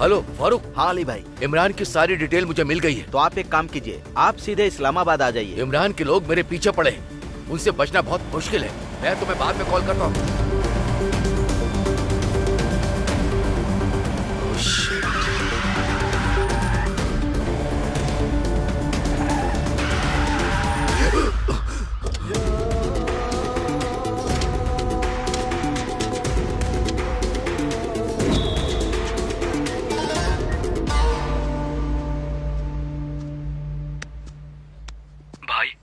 Hello Farooq. हाँ अली भाई, इमरान की सारी डिटेल मुझे मिल गई है। तो आप एक काम कीजिए, आप सीधे इस्लामाबाद आ जाइए। इमरान के लोग मेरे पीछे पड़े हैं, उनसे बचना बहुत मुश्किल है। मैं तुम्हें बाद में कॉल करता हूँ।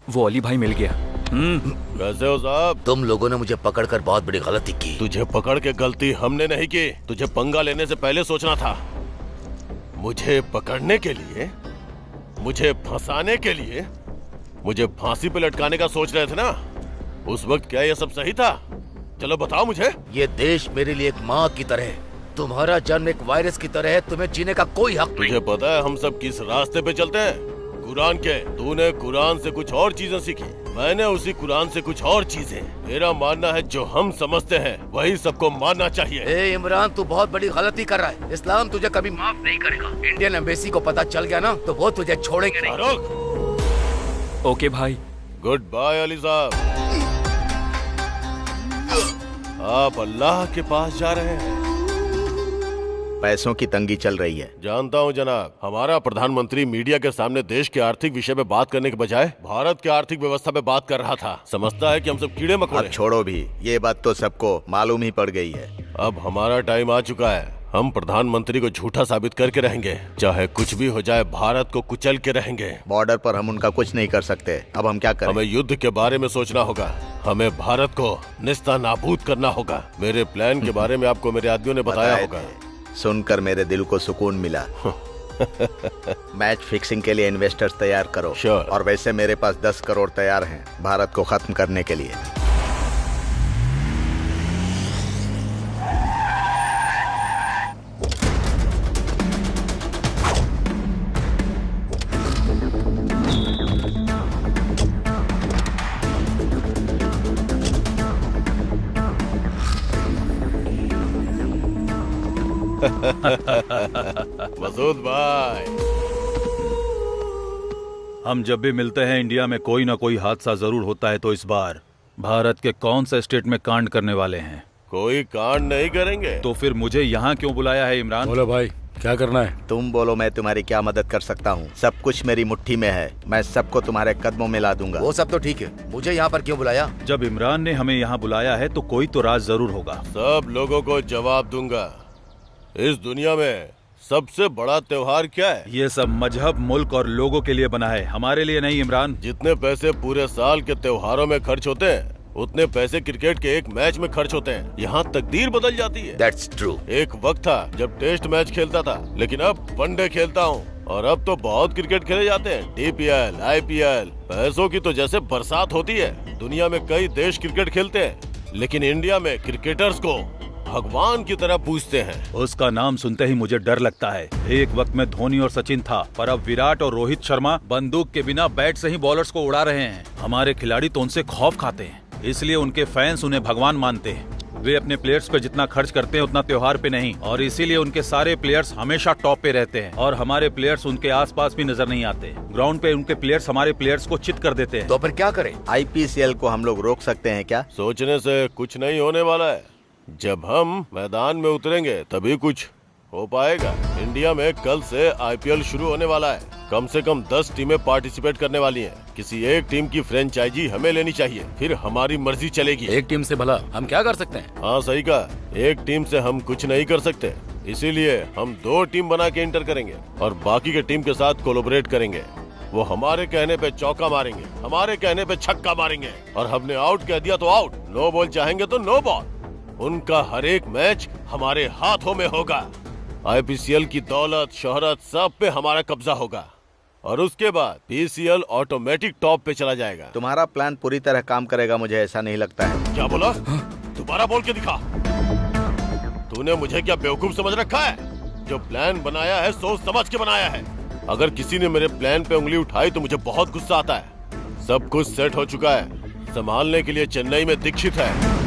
वो अली भाई मिल गया। कैसे हो साहब? तुम लोगों ने मुझे पकड़कर बहुत बड़ी गलती की। तुझे पकड़ के गलती हमने नहीं की, तुझे पंगा लेने से पहले सोचना था। मुझे पकड़ने के लिए, मुझे फंसाने के लिए, मुझे फांसी पे लटकाने का सोच रहे थे ना? उस वक्त क्या ये सब सही था? चलो बताओ मुझे। ये देश मेरे लिए एक माँ की तरह है। तुम्हारा जन्म एक वायरस की तरह है, तुम्हें जीने का कोई हक नहीं। तुझे पता है हम सब किस रास्ते पे चलते हैं? कुरान के। तूने कुरान से कुछ और चीजें सीखी, मैंने उसी कुरान से कुछ और चीजें। मेरा मानना है जो हम समझते हैं वही सबको मानना चाहिए। ए इमरान, तू बहुत बड़ी गलती कर रहा है। इस्लाम तुझे कभी माफ नहीं करेगा। इंडियन एम्बेसी को पता चल गया ना तो वो तुझे छोड़ेंगे नहीं। ओके भाई, गुड बाय अली साहब। आप अल्लाह के पास जा रहे हैं। पैसों की तंगी चल रही है। जानता हूँ जनाब, हमारा प्रधानमंत्री मीडिया के सामने देश के आर्थिक विषय पे बात करने के बजाय भारत के आर्थिक व्यवस्था पे बात कर रहा था। समझता है कि हम सब कीड़े मकोड़े। अब छोड़ो भी, ये बात तो सबको मालूम ही पड़ गई है। अब हमारा टाइम आ चुका है। हम प्रधानमंत्री को झूठा साबित करके रहेंगे, चाहे कुछ भी हो जाए। भारत को कुचल के रहेंगे। बॉर्डर पर हम उनका कुछ नहीं कर सकते। अब हम क्या करें? हमें युद्ध के बारे में सोचना होगा। हमें भारत को निस्तानाबूद करना होगा। मेरे प्लान के बारे में आपको मेरे आदमियों ने बताया होगा। सुनकर मेरे दिल को सुकून मिला। मैच फिक्सिंग के लिए इन्वेस्टर्स तैयार करो। और वैसे मेरे पास 10 करोड़ तैयार हैं भारत को खत्म करने के लिए। मसूद भाई, हम जब भी मिलते हैं इंडिया में कोई ना कोई हादसा जरूर होता है। तो इस बार भारत के कौन से स्टेट में कांड करने वाले हैं? कोई कांड नहीं करेंगे। तो फिर मुझे यहाँ क्यों बुलाया है इमरान? बोलो भाई, क्या करना है? तुम बोलो, मैं तुम्हारी क्या मदद कर सकता हूँ? सब कुछ मेरी मुट्ठी में है। मैं सबको तुम्हारे कदमों में ला दूंगा। वो सब तो ठीक है, मुझे यहाँ पर क्यों बुलाया? जब इमरान ने हमें यहाँ बुलाया है तो कोई तो राज जरूर होगा। सब लोगों को जवाब दूंगा। इस दुनिया में सबसे बड़ा त्योहार क्या है? ये सब मजहब, मुल्क और लोगों के लिए बना है, हमारे लिए नहीं इमरान। जितने पैसे पूरे साल के त्योहारों में खर्च होते हैं उतने पैसे क्रिकेट के एक मैच में खर्च होते हैं। यहाँ तकदीर बदल जाती है। That's true। एक वक्त था जब टेस्ट मैच खेलता था, लेकिन अब वनडे खेलता हूँ। और अब तो बहुत क्रिकेट खेले जाते हैं। DPL, IPL, पैसों की तो जैसे बरसात होती है। दुनिया में कई देश क्रिकेट खेलते हैं, लेकिन इंडिया में क्रिकेटर्स को भगवान की तरह पूछते हैं। उसका नाम सुनते ही मुझे डर लगता है। एक वक्त में धोनी और सचिन था, पर अब विराट और रोहित शर्मा बंदूक के बिना बैट से ही बॉलर्स को उड़ा रहे हैं। हमारे खिलाड़ी तो उनसे खौफ खाते हैं, इसलिए उनके फैंस उन्हें भगवान मानते हैं। वे अपने प्लेयर्स पे जितना खर्च करते हैं उतना त्योहार पे नहीं, और इसीलिए उनके सारे प्लेयर्स हमेशा टॉप पे रहते हैं और हमारे प्लेयर्स उनके आसपास भी नजर नहीं आते। ग्राउंड पे उनके प्लेयर्स हमारे प्लेयर्स को चित कर देते हैं। तो फिर क्या करें? IPCL को हम लोग रोक सकते हैं क्या? सोचने से कुछ नहीं होने वाला है। जब हम मैदान में उतरेंगे तभी कुछ हो पाएगा। इंडिया में कल से IPL शुरू होने वाला है। कम से कम 10 टीमें पार्टिसिपेट करने वाली हैं। किसी एक टीम की फ्रेंचाइजी हमें लेनी चाहिए, फिर हमारी मर्जी चलेगी। एक टीम से भला हम क्या कर सकते हैं? हाँ सही कहा, एक टीम से हम कुछ नहीं कर सकते। इसीलिए हम 2 टीम बना के इंटर करेंगे और बाकी के टीम के साथ कोलैबोरेट करेंगे। वो हमारे कहने पे चौका मारेंगे, हमारे कहने पे छक्का मारेंगे, और हमने आउट कह दिया तो आउट, नो बॉल चाहेंगे तो नो बॉल। उनका हर एक मैच हमारे हाथों में होगा। IPCL की दौलत, शोहरत सब पे हमारा कब्जा होगा, और उसके बाद PCL ऑटोमेटिक टॉप पे चला जाएगा। तुम्हारा प्लान पूरी तरह काम करेगा, मुझे ऐसा नहीं लगता है। क्या बोला? दोबारा बोल के दिखा। तूने मुझे क्या बेवकूफ समझ रखा है? जो प्लान बनाया है सोच समझ के बनाया है। अगर किसी ने मेरे प्लान पे उंगली उठाई तो मुझे बहुत गुस्सा आता है। सब कुछ सेट हो चुका है, संभालने के लिए चेन्नई में दीक्षित है।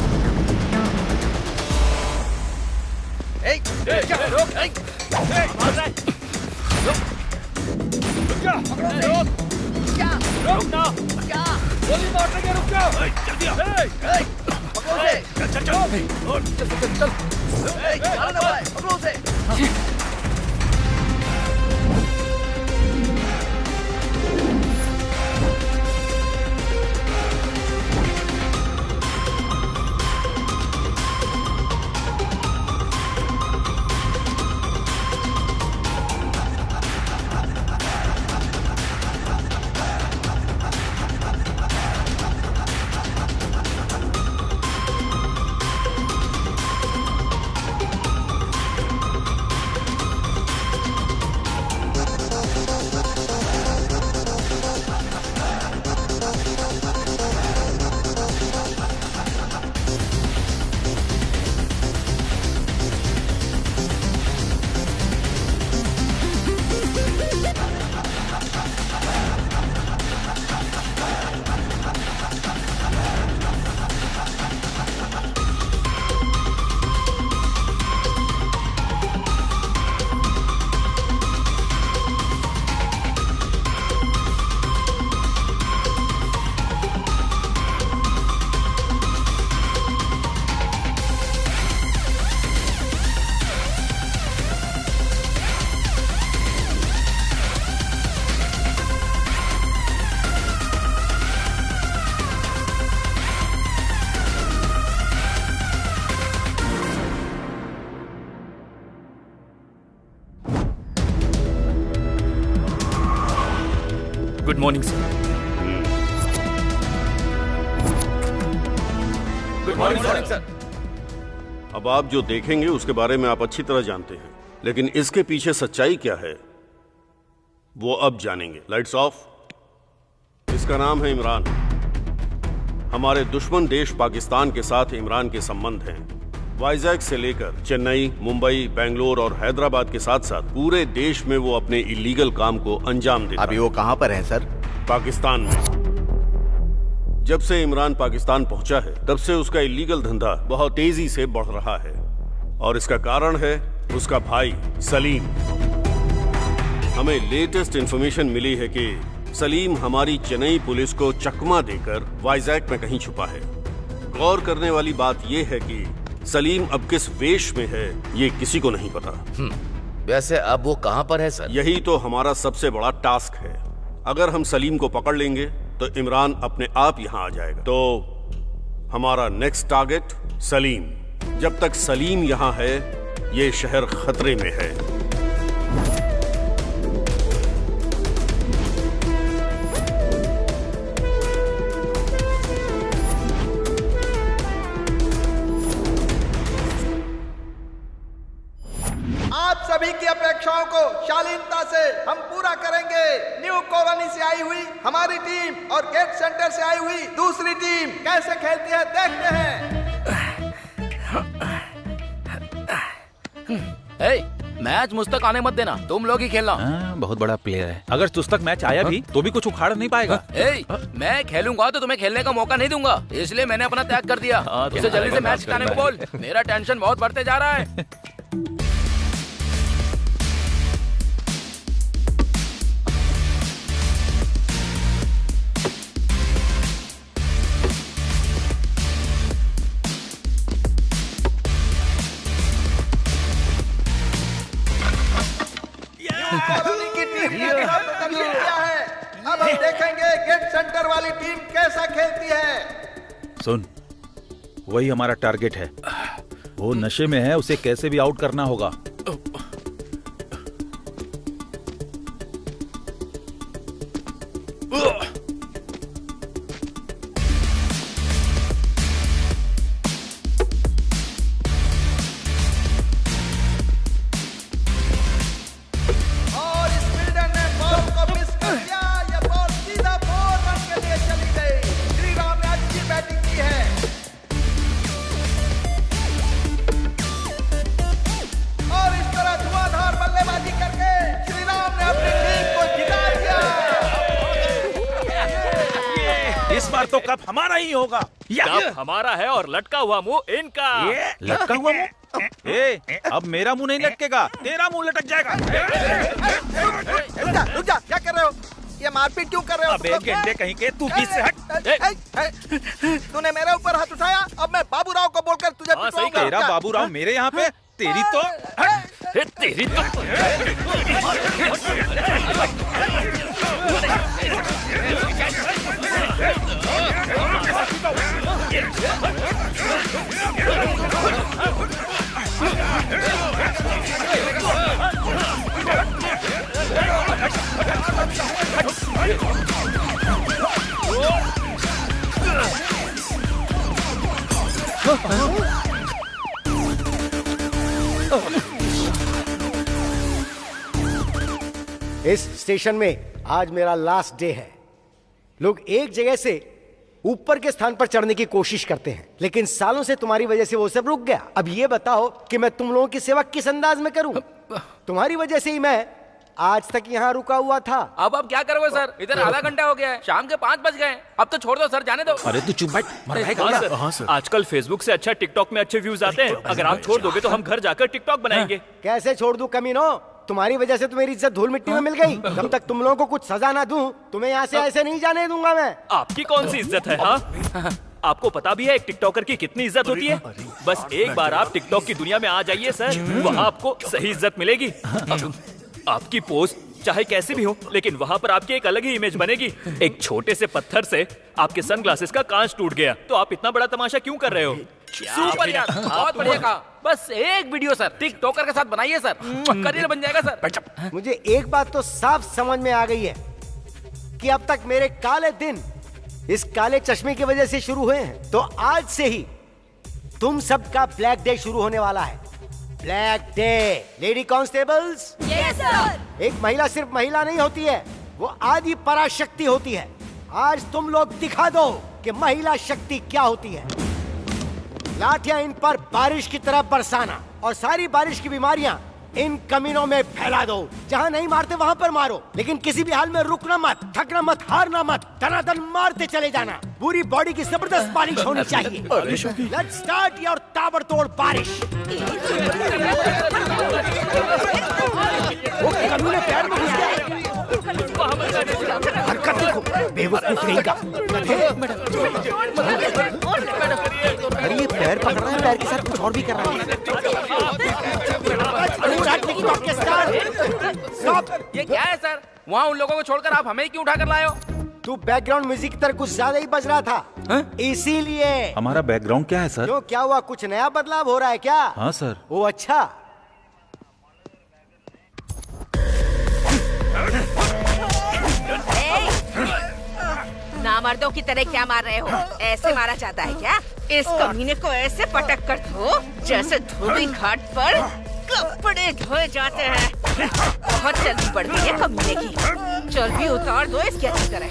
Good morning sir. Good morning sir. अब आप जो देखेंगे उसके बारे में आप अच्छी तरह जानते हैं, लेकिन इसके पीछे सच्चाई क्या है वो अब जानेंगे। Lights off. इसका नाम है इमरान। हमारे दुश्मन देश पाकिस्तान के साथ इमरान के संबंध हैं। वाइजैक से लेकर चेन्नई, मुंबई, बेंगलोर और हैदराबाद के साथ साथ पूरे देश में वो अपने इलीगल काम को अंजाम देता है। अभी वो कहाँ पर है सर? पाकिस्तान में। जब से इमरान पाकिस्तान पहुंचा है तब से उसका इलीगल धंधा बहुत तेजी से बढ़ रहा है और इसका कारण है उसका भाई सलीम। हमें लेटेस्ट इंफॉर्मेशन मिली है कि सलीम हमारी चेन्नई पुलिस को चकमा देकर वाइजैक में कहीं छुपा है। गौर करने वाली बात यह है कि सलीम अब किस वेश में है ये किसी को नहीं पता। वैसे अब वो कहाँ पर है सर? यही तो हमारा सबसे बड़ा टास्क है। अगर हम सलीम को पकड़ लेंगे तो इमरान अपने आप यहाँ आ जाएगा। तो हमारा नेक्स्ट टारगेट सलीम। जब तक सलीम यहाँ है ये शहर खतरे में है। आप सभी की अपेक्षाओं को शालीनता से हम पूरा करेंगे। न्यू कॉलोनी से आई हुई हमारी टीम और गेट सेंटर से आई हुई दूसरी टीम कैसे खेलती है देखते ए, मैच मुझ तक आने मत देना, तुम लोग ही खेलना। बहुत बड़ा प्लेयर है। अगर तुझ तक मैच आया भी तो भी कुछ उखाड़ नहीं पाएगा। मैं खेलूंगा तो तुम्हें खेलने का मौका नहीं दूंगा, इसलिए मैंने अपना त्याग कर दिया। उसे जल्दी से मैच जिताने को बोल। मेरा टेंशन बहुत बढ़ते जा रहा है। अब हम देखेंगे गेट सेंटर वाली टीम कैसा खेलती है। सुन, वही हमारा टारगेट है। वो नशे में है, उसे कैसे भी आउट करना होगा। कप हमारा ही होगा। कप हमारा है और लटका हुआ मुंह इनका। लटका हुआ मुंह? अब मेरा मुंह नहीं लटकेगा, तेरा मुंह लटक जाएगा। रुक जा, क्या कर रहे हो? ये मारपीट क्यों कर रहे हो? अबे गेंडे कहीं के, तू बीच से हट। तूने मेरे ऊपर हाथ उठाया, अब मैं बाबूराव को बोलकर तुझे पिटवाऊंगा। तेरा बाबूराव मेरे यहाँ पे, तेरी तो तेरी तो इस स्टेशन में आज मेरा लास्ट डे है। लोग एक जगह से ऊपर के स्थान पर चढ़ने की कोशिश करते हैं, लेकिन सालों से तुम्हारी वजह से वो सब रुक गया। अब ये बताओ कि मैं तुम लोगों की सेवा किस अंदाज में करूं? तुम्हारी वजह से ही मैं आज तक यहाँ रुका हुआ था। अब क्या करोगे सर? इधर आधा घंटा हो गया है, शाम के 5 बज गए। अब तो छोड़ दो सर, जाने दो। अरे तू चुप बैठ। हाँ सर, आजकल फेसबुक से अच्छा टिकटॉक में अच्छे व्यूज आते हैं। अगर आप छोड़ दोगे तो हम घर जाकर टिकटॉक बनाएंगे। कैसे छोड़ दूं कमीनो? तुम्हारी वजह से तो मेरी इज्जत धूल मिट्टी में मिल गई। जब तक तुम लोगों को कुछ सजा ना दूं, तुम्हें यहाँ से ऐसे नहीं जाने दूंगा मैं। आपकी कौन सी इज्जत है? हाँ, आपको पता भी है एक टिकटॉकर की कितनी इज्जत होती है? बस एक बार आप टिकटॉक की दुनिया में आ जाइए सर, वहाँ आपको सही इज्जत मिलेगी। आपकी पोस्ट चाहे कैसी भी हो, लेकिन वहाँ पर आपकी एक अलग ही इमेज बनेगी। एक छोटे से पत्थर से आपके सनग्लासेस का कांच टूट गया, तो आप इतना बड़ा तमाशा क्यों कर रहे हो? सुपर यार, बहुत बढ़िया कहा। बस एक वीडियो सर टिकटॉकर के साथ बनाइए सर, करियर बन जाएगा सर। मुझे एक बात तो साफ समझ में आ गई है कि अब तक मेरे काले दिन इस काले चश्मे की वजह से शुरू हुए हैं, तो आज से ही तुम सबका ब्लैक डे शुरू होने वाला है। Black day. Lady constables, yes sir. एक महिला सिर्फ महिला नहीं होती है, वो आदि पराशक्ति होती है। आज तुम लोग दिखा दो कि महिला शक्ति क्या होती है। लाठियां इन पर बारिश की तरह बरसाना और सारी बारिश की बीमारियां इन कमीनों में फैला दो। जहां नहीं मारते वहां पर मारो, लेकिन किसी भी हाल में रुकना मत, थकना मत, हारना मत, दनादन मारते चले जाना। पूरी बॉडी की जबरदस्त बारिश होनी चाहिए। लेट्स स्टार्ट योर ताबड़तोड़ बारिश। वो कमीने पैर में घुस गए। हरकत देखो, बेवकूफ नहीं का। अरे ये पैर पकड़ रहा है, पैर के साथ कुछ और भी कर रहा है। ये क्या है सर? वहाँ उन लोगों को छोड़कर आप हमें क्यों उठा कर लाए हो? तू बैकग्राउंड म्यूजिक की तरह कुछ ज्यादा ही बज रहा था, इसीलिए। हमारा बैकग्राउंड क्या है सर? क्यों, क्या हुआ? कुछ नया बदलाव हो रहा है क्या? हाँ सर। वो अच्छा। नामर्दों की तरह क्या मार रहे हो? ऐसे मारा चाहता है क्या? इस कमीने को ऐसे पटक कर दो जैसे धोबी घाट पर कपड़े धोए जाते हैं। बहुत चर्बी बढ़ गई है कमीने की। चर्बी उतार दो इसकी अच्छी तरह।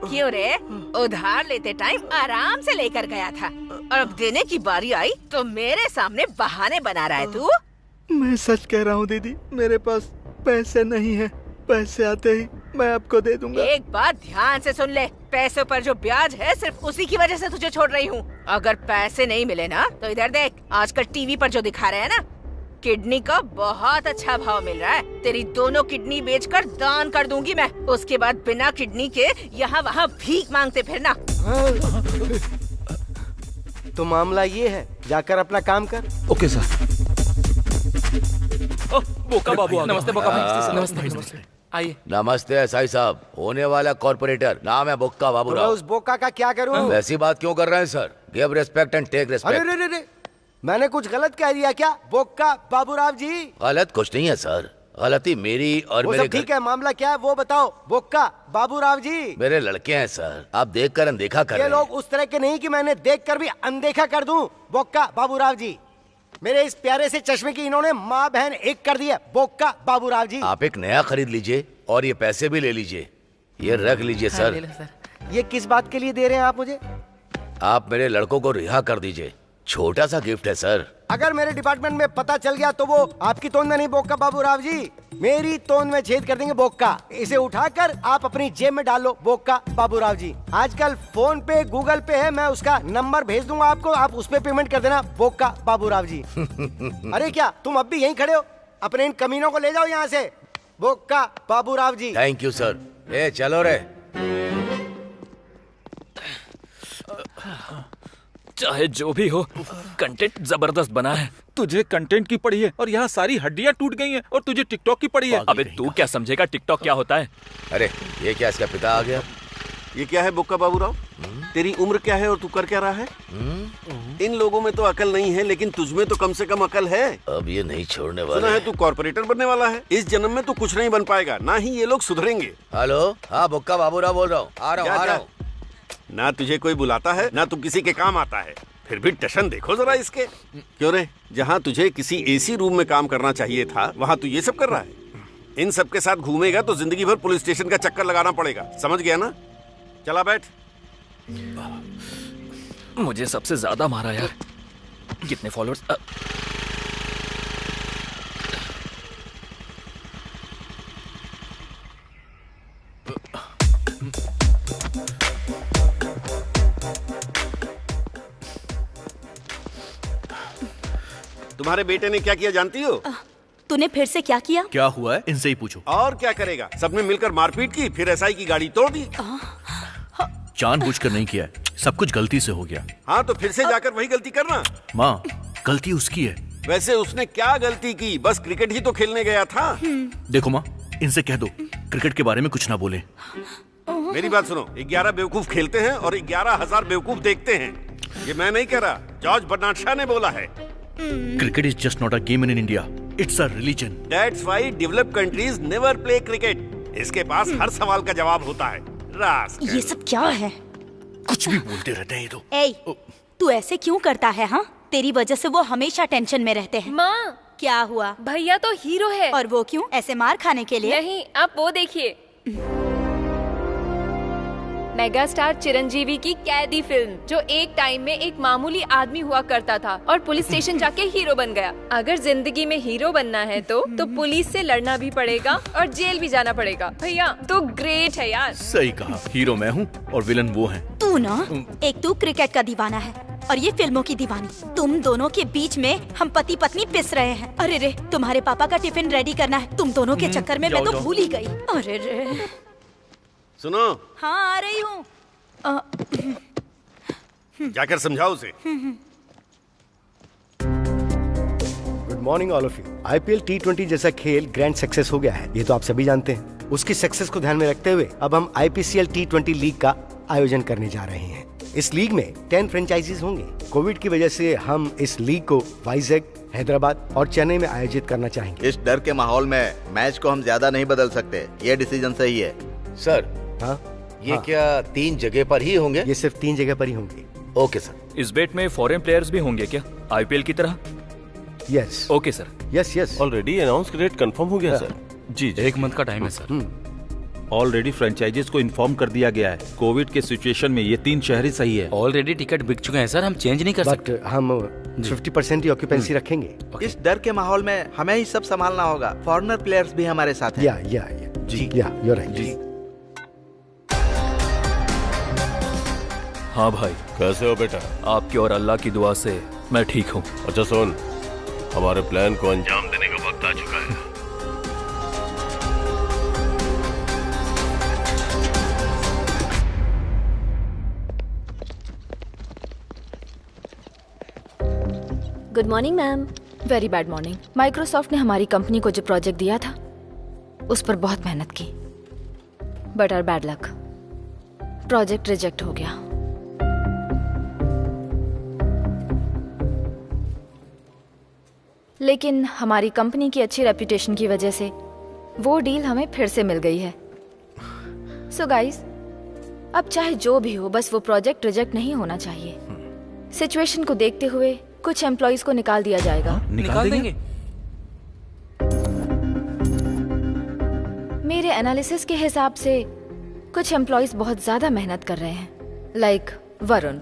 क्यों रे? उधार लेते टाइम आराम से लेकर गया था, और अब देने की बारी आई तो मेरे सामने बहाने बना रहा है तू। मैं सच कह रहा हूँ दीदी, मेरे पास पैसे नहीं है। पैसे आते ही मैं आपको दे दूंगा। एक बात ध्यान से सुन ले, पैसों पर जो ब्याज है सिर्फ उसी की वजह से तुझे छोड़ रही हूँ। अगर पैसे नहीं मिले ना तो इधर देख, आजकल टीवी पर जो दिखा रहे हैं ना, किडनी का बहुत अच्छा भाव मिल रहा है। तेरी दोनों किडनी बेचकर दान कर दूंगी मैं। उसके बाद बिना किडनी के यहाँ वहाँ भीख मांगते फिरना। तो मामला ये है, जाकर अपना काम कर। Okay sir. बोका बाबू, नमस्ते बोका भाई। नमस्ते। आइए। नमस्ते एसआई साहब, होने वाला कॉर्पोरेटर, नाम है बोक्का तो मैं बाबूराव। उस बोका का क्या करूँ? वैसी बात क्यों कर रहे हैं sir? Give respect and take अरे रिस्पेक्ट। रे रे, मैंने कुछ गलत कह दिया क्या? बोका बाबूराव जी। गलत कुछ नहीं है सर, गलती मेरी और वो मेरे सब ठीक है, मामला क्या है वो बताओ। बोका बाबूराव जी, मेरे लड़के हैं सर, आप देख कर अनदेखा कर ये रहे लोग हैं। उस तरह के नहीं कि मैंने देखकर भी अनदेखा कर दूं। बोका बाबूराव जी, मेरे इस प्यारे से चश्मे की इन्होंने माँ बहन एक कर दी है। बोका बाबूराव जी, आप एक नया खरीद लीजिए और ये पैसे भी ले लीजिए, ये रख लीजिए सर। ये किस बात के लिए दे रहे हैं आप मुझे? आप मेरे लड़कों को रिहा कर दीजिए, छोटा सा गिफ्ट है सर। अगर मेरे डिपार्टमेंट में पता चल गया तो वो आपकी तोंद में नहीं बोक्का बाबूराव जी, मेरी तोंद में छेद कर देंगे बोक्का। इसे उठाकर आप अपनी जेब में डाल लो बोक्का बाबूराव जी। आजकल फोन पे गूगल पे है, मैं उसका नंबर भेज दूंगा आपको, आप उस पे पेमेंट कर देना बोक्का बाबूराव जी। अरे क्या तुम अब भी यहीं खड़े हो? अपने इन कमीनों को ले जाओ यहाँ से, Bokka Baburao ji. Thank you sir. ए चलो रे। चाहे जो भी हो, कंटेंट जबरदस्त बना है। तुझे कंटेंट की पड़ी है और यहाँ सारी हड्डियाँ टूट गई हैं, और तुझे टिकटॉक की पड़ी है। अबे तू क्या समझेगा टिकटॉक क्या होता है? अरे ये क्या, इसका पिता आ गया? ये क्या है बुक्का बाबूराव? तेरी उम्र क्या है और तू कर क्या रहा है? इन लोगों में तो अकल नहीं है, लेकिन तुझमें तो कम से कम अकल है। अब ये नहीं छोड़ने सुना वाला है तू कॉर्पोरेटर बनने वाला है। इस जन्म में तू कुछ नहीं बन पाएगा, ना ही ये लोग सुधरेंगे। हेलो, हाँ बुक्का बाबूराव बोल रहा हूँ। आ रहा हूँ। ना तुझे कोई बुलाता है, ना तू किसी के काम आता है। फिर भी टशन देखो जरा इसके। क्यों रे, जहाँ तुझे किसी एसी रूम में काम करना चाहिए था, वहाँ तू ये सब कर रहा है। इन सब के साथ घूमेगा तो जिंदगी भर पुलिस स्टेशन का चक्कर लगाना पड़ेगा, समझ गया ना? चला बैठ। मुझे सबसे ज्यादा मारा यार। कितने फॉलोअर्स? तुम्हारे बेटे ने क्या किया जानती हो? तूने फिर से क्या किया? क्या हुआ है इनसे ही पूछो। और क्या करेगा, सबने मिलकर मारपीट की, फिर एसआई की गाड़ी तोड़ दी। जानबूझकर नहीं किया है, सब कुछ गलती से हो गया। हाँ तो फिर से जाकर वही गलती करना। माँ, गलती उसकी है। वैसे उसने क्या गलती की? बस क्रिकेट ही तो खेलने गया था। देखो माँ, इनसे कह दो क्रिकेट के बारे में कुछ ना बोले। मेरी बात सुनो, 11 बेवकूफ खेलते हैं और 11,000 बेवकूफ देखते हैं। ये मैं नहीं कह रहा, जॉर्ज बर्नार्ड शॉ ने बोला है। Cricket is just not a game in India, it's a religion. That's why developed countries never play cricket. इसके पास हर सवाल का जवाब होता है। ये सब क्या है? कुछ भी बोलते रहते हैं ये तो। ए, तू ऐसे क्यों करता है? हाँ, तेरी वजह से वो हमेशा टेंशन में रहते हैं। माँ, क्या हुआ? भैया तो हीरो है। और वो क्यों? ऐसे मार खाने के लिए? नहीं, आप वो देखिए, मेगा स्टार चिरंजीवी की कैदी फिल्म, जो एक टाइम में एक मामूली आदमी हुआ करता था और पुलिस स्टेशन जाके हीरो बन गया। अगर जिंदगी में हीरो बनना है तो पुलिस से लड़ना भी पड़ेगा और जेल भी जाना पड़ेगा। भैया तो ग्रेट है यार। सही कहा, हीरो मैं हूँ और विलन वो है। तू ना, एक तू क्रिकेट का दीवाना है और ये फिल्मों की दीवानी। तुम दोनों के बीच में हम पति पत्नी पिस रहे हैं। अरे रे, तुम्हारे पापा का टिफिन रेडी करना है। तुम दोनों के चक्कर में मैं तो भूल ही गई। अरे रे। सुनो। हाँ, आ रही हूँ। जाकर समझाओ उसे। Good morning all of you. IPL T20 जैसा खेल ग्रैंड सक्सेस हो गया है, ये तो आप सभी जानते हैं। उसकी सक्सेस को ध्यान में रखते हुए अब हम IPCL T20 लीग का आयोजन करने जा रहे हैं। इस लीग में 10 फ्रेंचाइजीज होंगे। कोविड की वजह से हम इस लीग को वाइजैक, हैदराबाद और चेन्नई में आयोजित करना चाहेंगे। इस डर के माहौल में मैच को हम ज्यादा नहीं बदल सकते, ये डिसीजन सही है। सर, हाँ, ये क्या 3 जगह पर ही होंगे? ये सिर्फ 3 जगह पर ही होंगे। Okay sir. इस बेट में फॉरेन प्लेयर्स भी होंगे क्या, IPL की तरह? Yes. Okay sir. Yes. Already announce date confirm हो गया सर। जी, 1 मंथ का टाइम है सर। ऑलरेडी फ्रेंचाइजीज को इन्फॉर्म कर दिया गया है। कोविड के सिचुएशन में ये 3 शहर ही सही है। ऑलरेडी टिकट बिक चुके हैं सर, हम चेंज नहीं कर सकते। बट हम 50% ही ऑक्यूपेंसी रखेंगे। इस डर के माहौल में हमें ही सब संभालना होगा। फॉरेनर प्लेयर्स भी हमारे साथ हैं। या जी, या यू आर राइट जी। हाँ भाई, कैसे हो बेटा? आपकी और अल्लाह की दुआ से मैं ठीक हूँ। अच्छा सुन, हमारे प्लान को अंजाम देने का वक्त आ चुका है। Good morning ma'am. Very bad morning. Microsoft ने हमारी कंपनी को जो प्रोजेक्ट दिया था उस पर बहुत मेहनत की, but our bad luck, project reject हो गया। लेकिन हमारी कंपनी की अच्छी रेपुटेशन की वजह से वो डील हमें फिर से मिल गई है। सो गाइस, अब चाहे जो भी हो, बस वो प्रोजेक्ट रिजेक्ट नहीं होना चाहिए। सिचुएशन को देखते हुए कुछ एम्प्लॉइज को निकाल दिया जाएगा। निकाल देंगे? मेरे एनालिसिस के हिसाब से कुछ एम्प्लॉइज बहुत ज्यादा मेहनत कर रहे हैं, लाइक वरुण,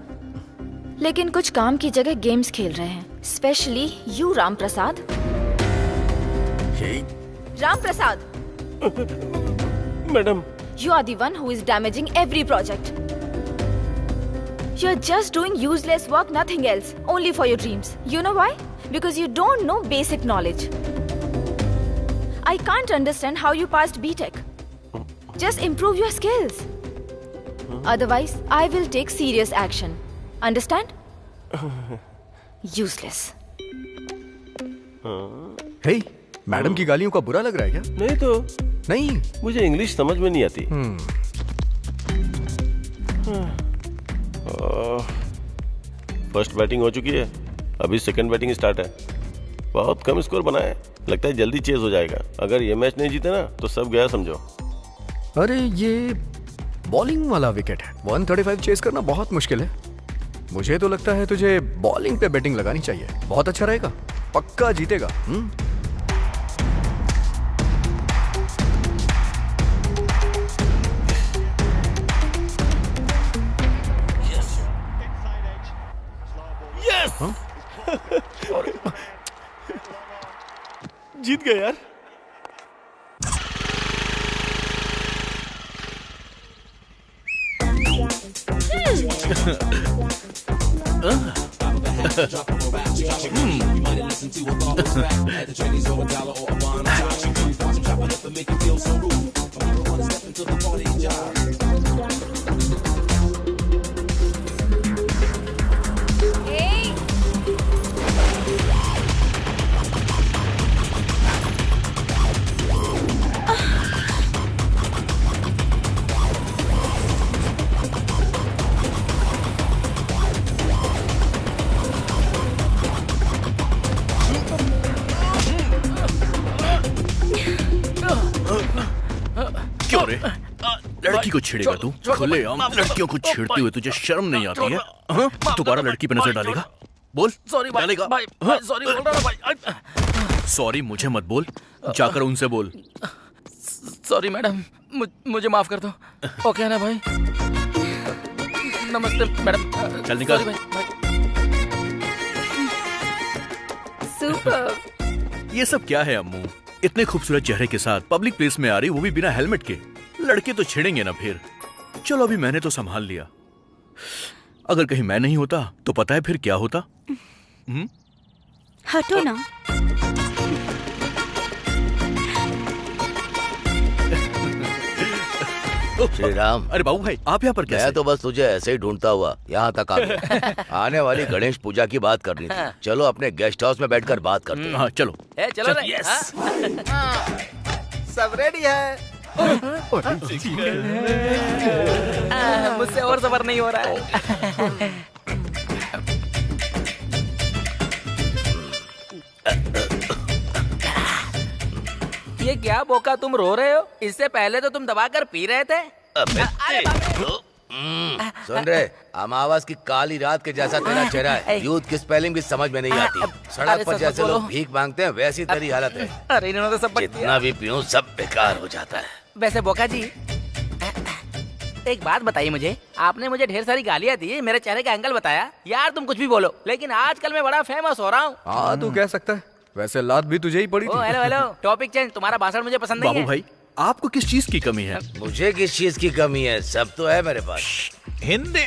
लेकिन कुछ काम की जगह गेम्स खेल रहे हैं। Specially you Ram Prasad. Ram Prasad, madam, you are the one who is damaging every project. You are just doing useless work, nothing else, only for your dreams. You know why? Because you don't know basic knowledge. I can't understand how you passed BTech. Just improve your skills. Otherwise, I will take serious action. Understand? Useless. Hey, madam की गालियों का बुरा लग रहा है क्या? नहीं तो नहीं, मुझे इंग्लिश समझ में नहीं आती। फर्स्ट बैटिंग हो चुकी है, अभी सेकंड बैटिंग स्टार्ट है। बहुत कम स्कोर बना है, लगता है जल्दी चेज हो जाएगा। अगर ये मैच नहीं जीते ना तो सब गया समझो। अरे ये बॉलिंग वाला विकेट है, 135 चेस करना बहुत मुश्किल है। मुझे तो लगता है तुझे बॉलिंग पे बैटिंग लगानी चाहिए, बहुत अच्छा रहेगा, पक्का जीतेगा। जीत गए यार। लड़की को छेड़ेगा तू? खुलेआम लड़कियों को छेड़ते हुए तुझे शर्म नहीं आती है? दोबारा लड़की पे नजर डालेगा? बोल। सॉरी डालेगा? भाई, सॉरी बोल रहा भाई। सॉरी मुझे मत बोल, जाकर उनसे बोल। सॉरी मैडम, मुझे माफ कर दो। ओके ना भाई? नमस्ते मैडम। चल निकल। सुपर। ये सब क्या है अम्मू? इतने खूबसूरत चेहरे के साथ पब्लिक प्लेस में आ रही, वो भी बिना हेलमेट के। लड़के तो छेड़ेंगे ना फिर। चलो अभी मैंने तो संभाल लिया, अगर कहीं मैं नहीं होता तो पता है फिर क्या होता? हटो ना। श्री राम। अरे बाबू भाई, आप यहाँ पर कैसे? मैं तो बस तुझे ऐसे ही ढूंढता हुआ यहाँ तक आ गया। आने वाली गणेश पूजा की बात करनी थी। चलो अपने गेस्ट हाउस में बैठकर बात करते हैं। हाँ चलो। चलो रे। यस। सब रेडी है। मुझसे और सबर नहीं हो रहा है। ये क्या बोका तुम रो रहे हो? इससे पहले तो तुम दबाकर पी रहे थे। सुन रहे, अमावस की काली रात के जैसा तेरा चेहरा है। यूथ की स्पेलिंग भी समझ में नहीं आती। सड़क पर जैसे लोग भीख मांगते हैं वैसी तेरी हालत है। अरे इन्होंने तो सब जितना भी पीऊं सब बेकार हो जाता है। वैसे बोका जी, एक बात बताइए मुझे। आपने मुझे ढेर सारी गालियाँ दी, मेरे चेहरे का एंगल बताया। यार तुम कुछ भी बोलो, लेकिन आजकल मैं बड़ा फेमस हो रहा हूँ। हाँ तू कह सकता है, वैसे लात भी तुझे ही पड़ी थी। Hello hello, topic change. तुम्हारा भाषण मुझे पसंद नहीं है। बाबू भाई, आपको किस चीज की कमी है? मुझे किस चीज की कमी है? सब तो है मेरे पास। हिंदी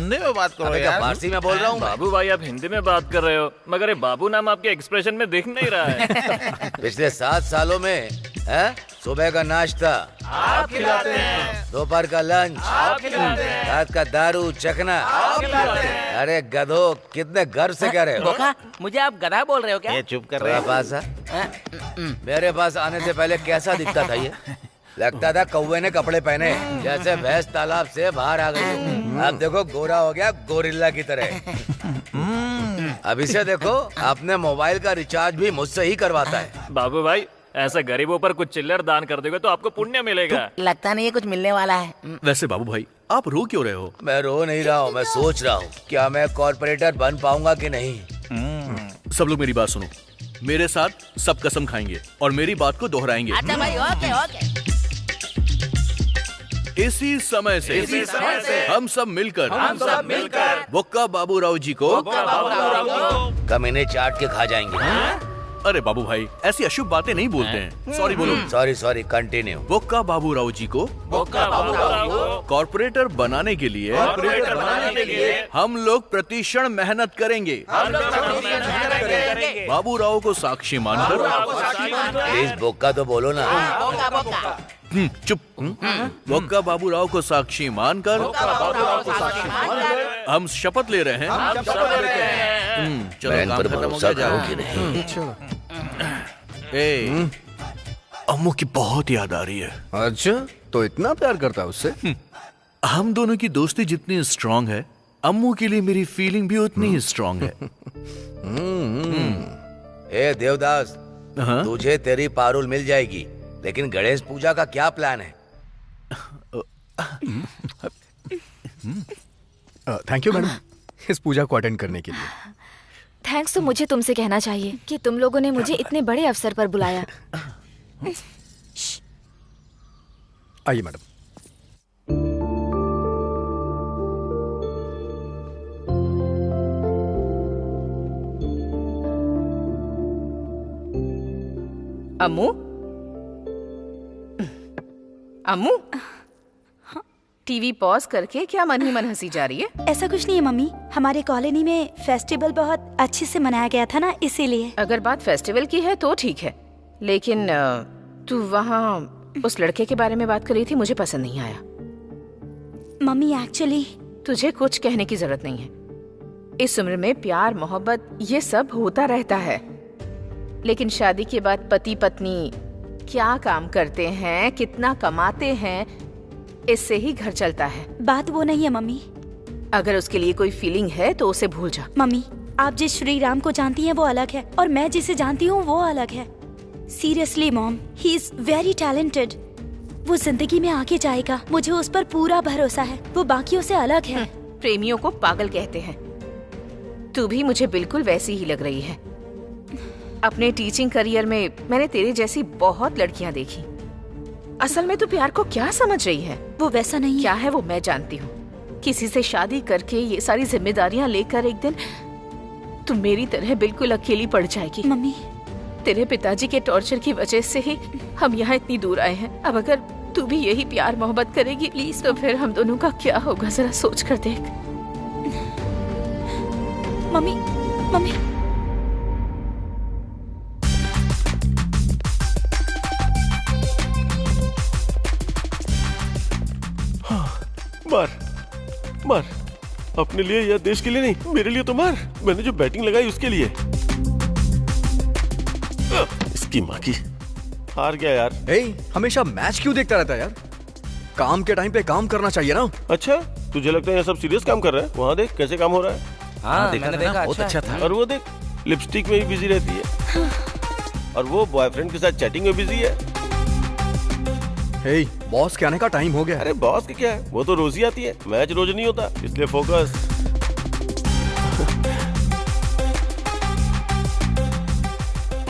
में बात करो यार। फारसी में बोल रहा हूँ। बाबू भाई आप हिंदी में बात कर रहे हो, मगर ये बाबू नाम आपके एक्सप्रेशन में दिख नहीं रहा है। पिछले 7 सालों में सुबह का नाश्ता आप खिलाते हैं, दोपहर का लंच आप खिलाते हैं, रात का दारू चखना आप खिलाते हैं। अरे गधो, कितने गर्व से कह रहे हो? बोका, मुझे आप गधा बोल रहे हो क्या? ये चुप कर रहे पास मेरे पास आने से पहले कैसा दिखता था ये? लगता था कौवे ने कपड़े पहने, जैसे भैंस तालाब से बाहर आ गई। अब देखो गोरा हो गया गोरिल्ला की तरह। अब इसे देखो, अपने मोबाइल का रिचार्ज भी मुझसे ही करवाता है। बाबू भाई, ऐसे गरीबों पर कुछ चिल्लर दान कर दोगे तो आपको पुण्य मिलेगा। लगता नहीं है कुछ मिलने वाला है। वैसे बाबू भाई, आप रो क्यों रहे हो? मैं रो नहीं रहा हूँ, मैं सोच रहा हूँ क्या मैं कॉर्पोरेटर बन पाऊंगा कि नहीं। सब लोग मेरी बात सुनो। मेरे साथ सब कसम खाएंगे और मेरी बात को दोहराएंगे। अच्छा भाई, ओके ओके। इसी समय से हम सब मिलकर वक्का बाबूराव जी को कमीने चाट के खा जाएंगे। अरे बाबू भाई, ऐसी अशुभ बातें नहीं बोलते हैं। सॉरी बोलो। Sorry continue. वक्का बाबूराव जी को कॉर्पोरेटर बनाने के लिए हम लोग प्रतिक्षण मेहनत करेंगे। बाबूराव को साक्षी मानकर। प्लीज बोक्का तो बोलो ना। चुप। वक्का बाबूराव को साक्षी मानकर हम शपथ ले रहे हैं। चलो काम खत्म हो गया। अम्मू की बहुत याद आ रही है। अच्छा, तो इतना प्यार करता है उससे? हम दोनों की दोस्ती जितनी स्ट्रांग है, अम्मू के लिए मेरी फीलिंग भी उतनी ही स्ट्रांग है। ए देवदास, तुझे तेरी पारुल मिल जाएगी, लेकिन गणेश पूजा का क्या प्लान है? थैंक यू मैडम इस पूजा को अटेंड करने के लिए। थैंक्स तो मुझे तुमसे कहना चाहिए कि तुम लोगों ने मुझे इतने बड़े अवसर पर बुलाया। आइए मैडम। अम्मू, अम्मू, टीवी पॉज करके क्या मन ही मन हंसी जा रही है? ऐसा कुछ नहीं है मम्मी, हमारे कॉलोनी में फेस्टिवल बहुत अच्छे से मनाया गया था ना, इसीलिए। अगर बात फेस्टिवल की है तो ठीक है, लेकिन तू वहाँ उस लड़के के बारे में बात कर रही थी, मुझे पसंद नहीं आया। मम्मी एक्चुअली तुझे कुछ कहने की जरूरत नहीं है। इस उम्र में प्यार मोहब्बत ये सब होता रहता है, लेकिन शादी के बाद पति पत्नी क्या काम करते हैं, कितना कमाते हैं, इससे ही घर चलता है। बात वो नहीं है मम्मी। अगर उसके लिए कोई फीलिंग है तो उसे भूल जा। मम्मी, आप जिस श्री राम को जानती हैं वो अलग है, और मैं जिसे जानती हूँ वो अलग है। Seriously mom, he is very talented. वो जिंदगी में आगे जाएगा, मुझे उस पर पूरा भरोसा है। वो बाकियों से अलग है। प्रेमियों को पागल कहते हैं। तू भी मुझे बिल्कुल वैसी ही लग रही है। अपने टीचिंग करियर में मैंने तेरे जैसी बहुत लड़कियां देखी। असल में तू प्यार को क्या समझ रही है? वो वैसा नहीं क्या है वो मैं जानती हूँ। किसी से शादी करके ये सारी जिम्मेदारियां लेकर एक दिन तू मेरी तरह बिल्कुल अकेली पड़ जाएगी। मम्मी, तेरे पिताजी के टॉर्चर की वजह से ही हम यहाँ इतनी दूर आए हैं। अब अगर तू भी यही प्यार मोहब्बत करेगी प्लीज, तो फिर हम दोनों का क्या होगा, जरा सोच कर देख। मम्मी, मम्मी, मार मार, अपने लिए या देश के लिए नहीं, मेरे लिए तो मार। मैंने जो बैटिंग लगाई उसके लिए। इसकी माँ की, हार गया यार। हमेशा मैच क्यों देखता रहता है यार? काम के टाइम पे काम करना चाहिए ना। अच्छा, तुझे लगता है ये सब सीरियस काम कर रहा है? वहाँ देख कैसे काम हो रहा है। मैंने देखा, बहुत अच्छा था। और वो देख लिपस्टिक में भी बिजी रहती है, और वो बॉयफ्रेंड के साथ चैटिंग में बिजी है। बॉस के आने का टाइम हो गया। अरे बॉस की क्या है, वो तो रोज ही आती है, मैच रोज नहीं होता, इसलिए फोकस।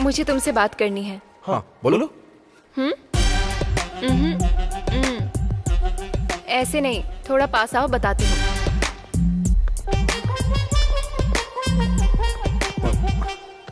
मुझे तुमसे बात करनी है। हाँ बोलो। ऐसे नहीं, थोड़ा पास आओ, बताती हूँ।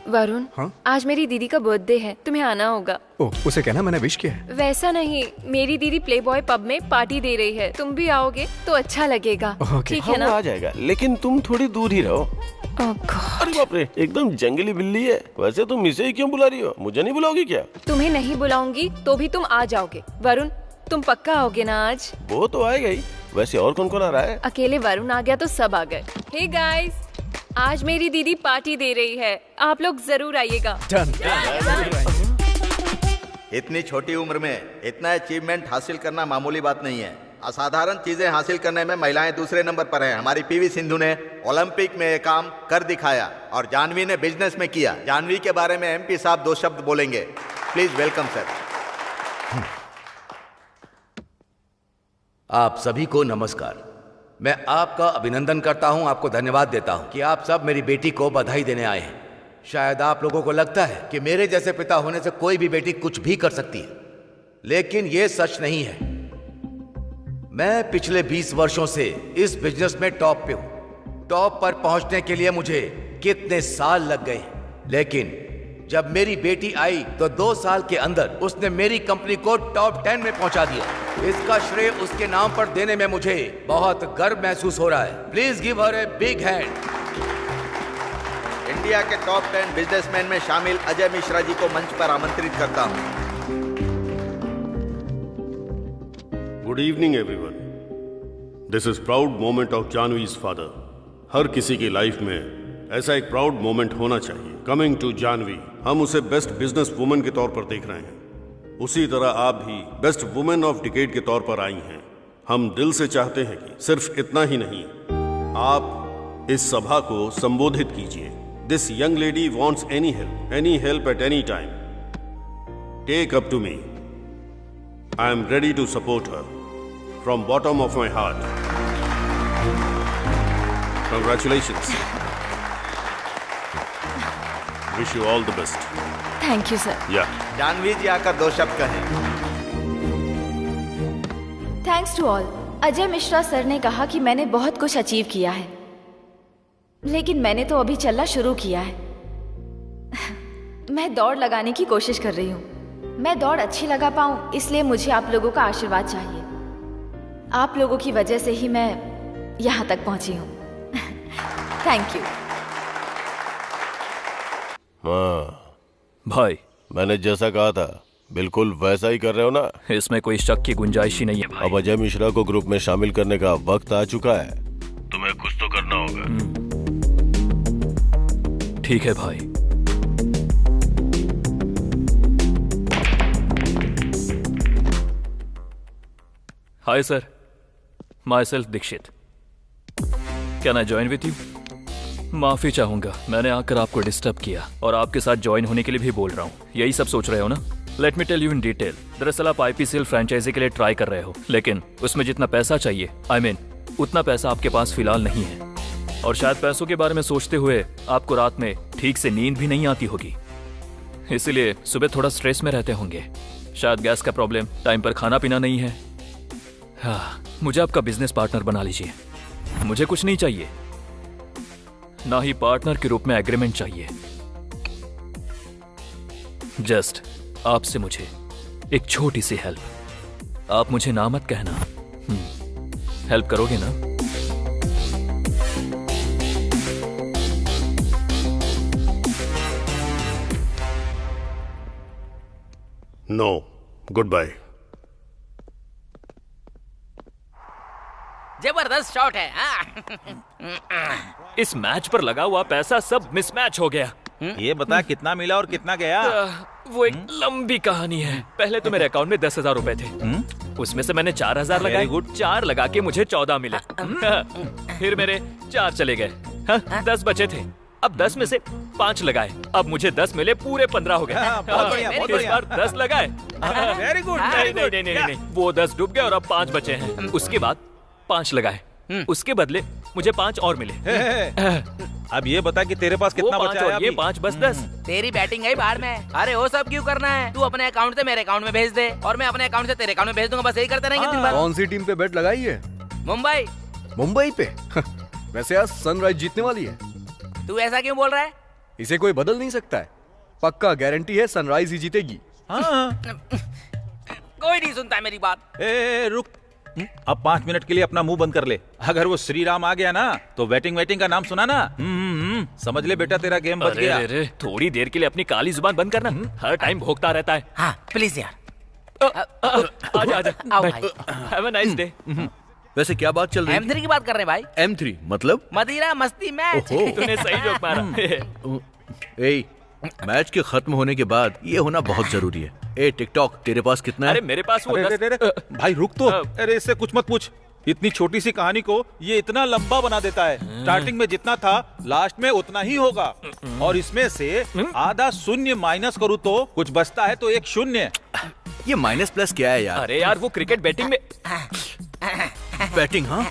वरुण, आज मेरी दीदी का बर्थडे है, तुम्हें आना होगा। उसे कहना मैंने विश किया है। वैसा नहीं, मेरी दीदी प्लेबॉय पब में पार्टी दे रही है, तुम भी आओगे तो अच्छा लगेगा। ठीक है ना? आ जाएगा, लेकिन तुम थोड़ी दूर ही रहो। अरे बाप रे, एकदम जंगली बिल्ली है। वैसे तुम इसे ही क्यों बुला रही हो? मुझे नहीं बुलाओगी क्या? तुम्हें नहीं बुलाऊंगी तो भी तुम आ जाओगे। वरुण, तुम पक्का आओगे ना आज? वो तो आएगा ही। वैसे और कौन कौन आ रहा है? अकेले वरुण आ गया तो सब आ गए। हे गाइस, आज मेरी दीदी पार्टी दे रही है, आप लोग जरूर आइएगा। इतनी छोटी उम्र में इतना अचीवमेंट हासिल करना मामूली बात नहीं है। असाधारण चीजें हासिल करने में महिलाएं दूसरे नंबर पर हैं। हमारी पीवी सिंधु ने ओलंपिक में ये काम कर दिखाया, और जानवी ने बिजनेस में किया। जानवी के बारे में एमपी साहब 2 शब्द बोलेंगे। Please welcome sir. आप सभी को नमस्कार। मैं आपका अभिनंदन करता हूं, आपको धन्यवाद देता हूं कि आप सब मेरी बेटी को बधाई देने आए हैं। शायद आप लोगों को लगता है कि मेरे जैसे पिता होने से कोई भी बेटी कुछ भी कर सकती है, लेकिन यह सच नहीं है। मैं पिछले 20 वर्षों से इस बिजनेस में टॉप पे हूँ। टॉप पर पहुंचने के लिए मुझे कितने साल लग गए, लेकिन जब मेरी बेटी आई तो 2 साल के अंदर उसने मेरी कंपनी को टॉप 10 में पहुंचा दिया। इसका श्रेय उसके नाम पर देने में मुझे बहुत गर्व महसूस हो रहा है। Please give her a big hand. India के टॉप 10 बिजनेसमैन में शामिल अजय मिश्रा जी को मंच पर आमंत्रित करता हूं। Good evening everyone. This is proud moment of Janvi's father. हर किसी की लाइफ में ऐसा एक प्राउड मोमेंट होना चाहिए। कमिंग टू जानवी, हम उसे बेस्ट बिजनेस वुमेन के तौर पर देख रहे हैं। उसी तरह आप भी बेस्ट वुमेन ऑफ डिकेड के तौर पर आई हैं। हम दिल से चाहते हैं कि सिर्फ इतना ही नहीं, आप इस सभा को संबोधित कीजिए। This young lady wants any help at any time. Take up to me. I am ready to support her from bottom of my heart. Congratulations. Wish you all the best. Thank you sir. Yeah. Janvi ji आकर 2 शब्द कहें। Thanks to all. Ajay Mishra sir ने कहा कि मैंने बहुत कुछ achieve किया है, लेकिन मैंने तो अभी चलना शुरू किया है। मैं दौड़ लगाने की कोशिश कर रही हूँ। मैं दौड़ अच्छी लगा पाऊँ, इसलिए मुझे आप लोगों का आशीर्वाद चाहिए। आप लोगों की वजह से ही मैं यहाँ तक पहुँची हूँ। Thank you. हाँ भाई, मैंने जैसा कहा था बिल्कुल वैसा ही कर रहे हो ना? इसमें कोई शक की गुंजाइश ही नहीं है भाई। अब अजय मिश्रा को ग्रुप में शामिल करने का वक्त आ चुका है। तुम्हें कुछ तो करना होगा। ठीक है भाई। Hi sir, myself Dikshit. Can I join with you? माफी चाहूंगा, मैंने आकर आपको डिस्टर्ब किया और आपके साथ ज्वाइन होने के लिए भी बोल रहा हूँ। यही सब सोच रहे हो ना? Let me tell you in detail. दरअसल आप IPCL फ्रेंचाइजी के लिए ट्राई कर रहे हो, लेकिन उसमें जितना पैसा चाहिए, उतना पैसा आपके पास फिलहाल नहीं है। और शायद पैसों के बारे में सोचते हुए आपको रात में ठीक से नींद भी नहीं आती होगी, इसीलिए सुबह थोड़ा स्ट्रेस में रहते होंगे। शायद गैस का प्रॉब्लम, टाइम पर खाना पीना नहीं है। हाँ, मुझे आपका बिजनेस पार्टनर बना लीजिए। मुझे कुछ नहीं चाहिए, ना ही पार्टनर के रूप में एग्रीमेंट चाहिए। जस्ट आपसे मुझे एक छोटी सी हेल्प। आप मुझे ना मत कहना। हेल्प करोगे ना? No, good bye. जबरदस्त शॉट है। इस मैच पर लगा हुआ पैसा सब मिसमैच हो गया। ये बता कितना मिला और कितना गया? वो एक लंबी कहानी है। पहले तो मेरे अकाउंट में 10,000 रुपए थे, उसमें से मैंने 4,000 लगाए। 4 लगा के मुझे 14 मिले। फिर मेरे 4 चले गए। 10 बचे थे। अब 10 में से 5 लगाए, अब मुझे 10 मिले, पूरे 15 हो गए। इस बार 10 लगाए। Very good. नहीं, वो 10 डूब गए और अब 5 बचे हैं। उसके बाद 5 लगाए, उसके बदले मुझे 5 और मिले। अब ये बता कि तेरे पास कितना बचा है? ये 5 बस 10। तेरी बैटिंग है बाहर में। अरे वो सब क्यों करना है? तू अपने अकाउंट से मेरे अकाउंट में भेज दे और मैं अपने अकाउंट से तेरे अकाउंट में भेज दूंगा। बस यही करते रहेंगे दिन भर। कौन सी टीम पे बेट लगाई है? मुंबई। मुंबई पे? वैसे आज सनराइज जीतने वाली है। तू ऐसा क्यों बोल रहा है? इसे कोई बदल नहीं सकता है। पक्का गारंटी है सनराइज ही जीतेगी। कोई नहीं सुनता है मेरी बात। रुक, अब 5 मिनट के लिए अपना मुंह बंद कर ले। अगर वो श्री राम आ गया ना तो वेटिंग का नाम सुना ना, समझ ले बेटा तेरा गेम बच गया। अरे, थोड़ी देर के लिए अपनी काली जुबान बंद करना। हर टाइम भोंकता रहता है। हाँ प्लीज यार। आजा। Have a nice day. वैसे क्या बात चल रही है? M3 की बात कर रहे हैं भाई। M3 मतलब? मदिरा मस्ती मैच। तूने सही जोक मारा। मैच के खत्म होने के बाद ये होना बहुत जरूरी है। टिकटॉक तेरे पास कितना है? अरे मेरे पास वो भाई रुक तो। अरे इससे कुछ मत पूछ। इतनी छोटी सी कहानी को ये इतना लंबा बना देता है। स्टार्टिंग में जितना था लास्ट में उतना ही होगा, और इसमें से आधा शून्य माइनस करूँ तो कुछ बचता है तो एक शून्य। ये माइनस प्लस क्या है यार? अरे यार वो क्रिकेट बैटिंग में बैटिंग। हाँ,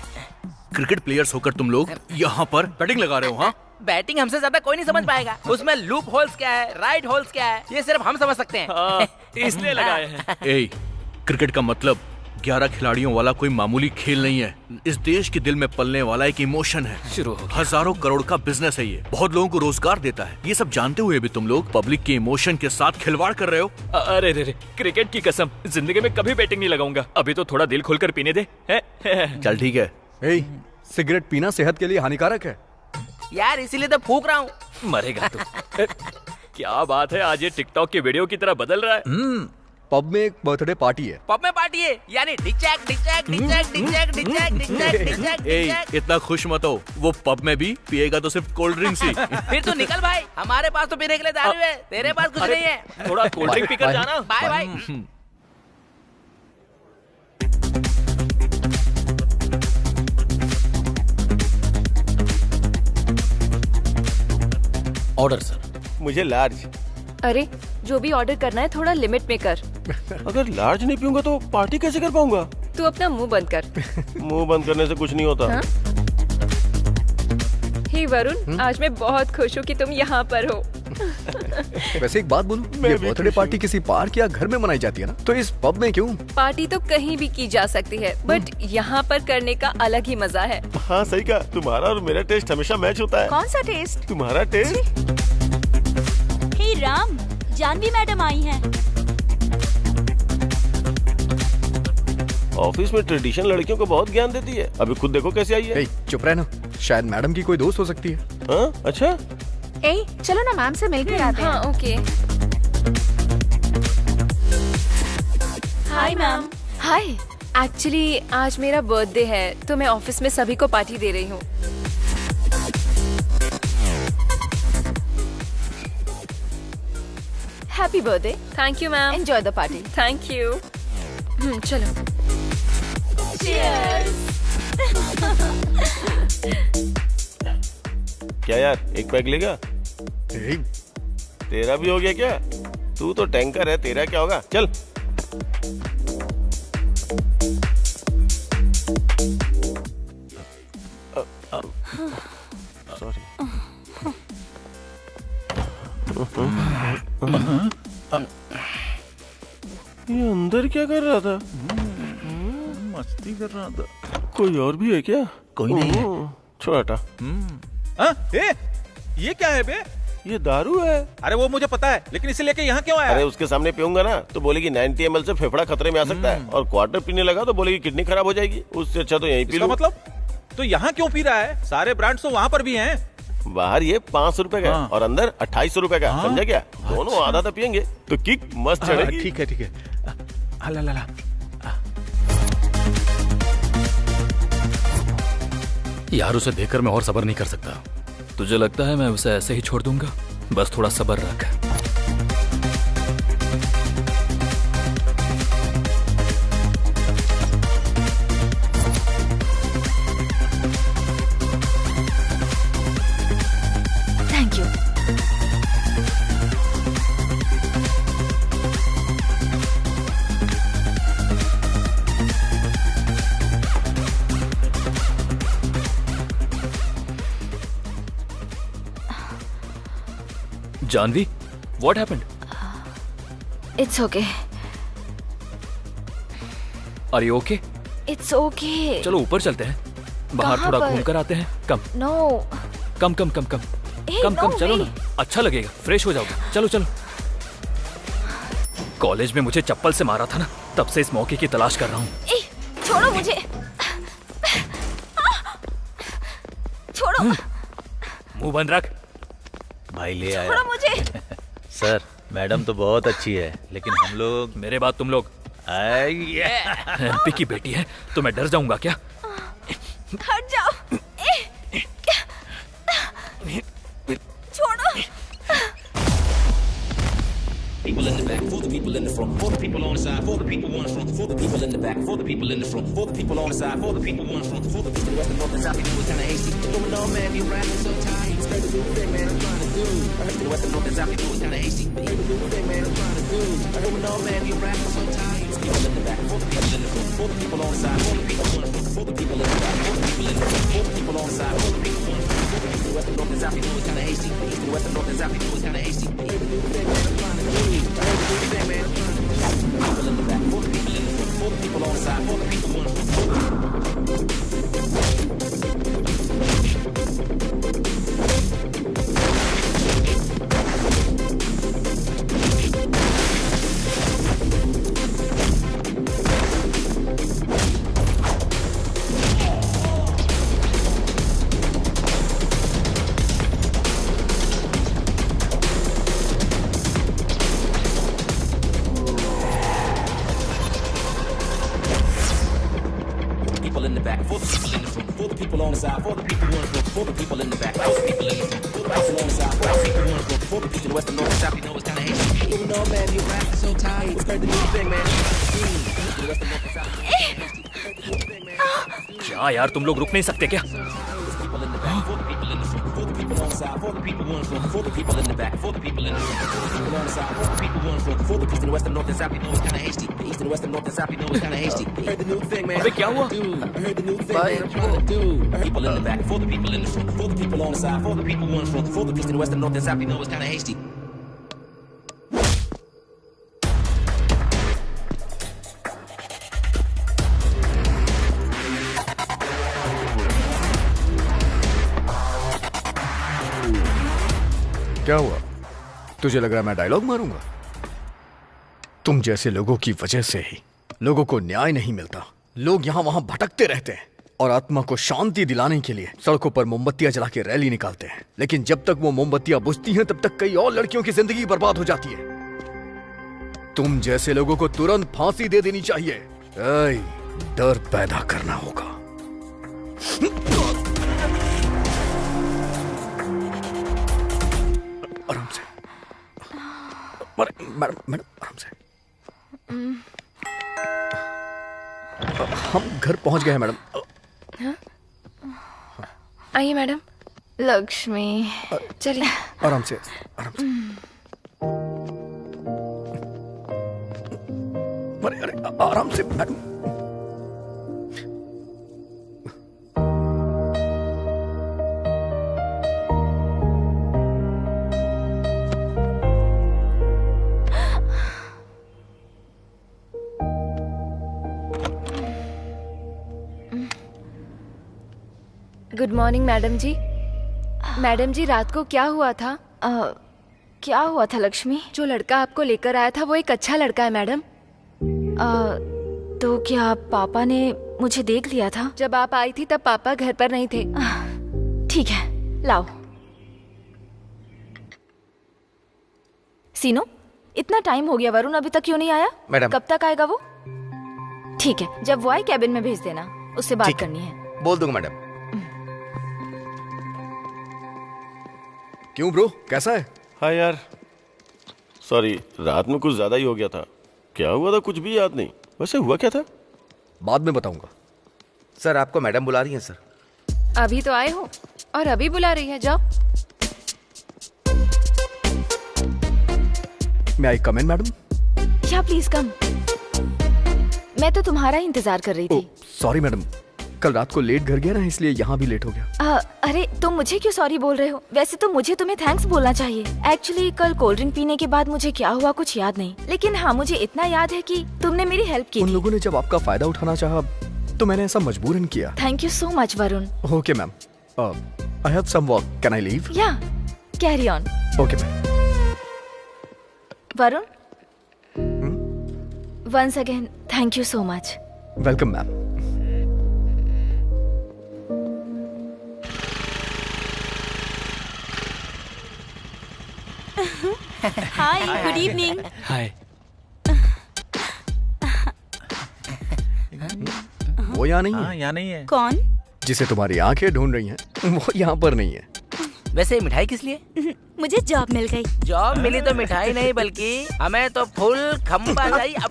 क्रिकेट प्लेयर्स होकर तुम लोग यहाँ पर बैटिंग लगा रहे हो? हाँ, बैटिंग हमसे ज्यादा कोई नहीं समझ पाएगा। उसमें लूप होल्स क्या है, राइट होल्स क्या है, ये सिर्फ हम समझ सकते हैं। इसलिए लगाए हैं। क्रिकेट का मतलब 11 खिलाड़ियों वाला कोई मामूली खेल नहीं है। इस देश के दिल में पलने वाला एक इमोशन है। शुरू हो गया। हजारों करोड़ का बिजनेस है ये, बहुत लोगों को रोजगार देता है। ये सब जानते हुए भी तुम लोग पब्लिक के इमोशन के साथ खिलवाड़ कर रहे हो। अरे रे रे, क्रिकेट की कसम, जिंदगी में कभी बैटिंग नहीं लगाऊंगा। अभी तो थोड़ा दिल खोलकर पीने दे। चल ठीक है। सिगरेट पीना सेहत के लिए हानिकारक है यार, इसीलिए तो फूक रहा हूँ। मरेगा तू। क्या बात है, आज ये टिकटॉक की वीडियो की तरह बदल रहा है। पब में एक बर्थडे पार्टी है। पब में पार्टी है यानी डिचैक डिचैक डिचैक डिचैक डिचैक डिचैक डिचैक डिचैक। इतना खुश मत हो, वो पब में भी पिएगा तो सिर्फ कोल्ड ड्रिंक्स ही। फिर तू निकल भाई, हमारे पास तो पीने के लिए दारू है, तेरे पास कुछ नहीं है। थोड़ा कोल्ड ड्रिंक पीकर जाना। Bye bye. Order sir. मुझे लार्ज। अरे जो भी ऑर्डर करना है थोड़ा लिमिट में कर। अगर लार्ज नहीं पीऊंगा तो पार्टी कैसे कर पाऊंगा? तू अपना मुंह बंद कर। मुंह बंद करने से कुछ नहीं होता। हाँ? हे वरुण, आज मैं बहुत खुश हूँ कि तुम यहाँ पर हो। वैसे एक बात बोलूं, ये बर्थडे पार्टी किसी पार्क या घर में मनाई जाती है ना, तो इस पब में क्यों? पार्टी तो कहीं भी की जा सकती है, बट यहाँ पर करने का अलग ही मजा है। हाँ सही कहा, तुम्हारा और मेरा टेस्ट हमेशा मैच होता है। कौन सा टेस्ट? तुम्हारा टेस्ट। हे राम, जानवी मैडम आई हैं। ऑफिस में ट्रेडिशन लड़कियों को बहुत ज्ञान देती है। अभी खुद देखो कैसे आई है। चुप रहना, शायद मैडम की कोई दोस्त हो सकती है। हाँ अच्छा। चलो ना मैम से मिलकर आते हैं। हाँ okay. Hi ma'am. Hi, actually आज मेरा बर्थडे है तो मैं ऑफिस में सभी को पार्टी दे रही हूँ। Happy birthday. Thank you ma'am. Enjoy the party. Thank you. चलो। क्या यार, एक पैक लेगा? तेरा भी हो गया क्या? तू तो टैंकर है, तेरा क्या होगा? चल। सॉरी। ये अंदर क्या कर रहा था? मस्ती कर रहा था। कोई और भी है क्या? कोई नहीं है। छोटा। ये क्या है बे? ये दारू है। अरे वो मुझे पता है, लेकिन इसे लेके यहाँ क्यों आया? अरे उसके सामने पीऊंगा ना तो बोलेगी 90 ml से फेफड़ा खतरे में आ सकता है, और क्वार्टर पीने लगा तो बोलेगी किडनी खराब हो जाएगी। उससे अच्छा तो यहीं पी लो। मतलब तो यहाँ क्यों पी रहा है? सारे ब्रांड्स तो वहाँ पर भी हैं। बाहर ये 500 रुपए का और अंदर 2800 रुपए का। समझा क्या? दोनों आधा तो पियेंगे तो किक मस्त चढ़ेगी। ठीक है ठीक है। ला यार उसे देखकर मैं और सब्र नहीं कर सकता। तुझे लगता है मैं उसे ऐसे ही छोड़ दूंगा? बस थोड़ा सब्र रख। Thank you. Janhvi, what happened? It's okay. Are you okay? It's okay. चलो ऊपर चलते हैं, बाहर कहाँ थोड़ा पर? घूम कर आते हैं। कम No. कम कम कम कम कम no कम चलो way. ना, अच्छा लगेगा, फ्रेश हो जाओगे। चलो चलो। कॉलेज में मुझे चप्पल से मारा था ना, तब से इस मौके की तलाश कर रहा हूँ। छोड़ो मुझे। छोड़ो। मुंह बंद रख। भाई ले आया। छोड़ो मुझे। सर, मैडम तो बहुत अच्छी है, लेकिन हम लोग। मेरे बाद तुम लोग। एमपी की बेटी है तो मैं डर जाऊंगा क्या? हट जाओ। छोड़ो। People in the back, for the people in the front, for the people on the side, for the people on the front, for the people in the back, for the people in the front, for the people on the side, for the people on the front, for the people at the north and south, they do it kinda hasty. Going on, man, you rapping so tired, you straight to do the thing, man, I'm trying to do. I heard you at the north and south, they do it kinda hasty. You do the thing, man, I'm trying to do. I heard on, man, you rapping so tired, you people in the back, for the people in the front, for the people on the side, for the people on the front, for the people in the back, for the people in the front, for the people on the side, for the people on the front, for the people at the north and south, they do it kinda hasty. You do at the north and south, they do it kinda hasty. You do the thing, man, I'm trying to do. I heard you do the thing, man, I'm trying to do. People in the back, for the people in the front, for the people on the side, for the people who wanna. People in the back, for the people in the front, for the people on the side, for the people who wanna front, for the people in the back, for the people in the front, for the people on the side, for the people who wanna front, for the people in the west and north and south, you know it's kinda hasty. Even though, man, your rap is so tight, it's heard the new thing, man. The west and north and south, क्या यार तुम लोग रुक नहीं सकते क्या? people in the back, for the people in the front, for the people on the side, for the people who wanna front, for the people in the back, for the people in the front, for the people on the side, for the people who wanna front, for the people in the west and north and south, you know it's kinda hasty. The east and the west and north and south, you know it's kinda hasty. Heard the new thing, man. अबे क्या हुआ? I heard the new thing, man. I'm trying to do. People in the back, for the people in the front, for the people on the side, for the people who wanna front, for the east and the west and north and south, you know it's kinda hasty. क्या हुआ? तुझे लग रहा है मैं dialogue मारूंगा? तुम जैसे लोगों की वजह से ही लोगों को न्याय नहीं मिलता। लोग यहाँ वहां भटकते रहते हैं और आत्मा को शांति दिलाने के लिए सड़कों पर मोमबत्तियां जला के रैली निकालते हैं। लेकिन जब तक वो मोमबत्तियां बुझती हैं तब तक कई और लड़कियों की जिंदगी बर्बाद हो जाती है। तुम जैसे लोगों को तुरंत फांसी दे देनी चाहिए। डर पैदा करना होगा। आराम से। मैडम आराम से। हम घर पहुंच गए हैं मैडम। आइए मैडम। लक्ष्मी चलिए। आराम से आराम से। अरे आराम से मैडम। गुड मॉर्निंग मैडम जी। मैडम जी रात को क्या हुआ था? क्या हुआ था लक्ष्मी? जो लड़का आपको लेकर आया था वो एक अच्छा लड़का है मैडम। तो क्या पापा ने मुझे देख लिया था? जब आप आई थी तब पापा घर पर नहीं थे। ठीक है लाओ। सीनो इतना टाइम हो गया, वरुण अभी तक क्यों नहीं आया? मैडम कब तक आएगा वो? ठीक है जब वो आए कैबिन में भेज देना, उससे बात करनी है। बोल दूंगा मैडम। क्यों ब्रो कैसा है? हाँ यार सॉरी, रात में कुछ ज्यादा ही हो गया था। क्या हुआ था कुछ भी याद नहीं। वैसे हुआ क्या था? बाद में बताऊंगा। सर आपको मैडम बुला रही हैं सर। अभी तो आए हो और अभी बुला रही है, जाओ। मैं आई कम इन मैडम? या प्लीज कम। मैं तो तुम्हारा ही इंतजार कर रही थी। सॉरी मैडम, कल रात को लेट घर गया ना, इसलिए यहाँ भी लेट हो गया। अरे तुम मुझे क्यों सॉरी बोल रहे हो? वैसे तो मुझे तुम्हें थैंक्स बोलना चाहिए। एक्चुअली कल कोल्ड ड्रिंक पीने के बाद मुझे क्या हुआ कुछ याद नहीं, लेकिन हाँ मुझे इतना याद है कि तुमने मेरी हेल्प की। उन लोगों ने जब आपका फायदा उठाना चाहा तो मैंने ऐसा मजबूरन किया। Thank you so much Varun. Okay ma'am, I have some work, can I leave? Yeah carry on. Okay ma'am. Varun once again thank you so much. Welcome ma'am. Hi good evening. Hi. वो यहाँ नहीं है। हाँ यहाँ नहीं है। कौन? जिसे तुम्हारी आंखें ढूंढ रही हैं वो यहाँ पर नहीं है। वैसे मिठाई किस लिए? मुझे जॉब मिल गई। जॉब मिली तो मिठाई नहीं बल्कि हमें तो फुल खंबा चाहिए। अब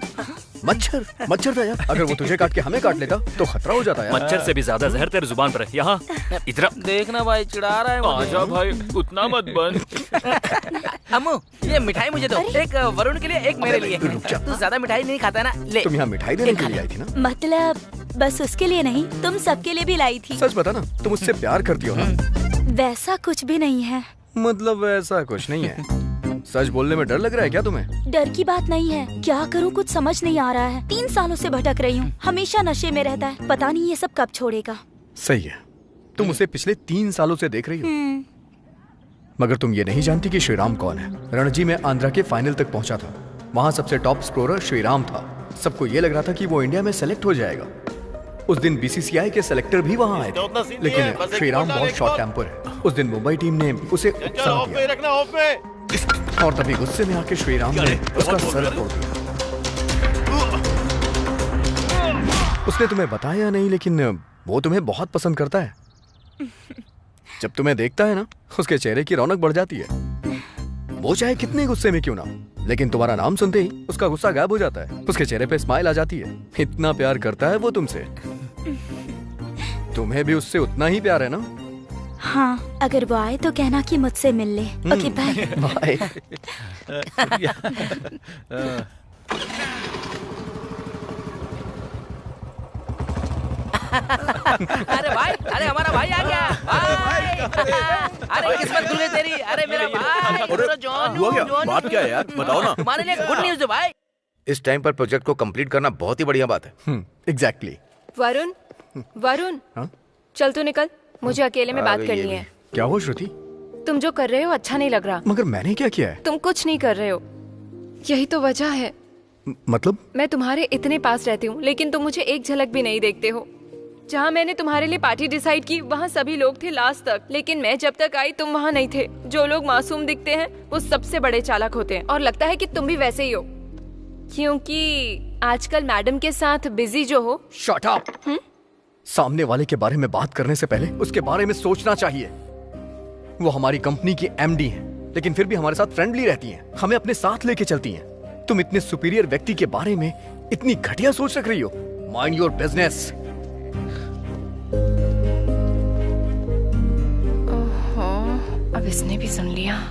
मच्छर था यार, अगर वो तुझे काट के हमें काट लेता तो खतरा हो जाता यार। मच्छर से भी ज्यादा जहर तेरे जुबान पर है। यहाँ इधर देखना भाई चिढ़ा रहा है मुझे। आजा भाई उतना मत बन। अम्मू ये मिठाई मुझे दो, एक वरुण के लिए एक मेरे लिए। तू ज्यादा मिठाई नहीं खाता ना, ले। तुम यहाँ मिठाई देने के लिए आई थी ना? मतलब बस उसके लिए नहीं, तुम सबके लिए भी लाई थी। सच बता ना, तुम उससे प्यार करती हो ना? वैसा कुछ भी नहीं है। मतलब ऐसा कुछ नहीं है। सच बोलने में डर लग रहा है क्या तुम्हें? डर की बात नहीं है, क्या करूँ कुछ समझ नहीं आ रहा है। 3 सालों से भटक रही हूँ, हमेशा नशे में रहता है, पता नहीं ये सब कब छोड़ेगा। सही है, तुम उसे पिछले 3 सालों से देख रही हो, मगर तुम ये नहीं जानती कि श्रीराम कौन है। रणजी में आंध्रा के फाइनल तक पहुंचा था, वहां सबसे टॉप स्कोरर श्रीराम था। सबको ये लग रहा था कि वो इंडिया में सेलेक्ट हो जाएगा। उस दिन बीसीसीआई के सेलेक्टर भी वहां आए थे, लेकिन श्रीराम बहुत शॉर्ट टेम्पर है। उस दिन मुंबई टीम ने उसे उत्साह दिया और तभी गुस्से में आके श्रीराम ने उसका सर तोड़ दिया। उसने तुम्हें बताया नहीं, लेकिन वो तुम्हें बहुत पसंद करता है। जब तुम्हें देखता है ना, उसके चेहरे की रौनक बढ़ जाती है। वो चाहे कितने गुस्से में क्यों ना, लेकिन तुम्हारा नाम सुनते ही उसका गुस्सा गायब हो जाता है, उसके चेहरे पे स्माइल आ जाती है। इतना प्यार करता है वो तुमसे। तुम्हें भी उससे उतना ही प्यार है ना? हाँ, अगर वो आए तो कहना कि मुझसे मिल ले। Okay bye. बाय। अरे भाई, अरे हमारा भाई आ गया भाई। अरे किस्मत खुल गई तेरी। अरे मेरा भाई जॉन, बात क्या है यार, बताओ ना। हमारे लिए गुड न्यूज़ है भाई। इस टाइम पर प्रोजेक्ट को कंप्लीट करना बहुत ही बढ़िया बात है। एग्जैक्टली। वरुण, वरुण, चल तू निकल, मुझे अकेले में बात करनी है। क्या हुआ श्रुति? तुम जो कर रहे हो अच्छा नहीं लग रहा। मगर मैंने क्या किया है? तुम कुछ नहीं कर रहे हो, यही तो वजह है। मतलब? मैं तुम्हारे इतने पास रहती हूँ, लेकिन तुम मुझे एक झलक भी नहीं देखते हो। जहाँ मैंने तुम्हारे लिए पार्टी डिसाइड की, वहाँ सभी लोग थे लास्ट तक, लेकिन मैं जब तक आई तुम वहाँ नहीं थे। जो लोग मासूम दिखते हैं वो सबसे बड़े चालाक होते हैं, और लगता है कि तुम भी वैसे ही हो, क्योंकि आजकल मैडम के साथ बिजी जो हो। Shut up. सामने वाले के बारे में बात करने से पहले उसके बारे में सोचना चाहिए। वो हमारी कंपनी की एमडी हैं, लेकिन फिर भी हमारे साथ फ्रेंडली रहती हैं, हमें अपने साथ लेके चलती हैं। तुम इतने सुपीरियर व्यक्ति के बारे में इतनी घटिया सोच रख रही हो। Mind your business. अब इसने भी सुन लिया।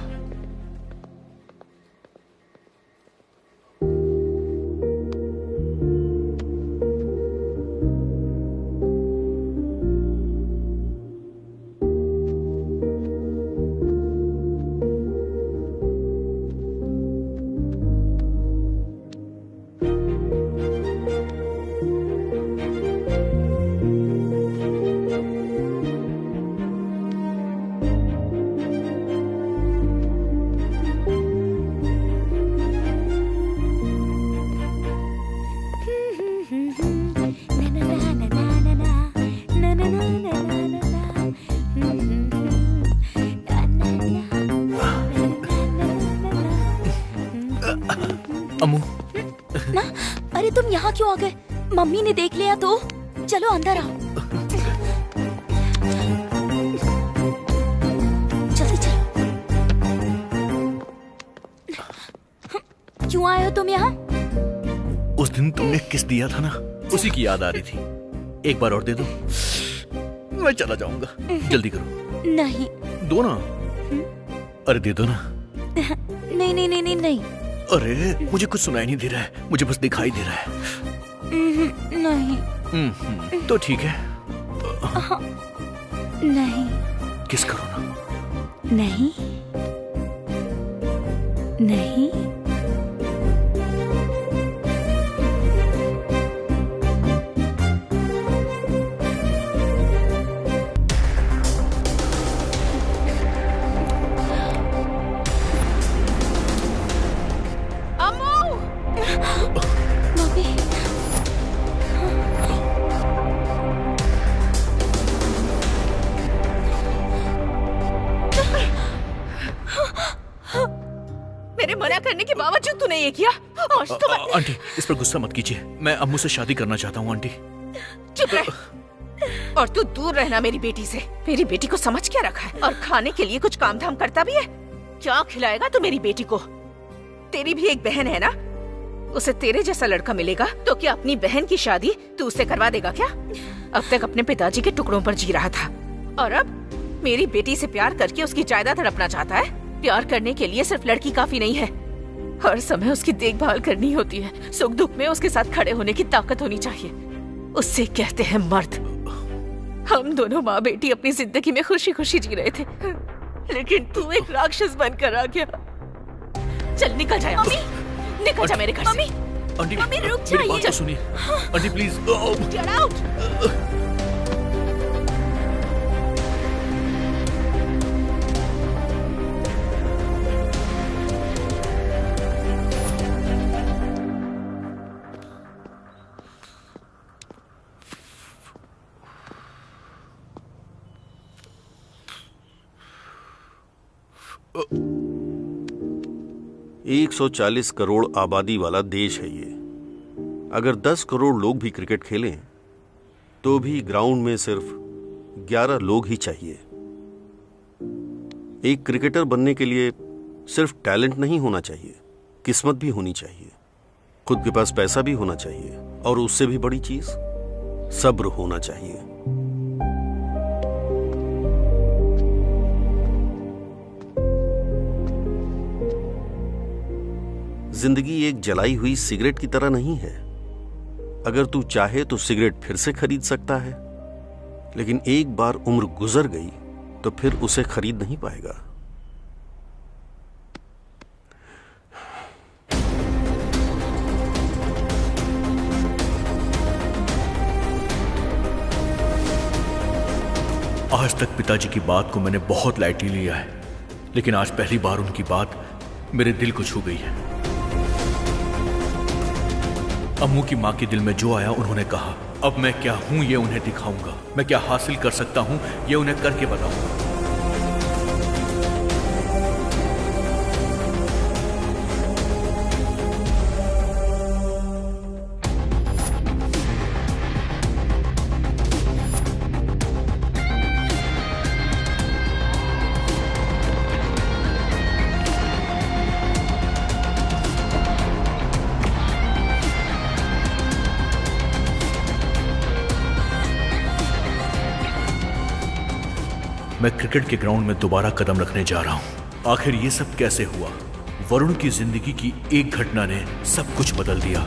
अम्मू। ना, अरे तुम यहाँ क्यों आ गए? मम्मी ने देख लिया तो? चलो अंदर आओ। जल्दी चलो। क्यों आए हो तुम यहाँ? उस दिन तुमने किस दिया था ना, उसी की याद आ रही थी। एक बार और दे दो, मैं चला जाऊंगा। जल्दी करो। नहीं। दो ना। अरे दे दो ना। नहीं नहीं नहीं नहीं नहीं। अरे मुझे कुछ सुनाई नहीं दे रहा है, मुझे बस दिखाई दे रहा है। नहीं। तो ठीक है। नहीं। किस करो ना। नहीं नहीं। मेरे मना करने के बावजूद तूने ये किया। आज तो आंटी, इस पर गुस्सा मत कीजिए, मैं अम्मू से शादी करना चाहता हूँ। आंटी चुप रह। और तू दूर रहना मेरी बेटी से। मेरी बेटी को समझ क्या रखा है? और खाने के लिए कुछ काम धाम करता भी है? क्या खिलाएगा तू मेरी बेटी को? तेरी भी एक बहन है ना, उसे तेरे जैसा लड़का मिलेगा तो क्या अपनी बहन की शादी तू उससे करवा देगा क्या? अब तक अपने पिताजी के टुकड़ों पर जी रहा था, और अब मेरी बेटी से प्यार करके उसकी जायदाद हड़पना चाहता है। प्यार करने के लिए सिर्फ लड़की काफी नहीं है, हर समय उसकी देखभाल करनी होती है। सुख दुख में उसके साथ खड़े होने की ताकत होनी चाहिए। उससे कहते हैं मर्द। हम दोनों माँ बेटी अपनी जिंदगी में खुशी खुशी जी रहे थे, लेकिन तू एक राक्षस बनकर आ गया। चल निकल जाए यहाँ से। निकल जा मेरे घर से। आंटी मम्मी, रुक मेरी बात जाइए। तो सुनिए आंटी प्लीज। Get out! अ 140 करोड़ आबादी वाला देश है ये। अगर 10 करोड़ लोग भी क्रिकेट खेलें तो भी ग्राउंड में सिर्फ 11 लोग ही चाहिए। एक क्रिकेटर बनने के लिए सिर्फ टैलेंट नहीं होना चाहिए, किस्मत भी होनी चाहिए, खुद के पास पैसा भी होना चाहिए, और उससे भी बड़ी चीज सब्र होना चाहिए। जिंदगी एक जलाई हुई सिगरेट की तरह नहीं है। अगर तू चाहे तो सिगरेट फिर से खरीद सकता है, लेकिन एक बार उम्र गुजर गई तो फिर उसे खरीद नहीं पाएगा। आज तक पिताजी की बात को मैंने बहुत लाइटली लिया है, लेकिन आज पहली बार उनकी बात मेरे दिल को छू गई है। अम्मू की मां के दिल में जो आया उन्होंने कहा, अब मैं क्या हूं ये उन्हें दिखाऊंगा, मैं क्या हासिल कर सकता हूं ये उन्हें करके बताऊंगा। मैं क्रिकेट के ग्राउंड में दोबारा कदम रखने जा रहा हूं। आखिर ये सब कैसे हुआ? वरुण की जिंदगी की एक घटना ने सब कुछ बदल दिया।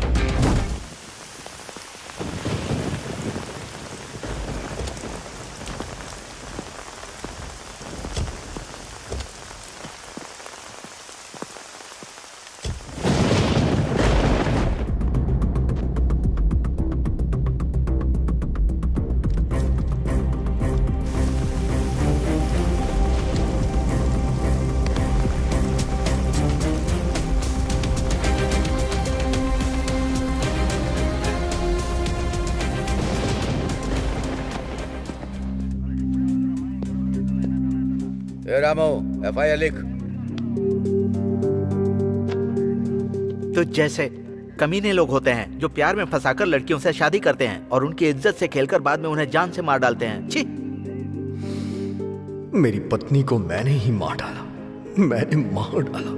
रामो, FIR लिख। तो जैसे कमीने लोग होते हैं जो प्यार में फंसाकर लड़कियों से शादी करते हैं और उनकी इज्जत से खेलकर बाद में उन्हें जान से मार डालते हैं। छी! मेरी पत्नी को मैंने ही मार डाला, मैंने मार डाला।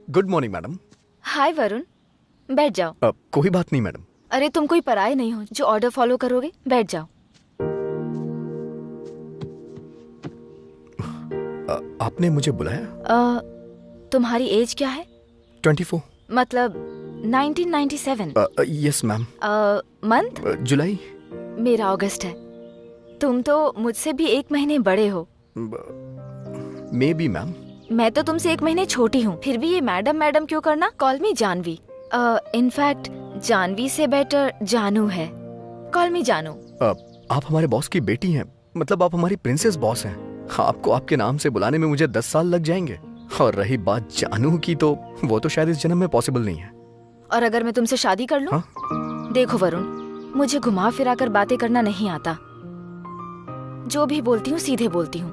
Good morning madam. Hi Varun, बैठ जाओ। कोई बात नहीं मैडम। अरे तुम कोई पराये नहीं हो जो ऑर्डर फॉलो करोगे, बैठ जाओ। आपने मुझे बुलाया? तुम्हारी एज क्या है? 24। मतलब 1997। Yes ma'am. मंथ? जुलाई। मेरा अगस्त है। तुम तो मुझसे भी 1 महीने बड़े हो। May be ma'am. मैं तो तुमसे 1 महीने छोटी हूँ, फिर भी ये मैडम मैडम क्यों करना? Call me Janhvi. In fact Janhvi से बेटर जानू है। कॉल मी जानू। आप हमारे बॉस की बेटी हैं, मतलब आप हमारी प्रिंसेस बॉस हैं। आपको आपके नाम से बुलाने में मुझे 10 साल लग जाएंगे। और रही बात जानू की, तो वो तो शायद इस जन्म में पॉसिबल नहीं है। और अगर मैं तुमसे शादी कर लूं? देखो वरुण, मुझे घुमा फिरा कर बातें करना नहीं आता। जो भी बोलती हूँ सीधे बोलती हूँ।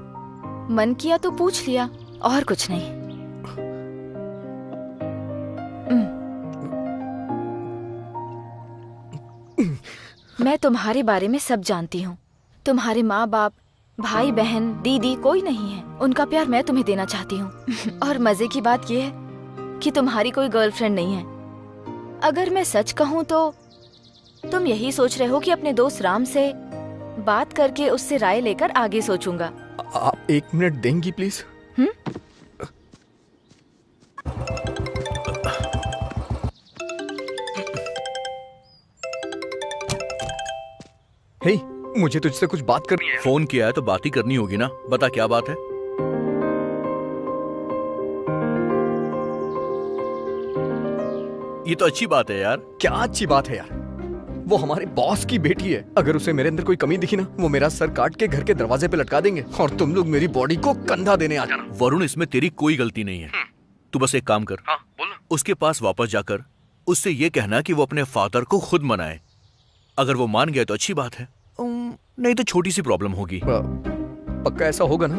मन किया तो पूछ लिया, और कुछ नहीं। मैं तुम्हारे बारे में सब जानती हूँ। तुम्हारे माँ बाप, भाई बहन, दीदी कोई नहीं है। उनका प्यार मैं तुम्हें देना चाहती हूँ। और मजे की बात यह है कि तुम्हारी कोई गर्लफ्रेंड नहीं है। अगर मैं सच कहूँ तो तुम यही सोच रहे हो कि अपने दोस्त राम से बात करके उससे राय लेकर आगे सोचूंगा। आप 1 मिनट देंगी प्लीज? हे, मुझे तुझसे कुछ बात करनी है। फोन किया है तो बात ही करनी होगी ना। बता क्या बात है? ये तो अच्छी बात है यार। क्या अच्छी बात है यार? वो हमारे बॉस की बेटी है। अगर उसे मेरे अंदर कोई कमी दिखी ना, वो मेरा सर काट के घर के दरवाजे पे लटका देंगे और तुम लोग मेरी बॉडी को कंधा देने आ जाना। वरुण, इसमें तेरी कोई गलती नहीं है। तू बस एक काम कर, उसके पास वापस जाकर उससे ये कहना कि वो अपने फादर को खुद मनाए। अगर वो मान गया तो अच्छी बात है, नहीं तो छोटी सी प्रॉब्लम होगी। पक्का ऐसा होगा ना?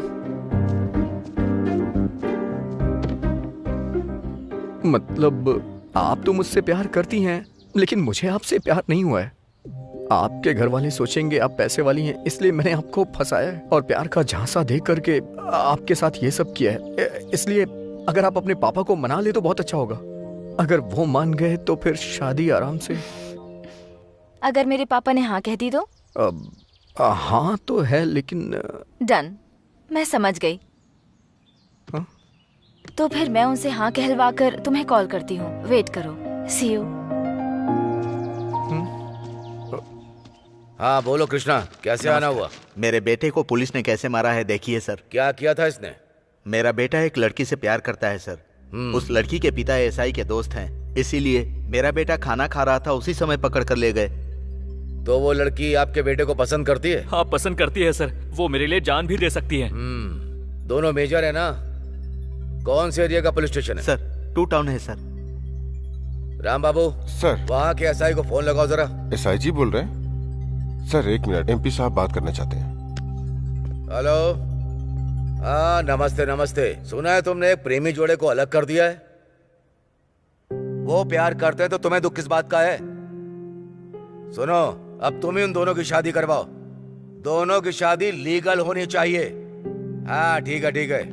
मतलब आप तो मुझसे प्यार करती हैं, लेकिन मुझे आपसे प्यार नहीं हुआ है। आपके घर वाले सोचेंगे आप पैसे वाली हैं, इसलिए मैंने आपको फंसाया है और प्यार का झांसा दे करके आपके साथ ये सब किया है। इसलिए अगर आप अपने पापा को मना ले तो बहुत अच्छा होगा। अगर वो मान गए तो फिर शादी आराम से। अगर मेरे पापा ने हाँ कह दी तो? हाँ तो है, लेकिन डन, मैं समझ गई। हाँ? तो फिर मैं उनसे हाँ कहलवा कर तुम्हें कॉल करती हूँ। वेट करो। सी यू। हाँ बोलो कृष्णा, कैसे आना हुआ? मेरे बेटे को पुलिस ने कैसे मारा है देखिए सर। क्या किया था इसने? मेरा बेटा एक लड़की से प्यार करता है सर। उस लड़की के पिता एसआई के दोस्त हैं, इसीलिए मेरा बेटा खाना खा रहा था, उसी समय पकड़ कर ले गए। तो वो लड़की आपके बेटे को पसंद करती है? हाँ पसंद करती है सर, वो मेरे लिए जान भी दे सकती है। दोनों मेजर है ना? कौन से एरिया का पुलिस स्टेशन है? सर 2 टाउन है सर। राम बाबू सर, वहाँ के एसआई को फोन लगाओ जरा। एसआई जी बोल रहे हैं? सर 1 मिनट, एमपी साहब बात करना चाहते हैं। हेलो। हाँ नमस्ते नमस्ते। सुना है तुमने एक प्रेमी जोड़े को अलग कर दिया है? वो प्यार करते हैं तो तुम्हें दुख किस बात का है? सुनो, अब तुम ही उन दोनों की शादी करवाओ। दोनों की शादी लीगल होनी चाहिए। हाँ ठीक है ठीक है।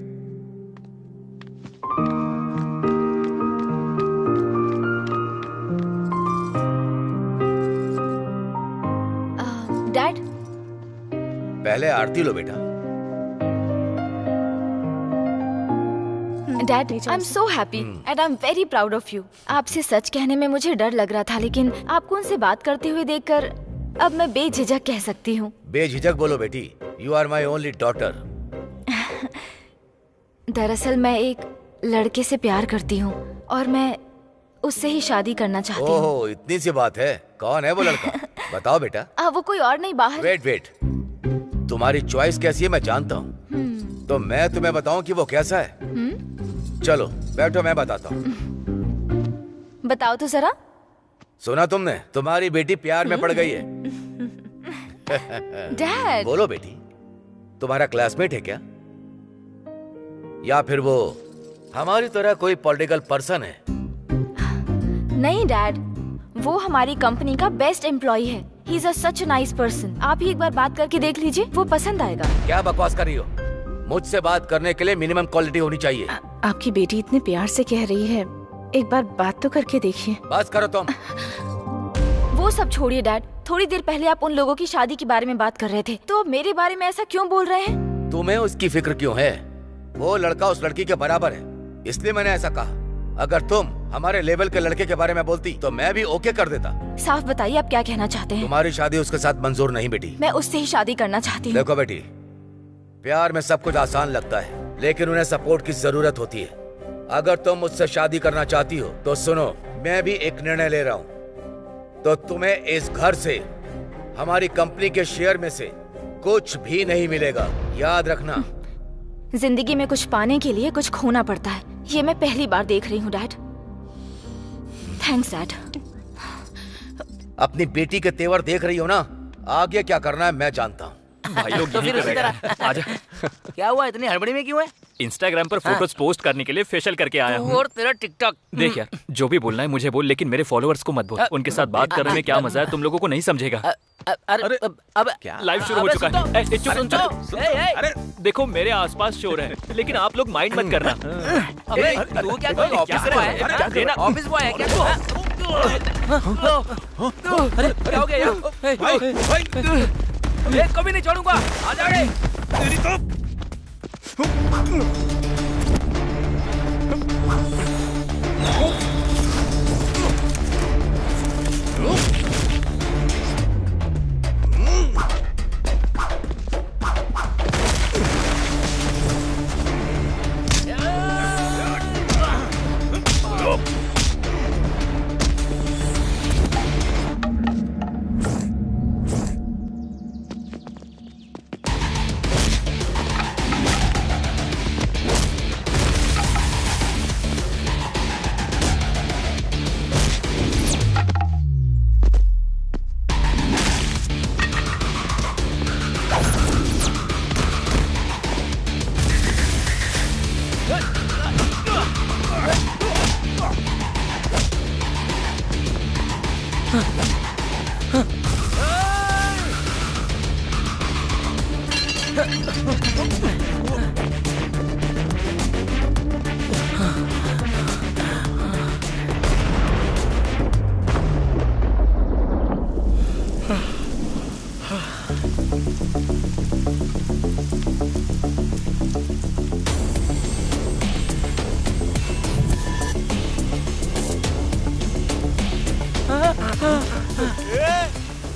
डैड, पहले आरती लो बेटा। Dad, I am so happy and I am very proud of you. आपसे सच कहने में मुझे डर लग रहा था, लेकिन आपको उनसे बात करते हुए देखकर अब मैं बेझिझक कह सकती हूँ। बेझिझक बोलो बेटी। You are my only daughter. दरअसल मैं एक लड़के से प्यार करती हूँ और मैं उससे ही शादी करना चाहती हूँ। ओह इतनी सी बात है। कौन है वो लड़का? बताओ बेटा। वो कोई और नहीं, बाहर। वेट, तुम्हारी चॉइस कैसी है मैं जानता हूँ, तो मैं तुम्हें बताऊं कि वो कैसा है। चलो बैठो, मैं बताता हूँ। बताओ तो जरा। सुना तुमने? तुम्हारी बेटी प्यार में पड़ गई है। डैड। बोलो बेटी, तुम्हारा क्लासमेट है क्या? या फिर वो हमारी तरह कोई पॉलिटिकल पर्सन है? नहीं डैड, वो हमारी कंपनी का बेस्ट एम्प्लॉय है। He is such a nice person. आप ही एक बार बात करके देख लीजिए, वो पसंद आएगा। क्या बकवास कर रही हो? मुझसे बात करने के लिए मिनिमम क्वालिटी होनी चाहिए। आपकी बेटी इतने प्यार से कह रही है, एक बार बात तो करके देखिए। बस करो तुम। वो सब छोड़िए डैड, थोड़ी देर पहले आप उन लोगों की शादी के बारे में बात कर रहे थे, तो अब मेरे बारे में ऐसा क्यों बोल रहे हैं? तुम्हें उसकी फिक्र क्यों है? वो लड़का उस लड़की के बराबर है, इसलिए मैंने ऐसा कहा। अगर तुम हमारे लेवल के लड़के के बारे में बोलती तो मैं भी ओके कर देता। साफ बताइए आप क्या कहना चाहते हैं? तुम्हारी शादी उसके साथ मंजूर नहीं बेटी। मैं उससे ही शादी करना चाहती हूँ। देखो बेटी, प्यार में सब कुछ आसान लगता है, लेकिन उन्हें सपोर्ट की जरूरत होती है। अगर तुम मुझसे शादी करना चाहती हो तो सुनो, मैं भी एक निर्णय ले रहा हूँ। तो तुम्हें इस घर से, हमारी कंपनी के शेयर में से कुछ भी नहीं मिलेगा, याद रखना। जिंदगी में कुछ पाने के लिए कुछ खोना पड़ता है, ये मैं पहली बार देख रही हूँ डैड। Thanks dad. अपनी बेटी के तेवर देख रही हो ना, आगे क्या करना है मैं जानता हूँ। भाई लोग तो यही फिर उसी कर रहे तरह। हैं। आजा। क्या हुआ, इतनी हड़बड़ी में क्यों है? इंस्टाग्राम पर फोटोज पोस्ट करने के लिए फेशियल करके आया हूँ। और तेरा टिकटॉक। देख यार, जो भी बोलना है मुझे बोल, लेकिन मेरे फॉलोअर्स को मत बोल। उनके साथ बात करने में क्या मजा है, तुम लोगों को नहीं समझेगा। अरे अब लाइव शुरू हो चुका है। चुप। अरे देखो, मेरे आसपास शोर है, लेकिन आप लोग माइंड मत करना। अबे तू क्या कोई ऑफिस बॉय है? देना ऑफिस बॉय है क्या तू? अरे क्या हो गया यार? एक कभी नहीं छोड़ूंगा, आ जा रे। तेरी तो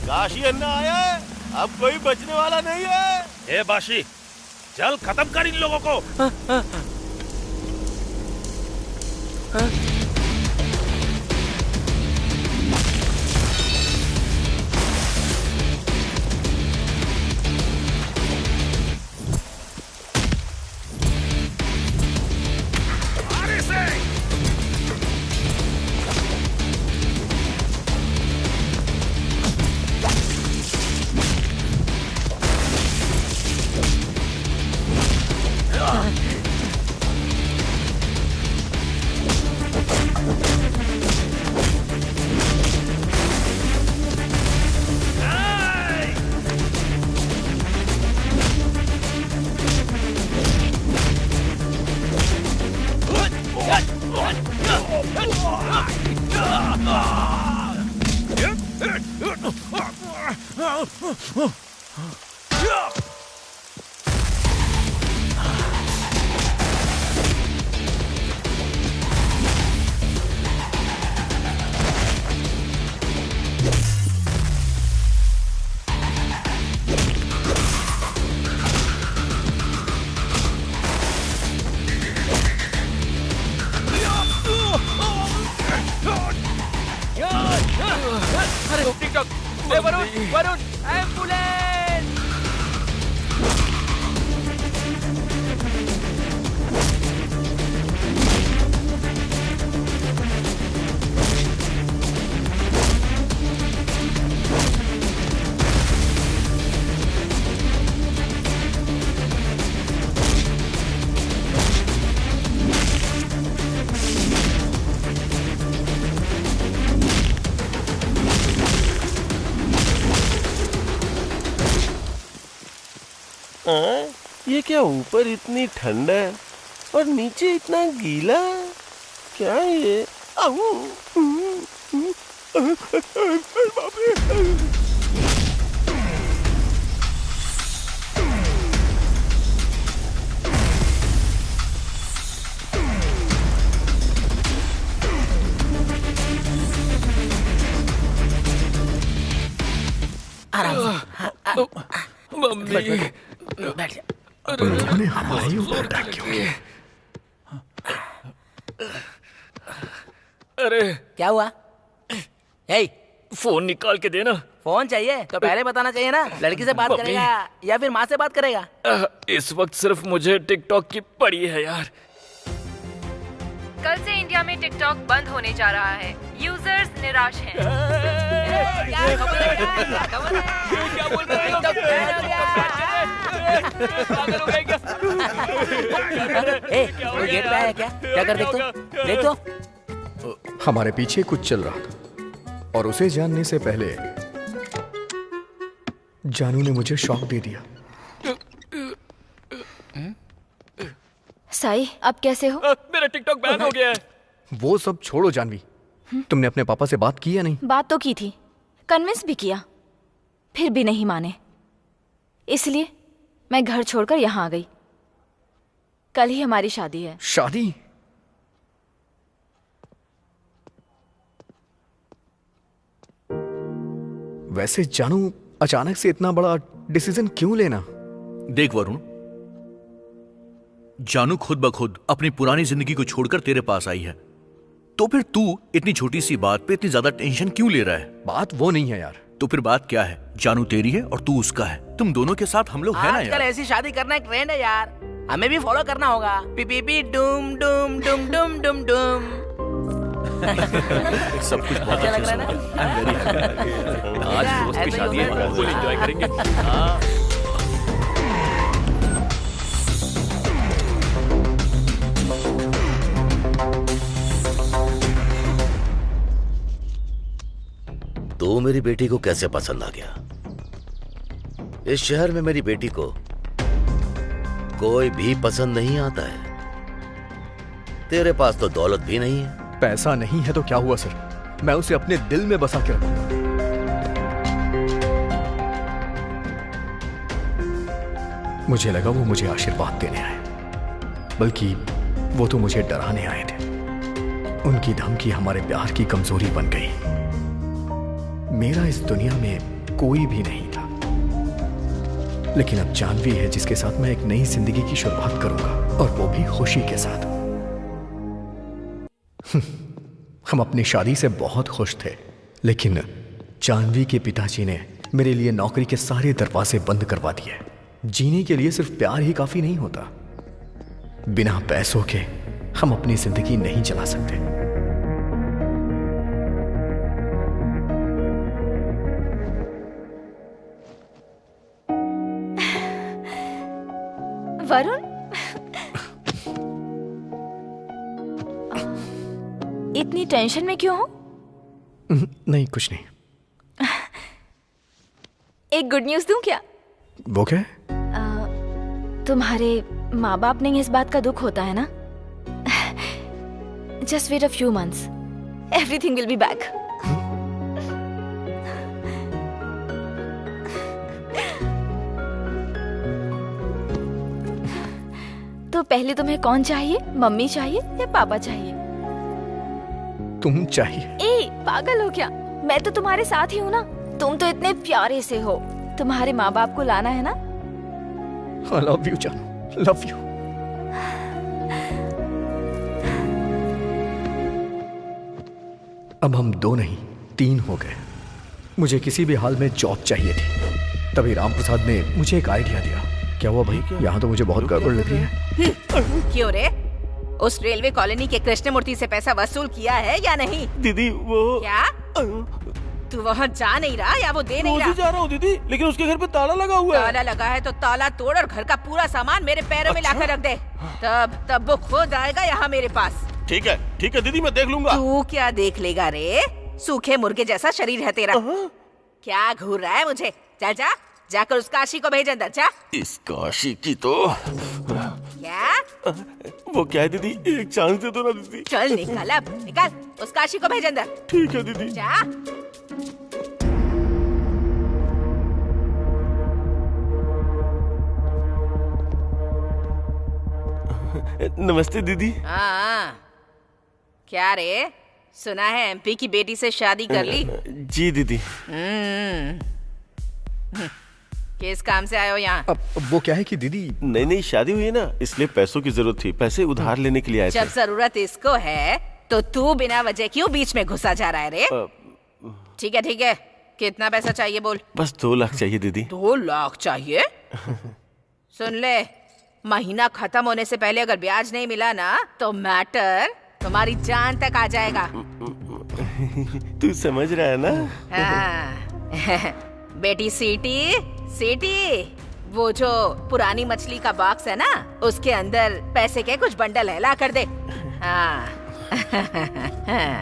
काशी अन्ना आया है, अब कोई बचने वाला नहीं है। ए बाशी, चल खत्म कर इन लोगों को। वरुण, एम्बुलेंस! ये क्या ऊपर इतनी ठंड है और नीचे इतना गीला? क्या ये? बाप रे! मम्मी, उन्होंने हमारे ही ऊपर अटैक क्यों किया? अरे क्या हुआ? हे, फोन निकाल के देना। फोन चाहिए तो पहले बताना चाहिए ना। लड़की से बात करेगा या फिर माँ से बात करेगा? इस वक्त सिर्फ मुझे टिकटॉक की पड़ी है यार। कल से इंडिया में टिकटॉक बंद होने जा रहा है। यूजर्स निराश हैं। क्या बोल रहे हो? गेट पे आया क्या? क्या कर देख तो? हमारे पीछे कुछ चल रहा था और उसे जानने से पहले जानू ने मुझे शॉक दे दिया। साई, अब कैसे हो? मेरा टिकटॉक बैन हो गया है। वो सब छोड़ो जानवी, तुमने अपने पापा से बात की या नहीं? बात तो की थी, कन्विंस भी किया, फिर भी नहीं माने। इसलिए मैं घर छोड़कर यहाँ आ गई। कल ही हमारी शादी है। शादी? वैसे जानू, अचानक से इतना बड़ा डिसीजन क्यों लेना? देख वरुण, जानू खुद ब खुद अपनी पुरानी जिंदगी को छोड़कर तेरे पास आई है, तो फिर तू इतनी छोटी सी बात पे इतनी ज्यादा टेंशन क्यों ले रहा है? बात वो नहीं है यार। तो फिर बात क्या है? जानू तेरी है और तू उसका है। तुम दोनों के साथ हम लोग है ना यार। आजकल ऐसी शादी करना एक ट्रेंड है यार, हमें भी फॉलो करना होगा। P P P Doom Doom Doom Doom Doom Doom. सब कुछ बहुत अच्छा लग रहा है ना? I'm very happy। आज दोस्त की शादी है, फुल एंजॉय करेंगे। हाँ। तो मेरी बेटी को कैसे पसंद आ गया? इस शहर में मेरी बेटी को कोई भी पसंद नहीं आता है। तेरे पास तो दौलत भी नहीं है। पैसा नहीं है तो क्या हुआ सर, मैं उसे अपने दिल में बसा के रखूंगा। मुझे लगा वो मुझे आशीर्वाद देने आए, बल्कि वो तो मुझे डराने आए थे। उनकी धमकी हमारे प्यार की कमजोरी बन गई। मेरा इस दुनिया में कोई भी नहीं था, लेकिन अब जानवी है जिसके साथ मैं एक नई जिंदगी की शुरुआत करूंगा, और वो भी खुशी के साथ। हम अपनी शादी से बहुत खुश थे, लेकिन जानवी के पिताजी ने मेरे लिए नौकरी के सारे दरवाजे बंद करवा दिए। जीने के लिए सिर्फ प्यार ही काफी नहीं होता, बिना पैसों के हम अपनी जिंदगी नहीं चला सकते। वरुण, इतनी टेंशन में क्यों हो? नहीं, कुछ नहीं। एक गुड न्यूज दूं क्या? वो क्या? तुम्हारे माँ बाप ने इस बात का दुख होता है ना। Just wait a few months, everything will be back. तो पहले तुम्हें कौन चाहिए, मम्मी चाहिए या पापा चाहिए? तुम चाहिए। ए, पागल हो क्या? मैं तो तुम्हारे साथ ही हूँ ना। तुम तो इतने प्यारे से हो। तुम्हारे माँ बाप को लाना है ना। I love you, जानू, love you। अब हम 2 नहीं 3 हो गए। मुझे किसी भी हाल में जॉब चाहिए थी। तभी रामप्रसाद ने मुझे एक आइडिया दिया। क्या हुआ भाई? यहाँ तो मुझे बहुत गड़बड़ लग रही है। क्यों रे? उस रेलवे कॉलोनी के कृष्णमूर्ति से पैसा वसूल किया है या नहीं? दीदी वो क्या? तू वहाँ जा नहीं रहा या वो दे नहीं रहा? जा रहा हूँ दीदी, लेकिन उसके घर पे ताला लगा हुआ है। ताला लगा है तो ताला तोड़ और घर का पूरा सामान मेरे पैरों में लाकर रख दे। तब वो खुद आएगा यहाँ मेरे पास। ठीक है दीदी, मैं देख लूंगा। तू क्या देख लेगा रे? सूखे मुर्गे जैसा शरीर है तेरा। क्या घूर रहा है मुझे? चल जा, जाकर उस काशी को भेज अंदर। जा। इस काशी की तो क्या? वो क्या है दीदी, एक चांस दे दो ना दीदी। चल निकल, अब निकल, उस काशी को भेज अंदर। ठीक है दीदी। जा। नमस्ते दीदी। हाँ, क्या रे? सुना है एमपी की बेटी से शादी कर ली? जी दीदी। किस काम से आए हो यहाँ? अब वो क्या है कि दीदी नई शादी हुई है ना, इसलिए पैसों की जरूरत थी। पैसे उधार लेने के लिए आए थे। जब जरूरत इसको है तो तू बिना वजह क्यों बीच में घुसा जा रहा है रे? ठीक है, कितना पैसा चाहिए बोल? बस 2 लाख चाहिए दीदी। 2 लाख चाहिए? सुन ले, महीना खत्म होने से पहले अगर ब्याज नहीं मिला ना तो मैटर तुम्हारी जान तक आ जाएगा। तू समझ रहा है ना? हाँ। बेटी सीटी, वो जो पुरानी मछली का बॉक्स है ना, उसके अंदर पैसे के कुछ बंडल है, ला कर दे। हाँ।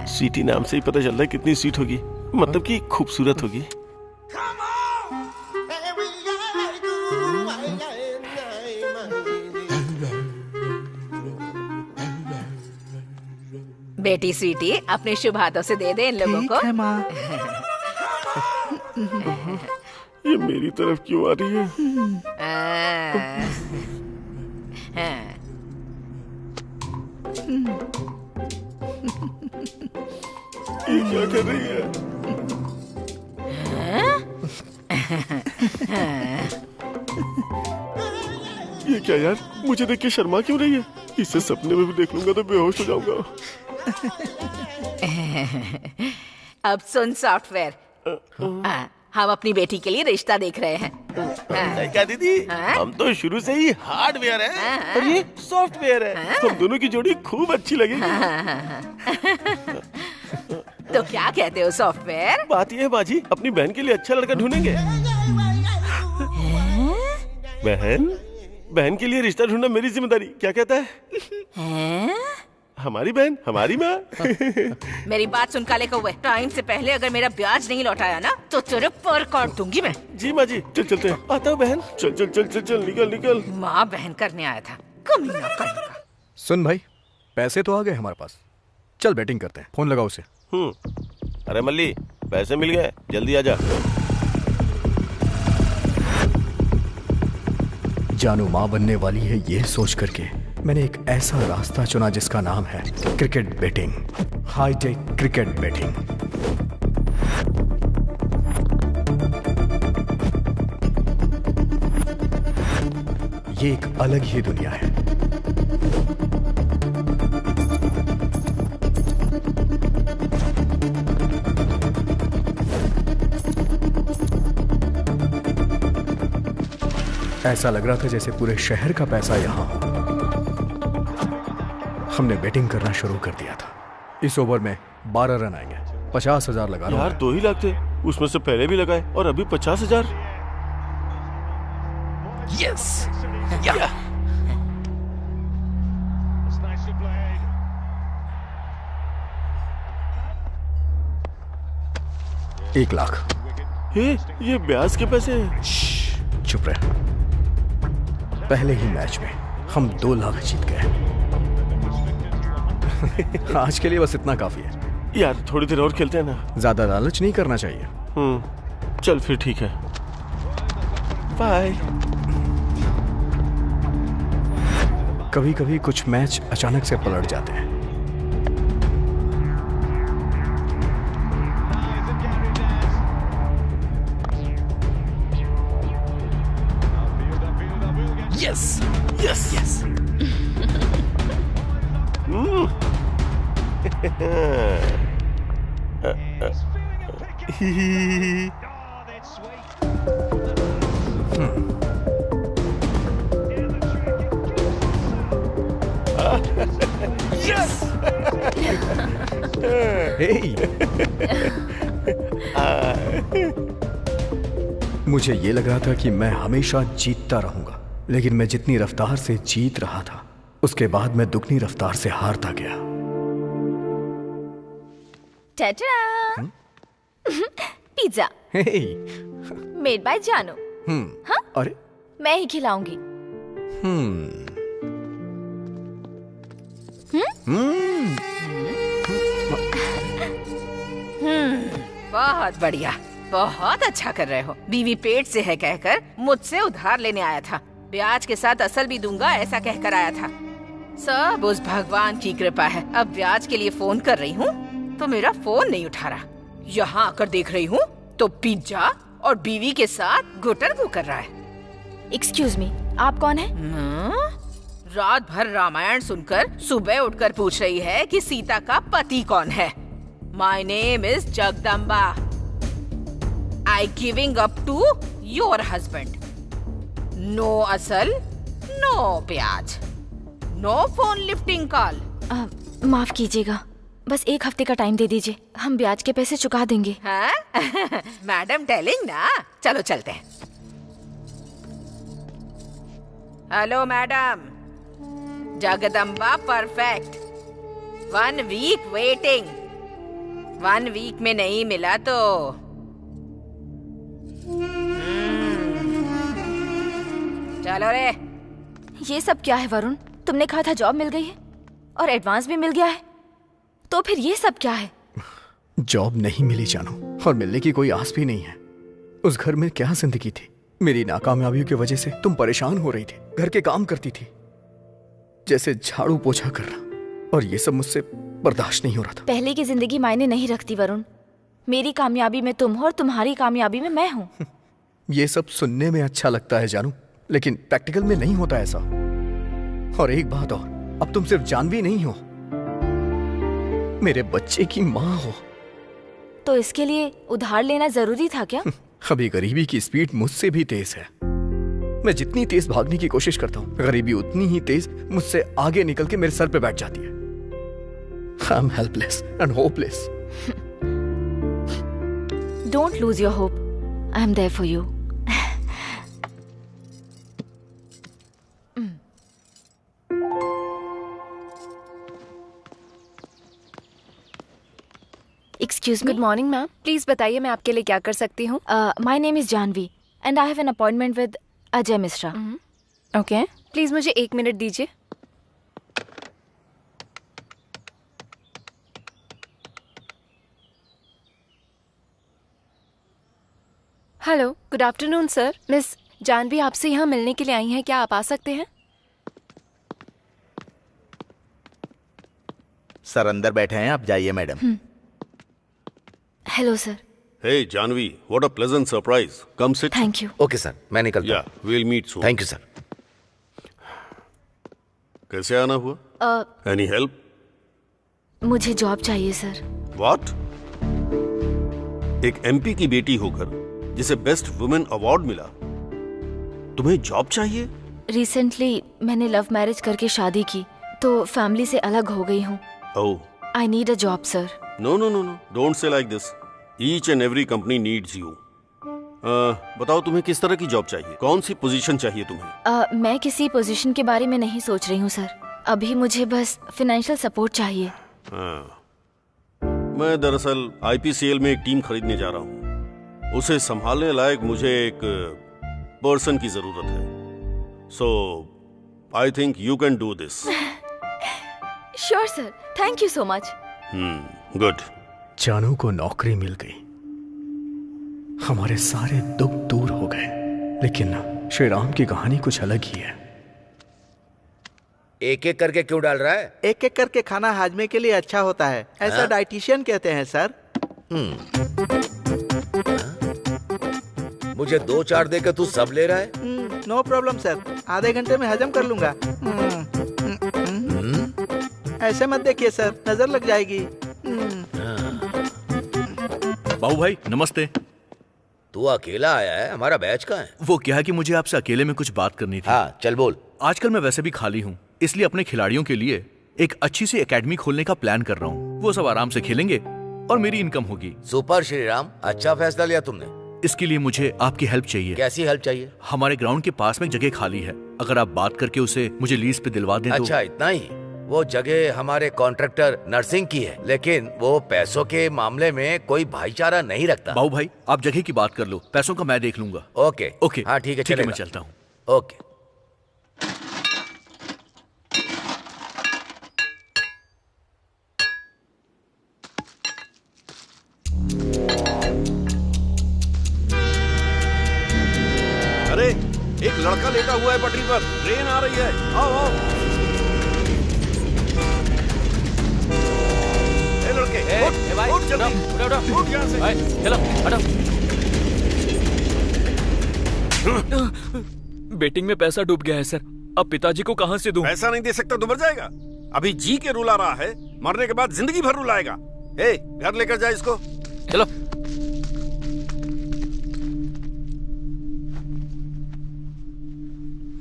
सीटी नाम से ही पता चल रहा है कितनी सीट होगी, मतलब कि खूबसूरत होगी। बेटी स्वीटी, अपने शुभ हाथों से दे दे इन लोगों को। है माँ। ये मेरी तरफ क्यों आ रही है? ये क्या कर रही है? ये क्या यार, मुझे देख के शर्मा क्यों रही है? इसे सपने में भी देख लूंगा तो बेहोश हो जाऊंगा। अब सुन सॉफ्टवेयर, हम अपनी बेटी के लिए रिश्ता देख रहे हैं। क्या दीदी? हम तो शुरू से ही हार्डवेयर है और ये सॉफ्टवेयर है। हम दोनों की जोड़ी खूब अच्छी लगेगी। तो क्या कहते हो सॉफ्टवेयर? बात ये है बाजी, अपनी बहन के लिए अच्छा लड़का ढूंढेंगे। बहन के लिए रिश्ता ढूंढना मेरी जिम्मेदारी, क्या कहता है? हमारी बहन हमारी माँ। मेरी बात सुन काले कौवे, टाइम से पहले अगर मेरा ब्याज नहीं लौटाया ना तो तेरे पर काट दूंगी मैं। जी माँ जी, चलते हैं। आता हूँ बहन। चल निकल। माँ बहन करने आया था, कमीना कहीं का। सुन भाई, पैसे तो आ गए हमारे पास, चल बैटिंग करते हैं। फोन लगाओ उसे। अरे मल्ली, पैसे मिल गए, जल्दी आ जा। जानू माँ बनने वाली है ये सोच करके मैंने एक ऐसा रास्ता चुना जिसका नाम है cricket betting, hi tech cricket betting. ये एक अलग ही दुनिया है। ऐसा लग रहा था जैसे पूरे शहर का पैसा यहां हो। हमने बैटिंग करना शुरू कर दिया था। इस ओवर में 12 रन आएंगे, 50,000 लगा रहा हूं। यार 2 ही लाख थे, उसमें से पहले भी लगाए और अभी 50,000। यस या 1 लाख। ये ब्याज के पैसे हैं। चुप रहे। पहले ही मैच में हम 2 लाख जीत गए। आज के लिए बस इतना काफी है। यार थोड़ी देर और खेलते हैं ना। ज्यादा लालच नहीं करना चाहिए। चल फिर ठीक है, बाय। कभी कभी कुछ मैच अचानक से पलट जाते हैं। Yes yes yes. यस। मुझे ये लग रहा था कि मैं हमेशा जीतता रहूंगा, लेकिन मैं जितनी रफ्तार से जीत रहा था उसके बाद मैं दुगनी रफ्तार से हारता गया। टाटा। पिज्जा मेड बाय जानू। हाँ? अरे मैं ही खिलाऊंगी। बहुत बढ़िया, बहुत अच्छा कर रहे हो। बीवी पेट से है कहकर मुझसे उधार लेने आया था, ब्याज के साथ असल भी दूंगा ऐसा कहकर आया था। सब उस भगवान की कृपा है। अब ब्याज के लिए फोन कर रही हूँ तो मेरा फोन नहीं उठा रहा। यहाँ आकर देख रही हूँ तो पिज्जा और बीवी के साथ गुटरगू कर रहा है। एक्सक्यूज मी, आप कौन है? रात भर रामायण सुनकर सुबह उठकर पूछ रही है कि सीता का पति कौन है। My name is Jagdamba. I giving up to your husband. No असल, नो ब्याज, नो फोन लिफ्टिंग कॉल। माफ कीजिएगा, बस 1 हफ्ते का टाइम दे दीजिए, हम ब्याज के पैसे चुका देंगे। हाँ? मैडम टेलिंग ना। चलो चलते हैं। Hello madam, Jagdamba perfect. 1 week waiting. 1 week में नहीं मिला तो चलो रे। ये सब क्या है वरुण? तुमने कहा था जॉब मिल गई है और एडवांस भी मिल गया है, तो फिर ये सब क्या है? जॉब नहीं मिली जानू, और मिलने की कोई आस भी नहीं है। उस घर में क्या जिंदगी थी। मेरी नाकामयाबियों की वजह से तुम परेशान हो रही थी, घर के काम करती थी जैसे झाड़ू पोछा करना, और ये सब मुझसे बर्दाश्त नहीं हो रहा था। पहले की जिंदगी मायने नहीं रखती वरुण। मेरी कामयाबी में तुम हो और तुम्हारी कामयाबी में मैं हूँ। ये सब सुनने में अच्छा लगता है जानू, लेकिन प्रैक्टिकल में नहीं होता ऐसा। और एक बात और, अब तुम सिर्फ जानवी नहीं हो, मेरे बच्चे की माँ हो। तो इसके लिए उधार लेना जरूरी था क्या? अभी गरीबी की स्पीड मुझसे भी तेज है। मैं जितनी तेज भागने की कोशिश करता हूँ, गरीबी उतनी ही तेज मुझसे आगे निकल के मेरे सर पे बैठ जाती है। I am helpless and hopeless. Don't lose your hope, I am there for you. Excuse me. Good morning ma'am, please बताइए मैं आपके लिए क्या कर सकती हूँ? My name is Janhvi and I have an appointment with Ajay Mishra. Okay, please मुझे 1 minute दीजिए। Hello, good afternoon sir. Miss Janhvi आपसे यहाँ मिलने के लिए आई हैं, क्या आप आ सकते हैं? सर अंदर बैठे हैं, आप जाइए madam. Hello sir. Hey Janhvi, what a pleasant surprise. Come sit. Thank you. Okay sir, मैं निकलता हूँ। Yeah will meet soon. Thank you sir. कैसे आना हुआ? Any help? मुझे जॉब चाहिए सर। व्हाट? एक एमपी की बेटी होकर जिसे बेस्ट वुमेन अवार्ड मिला, तुम्हें जॉब चाहिए? रिसेंटली मैंने लव मैरिज करके शादी की, तो फैमिली से अलग हो गई हूँ। Oh. I need a job sir. No no no no, don't say like this. Each and every company needs you. बताओ तुम्हें किस तरह की जॉब चाहिए, कौन सी पोजीशन चाहिए तुम्हें? मैं किसी पोजीशन के बारे में नहीं सोच रही हूँ सर, अभी मुझे बस फाइनेंशियल सपोर्ट चाहिए। मैं दरअसल आईपीसीएल में एक टीम खरीदने जा रहा हूँ। उसे संभालने लायक मुझे एक पर्सन की जरूरत है। So I think you can do this. Sure sir, thank you so much. Good. Janu को नौकरी मिल गई, हमारे सारे दुख दूर हो गए। लेकिन श्री राम की कहानी कुछ अलग ही है। एक एक करके क्यों डाल रहा है? एक एक करके खाना हाजमे के लिए अच्छा होता है, ऐसा हाँ? डाइटिशियन कहते हैं सर। मुझे 2-4 देकर तू सब ले रहा है? नो प्रॉब्लम सर, आधे घंटे में हजम कर लूंगा। ऐसे मत देखिए सर, नजर लग जाएगी। बाबू भाई नमस्ते। तू अकेला आया है? हमारा बैच कहाँ है? वो क्या है कि मुझे आपसे अकेले में कुछ बात करनी थी। हाँ चल बोल। आजकल मैं वैसे भी खाली हूँ, इसलिए अपने खिलाड़ियों के लिए एक अच्छी सी एकेडमी खोलने का प्लान कर रहा हूँ। वो सब आराम से खेलेंगे और मेरी इनकम होगी। सुपर श्री राम, अच्छा फैसला लिया तुमने। इसके लिए मुझे आपकी हेल्प चाहिए। कैसी हेल्प चाहिए? हमारे ग्राउंड के पास में एक जगह खाली है, अगर आप बात करके उसे मुझे लीज पे दिलवा दें। अच्छा इतना ही? वो जगह हमारे कॉन्ट्रैक्टर नरसिंह की है, लेकिन वो पैसों के मामले में कोई भाईचारा नहीं रखता। बाबू भाई आप जगह की बात कर लो, पैसों का मैं देख लूंगा। ओके ओके हाँ ठीक है, मैं चलता हूँ। ओके। अरे एक लड़का लेटा हुआ है पटरी पर, ट्रेन आ रही है, आओ आओ। ए लड़के, उठ जल्दी, उठ यहाँ से। चलो हटो। बेटिंग में पैसा डूब गया है सर, अब पिताजी को कहाँ से दूं? पैसा नहीं दे सकता तो मर जाएगा। अभी जी के रुला रहा है, मरने के बाद जिंदगी भर रुलाएगा। ए घर लेकर जा इसको। चलो।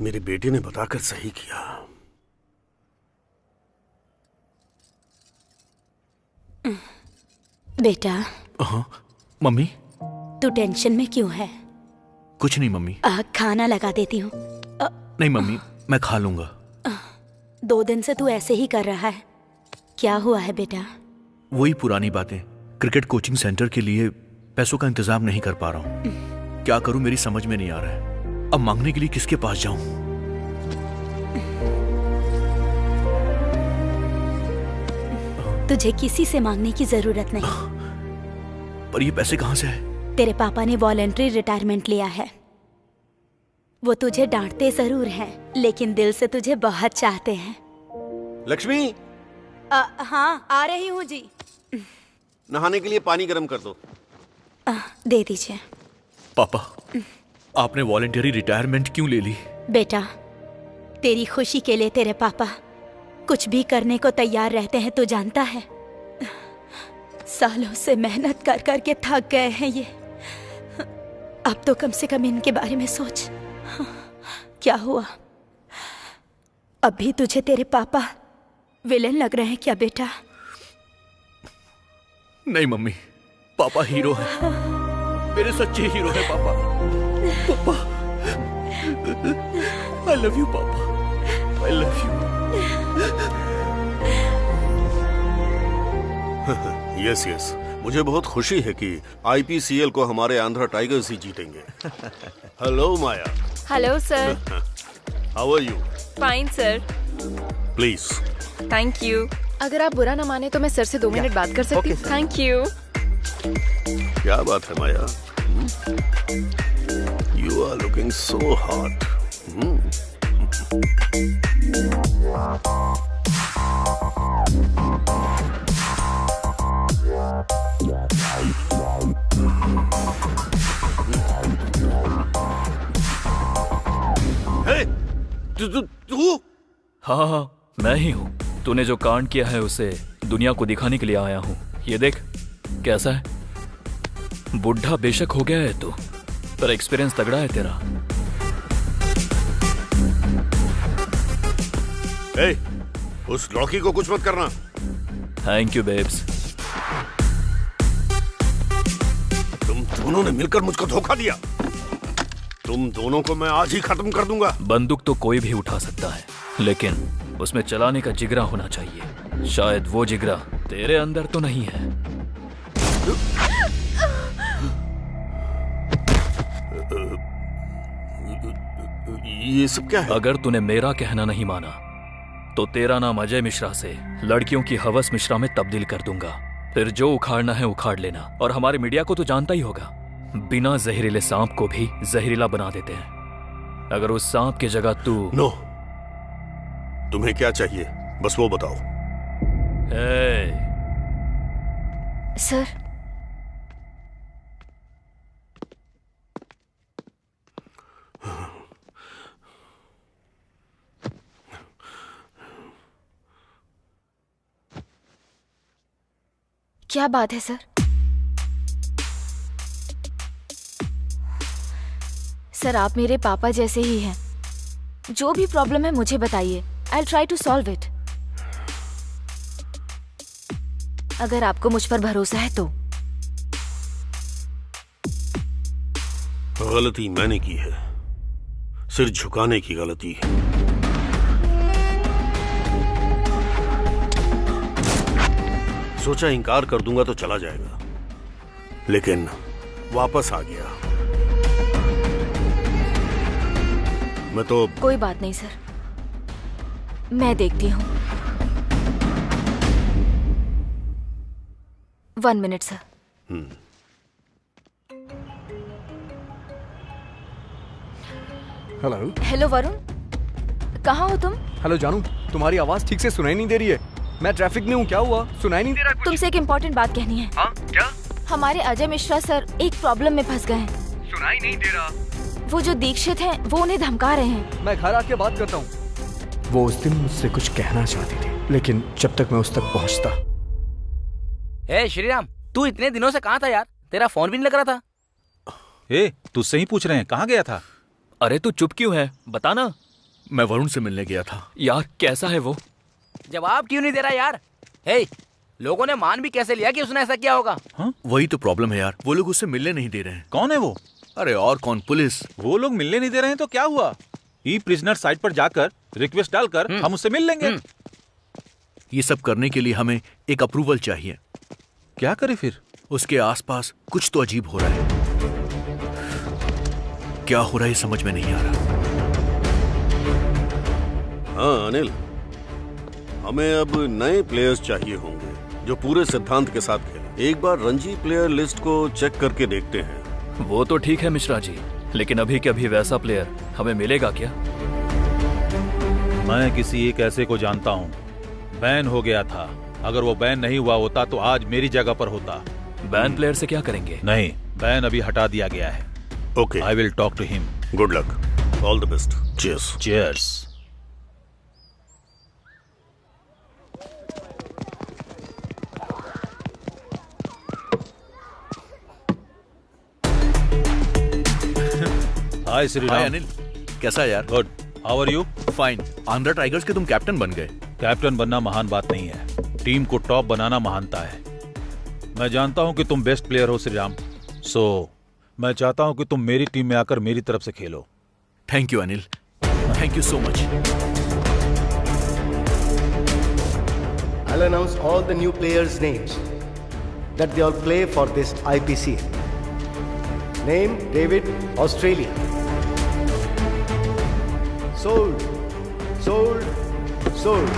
मेरे बेटे ने बताकर सही किया। बेटा। हाँ मम्मी। तू टेंशन में क्यों है? कुछ नहीं मम्मी। खाना लगा देती हूँ। नहीं मम्मी, मैं खा लूंगा। 2 दिन से तू ऐसे ही कर रहा है, क्या हुआ है बेटा? वही पुरानी बातें। क्रिकेट कोचिंग सेंटर के लिए पैसों का इंतजाम नहीं कर पा रहा हूँ। क्या करूं मेरी समझ में नहीं आ रहा है। अब मांगने के लिए किसके पास जाऊं? तुझे किसी से मांगने की जरूरत नहीं। पर ये पैसे कहाँ से आए? तेरे पापा ने वॉलंटरी रिटायरमेंट लिया है। वो तुझे डांटते जरूर हैं, लेकिन दिल से तुझे बहुत चाहते हैं। लक्ष्मी। हाँ आ रही हूँ जी। नहाने के लिए पानी गर्म कर दो। दे दीजिए। पापा आपने वॉलंटरी रिटायरमेंट क्यों ले ली? बेटा तेरी खुशी के लिए तेरे पापा कुछ भी करने को तैयार रहते हैं, तो जानता है। सालों से मेहनत कर कर के थक गए हैं ये। अब तो कम से कम इनके बारे में सोच। क्या हुआ? अभी तुझे तेरे पापा विलेन लग रहे हैं क्या बेटा? नहीं मम्मी, पापा हीरो है, मेरे सच्चे हीरो है पापा। पापा आई लव यू पापा, I love you. Yes yes, मुझे बहुत खुशी है कि आईपीसीएल को हमारे आंध्रा टाइगर्स ही जीतेंगे। Hello Maya. Hello sir. How are you? Fine sir. Please. Thank you. अगर आप बुरा न माने तो मैं सर से 2 मिनट बात कर सकती हूँ? Thank you. क्या बात है Maya, you are looking so hot. तू? हाँ, मैं ही हूँ। तूने जो कांड किया है उसे दुनिया को दिखाने के लिए आया हूँ। ये देख कैसा है। बुढ़ा बेशक हो गया है तू, पर एक्सपीरियंस तगड़ा है तेरा। उस लड़की को कुछ मत करना। Thank you babes. तुम दोनों ने मिलकर मुझको धोखा दिया। तुम दोनों को मैं आज ही खत्म कर दूंगा। बंदूक तो कोई भी उठा सकता है, लेकिन उसमें चलाने का जिगरा होना चाहिए। शायद वो जिगरा तेरे अंदर तो नहीं है। ये सब क्या है? अगर तूने मेरा कहना नहीं माना तो तेरा नाम अजय मिश्रा से लड़कियों की हवस मिश्रा में तब्दील कर दूंगा। फिर जो उखाड़ना है उखाड़ लेना। और हमारे मीडिया को तो जानता ही होगा, बिना जहरीले सांप को भी जहरीला बना देते हैं। अगर उस सांप की जगह तू नो, तुम्हें क्या चाहिए बस वो बताओ। सर, क्या बात है सर? सर, आप मेरे पापा जैसे ही हैं। जो भी प्रॉब्लम है मुझे बताइए, I'll try to solve it। अगर आपको मुझ पर भरोसा है तो। गलती मैंने की है, सिर झुकाने की गलती। सोचा इनकार कर दूंगा तो चला जाएगा, लेकिन वापस आ गया। मैं तो कोई बात नहीं सर, मैं देखती हूँ। 1 minute sir. Hello. Hello Varun, कहाँ हो तुम? हेलो जानू, तुम्हारी आवाज ठीक से सुनाई नहीं दे रही है। मैं ट्रैफिक में हूँ। क्या हुआ? सुनाई नहीं दे रहा कुछ? तुमसे एक इम्पोर्टेंट बात कहनी है। हाँ, क्या? हमारे अजय मिश्रा सर एक प्रॉब्लम में फंस गए हैं। सुनाई नहीं दे रहा। वो जो दीक्षित हैं, वो उन्हें धमका रहे हैं। मैं घर आके बात करता हूँ। वो उस दिन मुझसे कुछ कहना चाहती थी, लेकिन जब तक मैं उस तक पहुँचता। हे श्रीराम, तू इतने दिनों से कहाँ था यार? तेरा फोन भी नहीं लग रहा था। तुझसे ही पूछ रहे हैं, कहाँ गया था? अरे तू चुप क्यों है, बताना। मैं वरुण से मिलने गया था। यार कैसा है वो? जवाब क्यों नहीं दे रहा यार? हे, लोगों ने मान भी कैसे लिया कि उसने ऐसा किया होगा? वही तो प्रॉब्लम है यार, वो लोग उससे मिलने नहीं दे रहे हैं। कौन है वो? अरे और कौन, पुलिस। वो लोग मिलने नहीं दे रहे हैं तो क्या हुआ? ई प्रिजनर साइट पर जाकर रिक्वेस्ट डालकर हम उससे मिल लेंगे। ये सब करने के लिए हमें एक अप्रूवल चाहिए। क्या करें फिर? उसके आसपास कुछ तो अजीब हो रहा है। क्या हो रहा है समझ में नहीं आ रहा। हाँ अनिल, हमें अब नए प्लेयर्स चाहिए होंगे जो पूरे सिद्धांत के साथ खेलें। एक बार रणजी प्लेयर लिस्ट को चेक करके देखते हैं। वो तो ठीक है मिश्रा जी, लेकिन अभी के अभी वैसा प्लेयर हमें मिलेगा क्या? मैं किसी एक ऐसे को जानता हूँ, बैन हो गया था। अगर वो बैन नहीं हुआ होता तो आज मेरी जगह पर होता। बैन प्लेयर से क्या करेंगे? नहीं, बैन अभी हटा दिया गया है। Okay, I will talk to him. Good luck, all the best. Cheers. Cheers. Hi Shriram. Hi Anil, कैसा है यार? Good, how are you? Fine. Andhra Tigers के तुम कैप्टन बन गए। कैप्टन बनना महान बात नहीं है, टीम को टॉप बनाना महानता है। मैं जानता हूं कि तुम बेस्ट प्लेयर हो श्रीराम, सो मैं चाहता हूं कि तुम मेरी टीम में आकर मेरी तरफ से खेलो। Thank you Anil, thank you so much. I'll announce all the new players' names that they all play for this IPCL. Name David, Australia. Sold, sold, sold.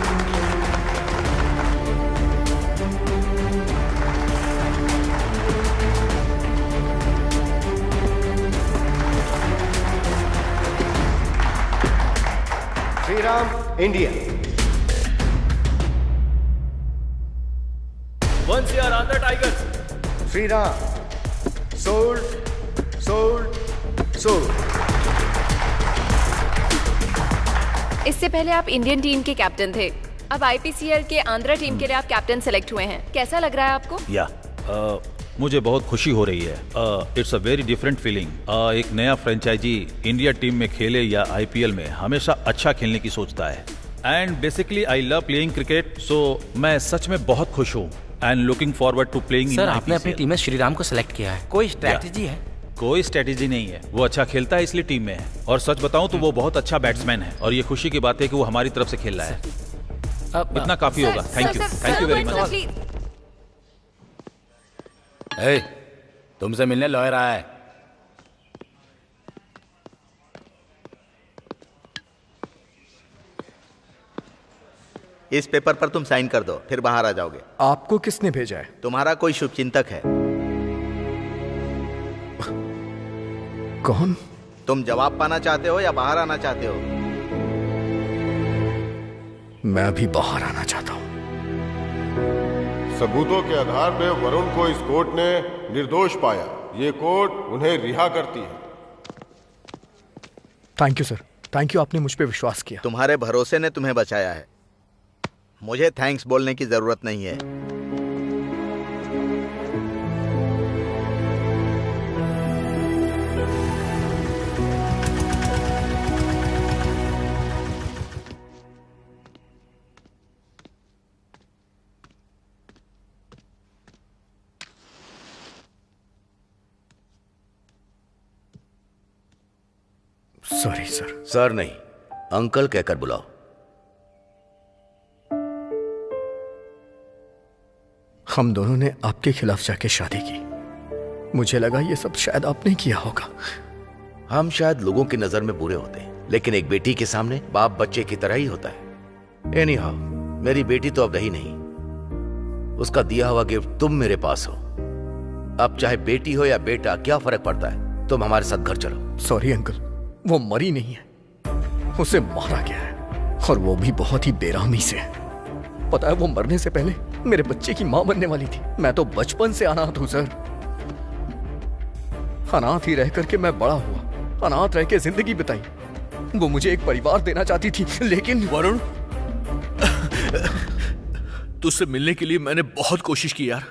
Shriram India. Once you are on the Tigers. Shriram sold sold sold. इससे पहले आप Indian team के captain थे, अब IPCL के Andhra team के लिए आप कैप्टन सेलेक्ट हुए हैं। कैसा लग रहा है आपको? या मुझे बहुत खुशी हो रही है। It's a very different feeling. एक नया फ्रेंचाइजी इंडिया टीम में खेले या आईपीएल में हमेशा अच्छा खेलने की सोचता है। And basically I love playing cricket, so मैं सच में बहुत खुश हूँ and looking forward to playing. Sir, आपने अपनी टीम में श्रीराम को सिलेक्ट किया है, कोई स्ट्रेटजी है? कोई स्ट्रेटजी नहीं है, वो अच्छा खेलता है इसलिए टीम में है। और सच बताऊं तो वो बहुत अच्छा बैट्समैन है और ये खुशी की बात है कि वो हमारी तरफ से खेल रहा है। इतना काफी होगा। Thank you very much. तुमसे मिलने लॉयर आया है। इस पेपर पर तुम साइन कर दो, फिर बाहर आ जाओगे। आपको किसने भेजा है? तुम्हारा कोई शुभचिंतक है। कौन? तुम जवाब पाना चाहते हो या बाहर आना चाहते हो? मैं भी बाहर आना चाहता हूं। सबूतों के आधार पे वरुण को इस कोर्ट ने निर्दोष पाया। ये कोर्ट उन्हें रिहा करती है। Thank you sir, thank you, आपने मुझ पे विश्वास किया। तुम्हारे भरोसे ने तुम्हें बचाया है, मुझे थैंक्स बोलने की जरूरत नहीं है। Sorry sir. सर नहीं, अंकल कहकर बुलाओ। हम दोनों ने आपके खिलाफ जाके शादी की। मुझे लगा ये सब शायद आपने किया होगा। हम शायद लोगों की नजर में बुरे होते हैं, लेकिन एक बेटी के सामने बाप बच्चे की तरह ही होता है। एनीहाउ, मेरी बेटी तो अब रही नहीं। उसका दिया हुआ गिफ्ट तुम मेरे पास हो। अब चाहे बेटी हो या बेटा, क्या फर्क पड़ता है? तुम हमारे साथ घर चलो। सॉरी अंकल, वो मरी नहीं है, उसे मारा गया है, और वो भी बहुत ही बेरहमी से। पता है, वो मरने से पहले मेरे बच्चे की मां बनने वाली थी। मैं तो बचपन से अनाथ हूं सर। अनाथ ही रह करके मैं बड़ा हुआ, अनाथ रह के जिंदगी बिताई। वो मुझे एक परिवार देना चाहती थी, लेकिन वरुण, तुझसे मिलने के लिए मैंने बहुत कोशिश की यार।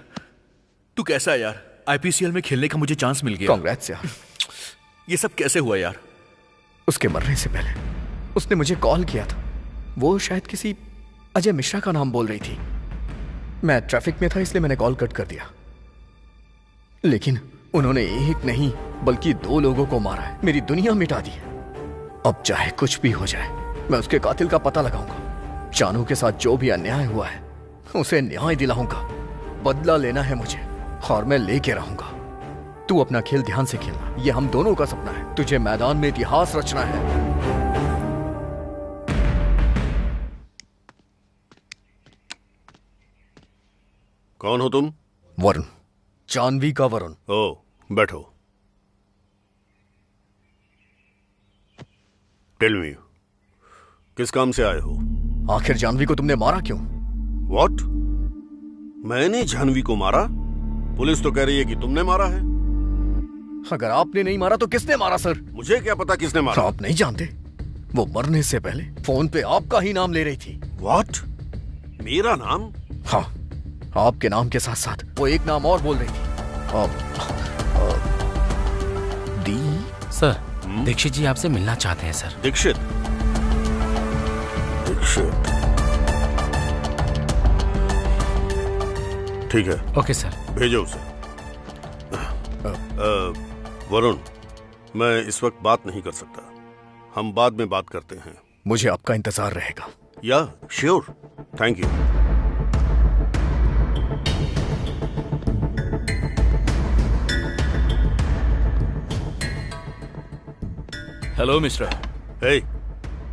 तू कैसा है यार? आईपीसीएल में खेलने का मुझे चांस मिल गया। कांग्रेट्स यार। ये सब कैसे हुआ यार? उसके मरने से पहले उसने मुझे कॉल किया था। वो शायद किसी अजय मिश्रा का नाम बोल रही थी। मैं ट्रैफिक में था इसलिए मैंने कॉल कट कर दिया, लेकिन उन्होंने एक नहीं बल्कि 2 लोगों को मारा है, मेरी दुनिया मिटा दी है। अब चाहे कुछ भी हो जाए, मैं उसके कातिल का पता लगाऊंगा। जानू के साथ जो भी अन्याय हुआ है उसे न्याय दिलाऊंगा। बदला लेना है मुझे और मैं लेके रहूंगा। तू अपना खेल ध्यान से खेलना, ये हम दोनों का सपना है। तुझे मैदान में इतिहास रचना है। कौन हो तुम? वरुण, जानवी का वरुण। ओ, बैठो। टेल मी, किस काम से आए हो? आखिर जानवी को तुमने मारा क्यों? व्हाट? मैंने जानवी को मारा? पुलिस तो कह रही है कि तुमने मारा है। अगर आपने नहीं मारा तो किसने मारा सर? मुझे क्या पता किसने मारा। आप नहीं जानते? वो मरने से पहले फोन पे आपका ही नाम ले रही थी। व्हाट? मेरा नाम? हाँ, आपके नाम के साथ साथ वो एक नाम और बोल रही थी। सर, दीक्षित जी आपसे मिलना चाहते हैं सर। दीक्षित? दीक्षित, ठीक है। ओके सर, भेजो उसे। वरुण, मैं इस वक्त बात नहीं कर सकता, हम बाद में बात करते हैं। मुझे आपका इंतजार रहेगा। Yeah sure, thank you. Hello mister. Hey,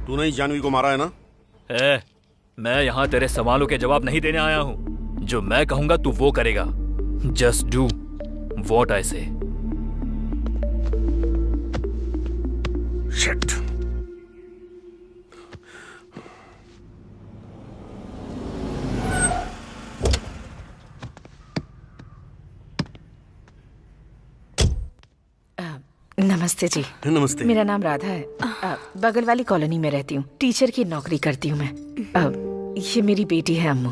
तूने ही जानवी को मारा है ना? मैं यहाँ तेरे सवालों के जवाब नहीं देने आया हूँ। जो मैं कहूंगा तू वो करेगा। जस्ट डू व्हाट आई से। शिट। नमस्ते जी। नमस्ते। मेरा नाम राधा है। बगल वाली कॉलोनी में रहती हूँ। टीचर की नौकरी करती हूँ मैं। ये मेरी बेटी है अम्मू।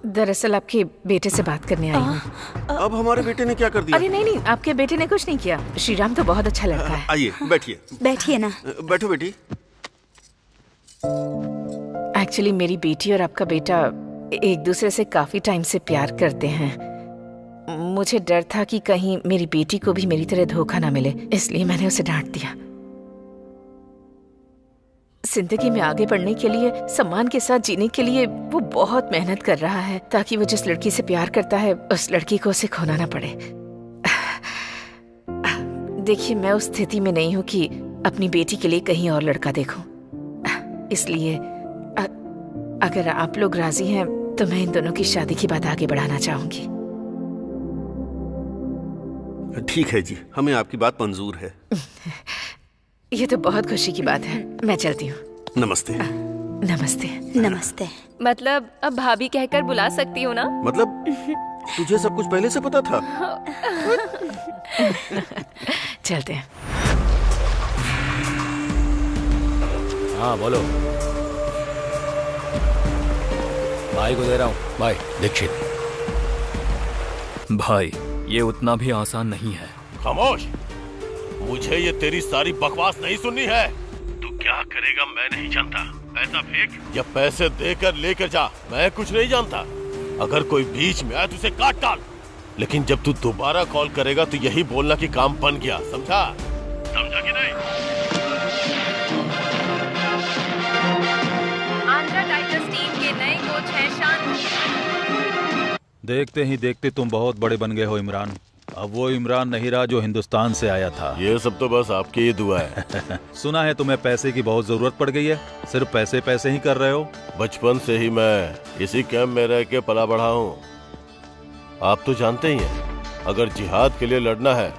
दरअसल आपके बेटे से बात करने आई हूँ। अब हमारे बेटे ने क्या कर दिया? अरे नहीं, आपके बेटे ने कुछ नहीं किया। श्रीराम तो बहुत अच्छा लड़का है। आइए बैठिए। बैठिए ना। बैठो बेटी। एक्चुअली मेरी बेटी और आपका बेटा एक दूसरे से काफी टाइम से प्यार करते हैं। मुझे डर था कि कहीं मेरी बेटी को भी मेरी तरह धोखा ना मिले, इसलिए मैंने उसे डांट दिया। जिंदगी में आगे बढ़ने के लिए, सम्मान के साथ जीने के लिए वो बहुत मेहनत कर रहा है ताकि वो जिस लड़की से प्यार करता है उस लड़की को उसे खोना ना पड़े। देखिए, मैं उस स्थिति में नहीं हूँ कि अपनी बेटी के लिए कहीं और लड़का देखूं। इसलिए अगर आप लोग राजी हैं तो मैं इन दोनों की शादी की बात आगे बढ़ाना चाहूंगी। ठीक है जी, हमें आपकी बात मंजूर है। ये तो बहुत खुशी की बात है। मैं चलती हूँ। नमस्ते। नमस्ते। नमस्ते। मतलब अब भाभी कहकर बुला सकती हूँ ना? मतलब तुझे सब कुछ पहले से पता था? चलते हैं। हाँ बोलो। भाई को दे रहा हूँ। भाई दीक्षित। भाई ये उतना भी आसान नहीं है। खामोश। मुझे ये तेरी सारी बकवास नहीं सुननी है। तू क्या करेगा मैं नहीं जानता। पैसा फेंक या पैसे देकर लेकर जा, मैं कुछ नहीं जानता। अगर कोई बीच में आए तो उसे काट डाल। लेकिन जब तू दोबारा कॉल करेगा तो यही बोलना कि काम बन गया, समझा? समझा कि नहीं? आंध्रा टाइगर्स टीम के नए कोच हैं शांति। देखते ही देखते तुम बहुत बड़े बन गए हो इमरान। अब वो इमरान नहीं रहा जो हिंदुस्तान से आया था। ये सब तो बस आपकी ही दुआ है। सुना है तुम्हें पैसे की बहुत जरूरत पड़ गई है। सिर्फ पैसे पैसे ही कर रहे हो। बचपन से ही मैं इसी कैंप में रह के पला बढ़ा हूँ। आप तो जानते ही हैं, अगर जिहाद के लिए लड़ना है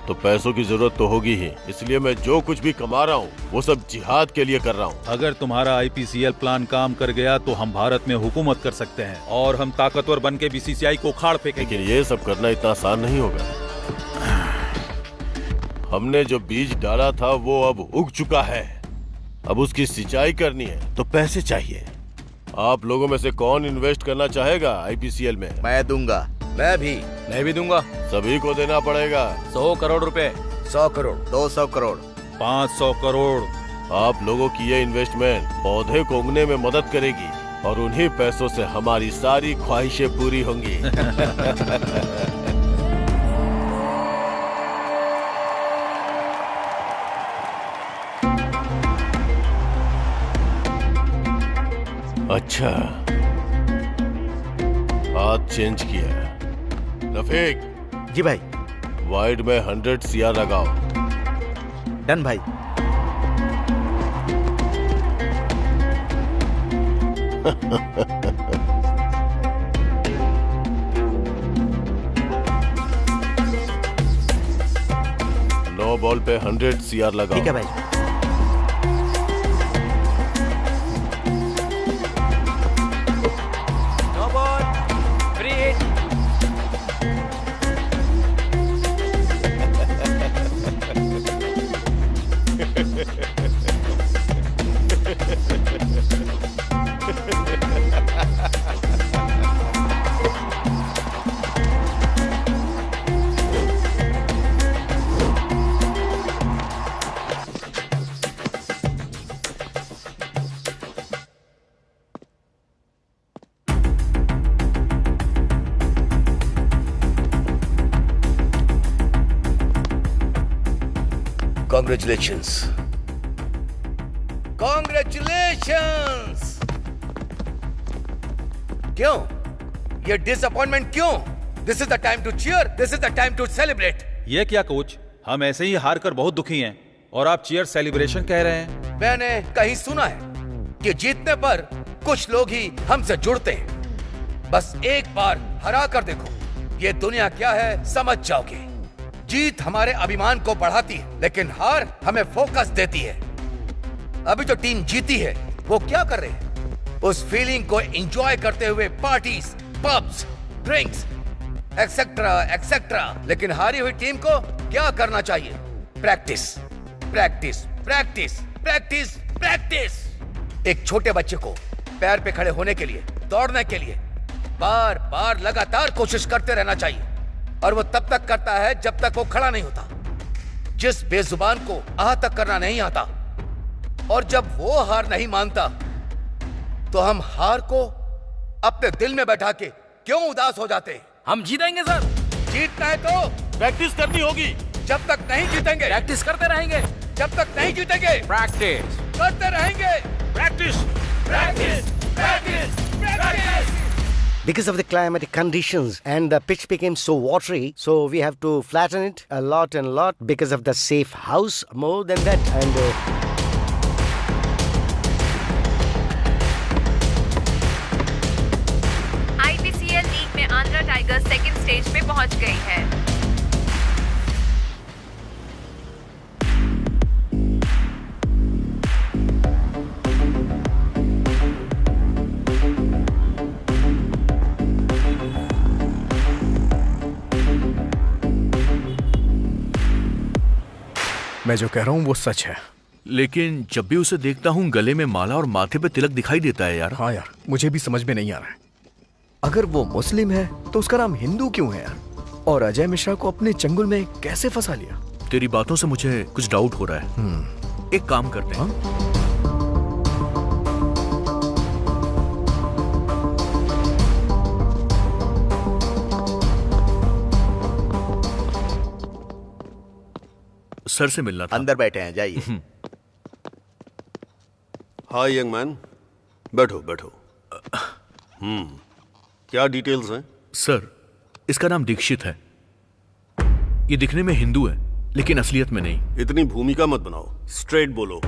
तो पैसों की जरूरत तो होगी ही। इसलिए मैं जो कुछ भी कमा रहा हूँ वो सब जिहाद के लिए कर रहा हूँ। अगर तुम्हारा IPCL प्लान काम कर गया तो हम भारत में हुकूमत कर सकते हैं और हम ताकतवर बन के BCCI को उखाड़ फेंकेंगे। लेकिन ये सब करना इतना आसान नहीं होगा। हमने जो बीज डाला था वो अब उग चुका है। अब उसकी सिंचाई करनी है तो पैसे चाहिए। आप लोगों में से कौन इन्वेस्ट करना चाहेगा IPCL में? मैं दूंगा। मैं भी दूंगा। सभी को देना पड़ेगा। 100 करोड़ रुपए। 100 करोड़। 200 करोड़। 500 करोड़। आप लोगों की ये इन्वेस्टमेंट पौधे को उगने में मदद करेगी और उन्हीं पैसों से हमारी सारी ख्वाहिशें पूरी होंगी। अच्छा, हाथ चेंज किया। रफीक। जी भाई। वाइड में 100 CR लगाओ। डन भाई। नो बॉल पे 100 CR लगाओ। ठीक है भाई। Congratulations. Congratulations. क्यों? ये डिसअपॉइंटमेंट क्यों? This is the time to cheer. This is the time to celebrate. ये क्या कोच? हम ऐसे ही हार कर बहुत दुखी हैं और आप चीयर सेलिब्रेशन कह रहे हैं। मैंने कहीं सुना है कि जीतने पर कुछ लोग ही हमसे जुड़ते हैं। बस एक बार हरा कर देखो, ये दुनिया क्या है समझ जाओगे। जीत हमारे अभिमान को बढ़ाती है, लेकिन हार हमें फोकस देती है। अभी जो टीम जीती है वो क्या कर रहे हैं? उस फीलिंग को एंजॉय करते हुए parties, pubs, drinks, etcetera etcetera. लेकिन हारी हुई टीम को क्या करना चाहिए? Practice practice practice practice practice. एक छोटे बच्चे को पैर पे खड़े होने के लिए, दौड़ने के लिए बार बार लगातार कोशिश करते रहना चाहिए, और वो तब तक करता है जब तक वो खड़ा नहीं होता। जिस बेजुबान को आह तक करना नहीं आता और जब वो हार नहीं मानता, तो हम हार को अपने दिल में बैठा के क्यों उदास हो जाते हैं? हम जीतेंगे सर। जीतना है तो प्रैक्टिस करनी होगी। जब तक नहीं जीतेंगे प्रैक्टिस करते रहेंगे। जब तक नहीं जीतेंगे प्रैक्टिस करते रहेंगे। Practice practice practice practice. Because of the climatic conditions and the pitch became so watery, so we have to flatten it a lot and lot because of the safe house. More than that, and IPCL league में Andhra tigers second stage पे पहुंच गई है। मैं जो कह रहा हूँ वो सच है। लेकिन जब भी उसे देखता हूँ गले में माला और माथे पे तिलक दिखाई देता है यार। हाँ यार, मुझे भी समझ में नहीं आ रहा है। अगर वो मुस्लिम है तो उसका नाम हिंदू क्यों है यार? और अजय मिश्रा को अपने चंगुल में कैसे फंसा लिया? तेरी बातों से मुझे कुछ डाउट हो रहा है। एक काम करते हैं। सर से मिलना था। अंदर बैठे हैं, जाइए। हाय यंग मैन, बैठो बैठो। क्या डिटेल्स हैं? सर, इसका नाम दीक्षित है। ये दिखने में हिंदू है लेकिन असलियत में नहीं। इतनी भूमिका मत बनाओ, स्ट्रेट बोलो।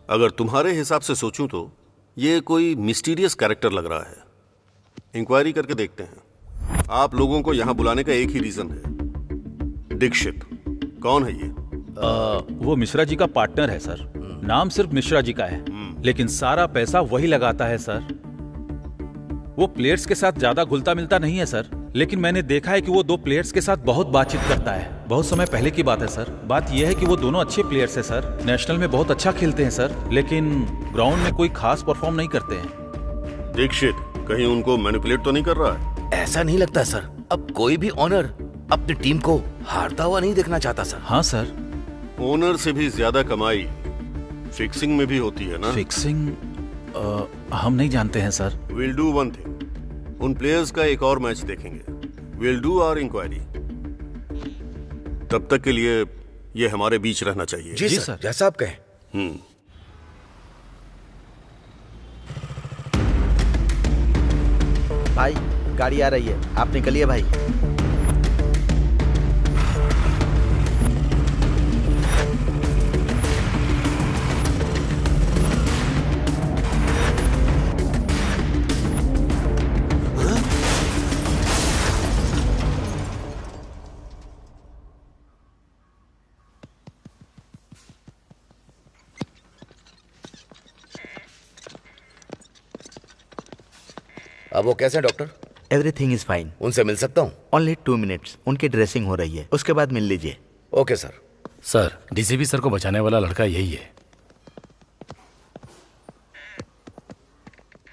अगर तुम्हारे हिसाब से सोचूं तो ये कोई मिस्टीरियस कैरेक्टर लग रहा है। इंक्वायरी करके देखते हैं। आप लोगों को यहां बुलाने का एक ही रीजन है। दीक्षित कौन है ये? वो मिश्रा जी का पार्टनर है सर। नाम सिर्फ मिश्रा जी का है, लेकिन सारा पैसा वही लगाता है सर। वो प्लेयर्स के साथ ज्यादा घुलता मिलता नहीं है सर, लेकिन मैंने देखा है कि वो दो प्लेयर्स के साथ बहुत बातचीत करता है। बहुत समय पहले की बात है सर। बात यह है कि वो दोनों अच्छे प्लेयर्स हैं सर, नेशनल में बहुत अच्छा खेलते हैं सर, लेकिन ग्राउंड में कोई खास परफॉर्म नहीं करते हैं। दीक्षित कहीं उनको मैनिपुलेट तो नहीं कर रहा है? ऐसा नहीं लगता सर। अब कोई भी ओनर अपनी टीम को हारता हुआ नहीं देखना चाहता सर। हाँ सर। ओनर से भी ज्यादा कमाई फिक्सिंग में भी होती है ना? फिक्सिंग हम नहीं जानते हैं sir. Will do one thing, उन प्लेयर्स का एक और मैच देखेंगे। Will do our enquiry. तब तक के लिए ये हमारे बीच रहना चाहिए। जी सर, जैसा आप कहें। भाई गाड़ी आ रही है, आप निकलिए भाई। अब वो कैसे हैं डॉक्टर? Everything is fine. उनसे मिल सकता हूँ? Only 2 minutes. उनकी ड्रेसिंग हो रही है, उसके बाद मिल लीजिए। Okay sir. Sir, DCP sir को बचाने वाला लड़का यही है।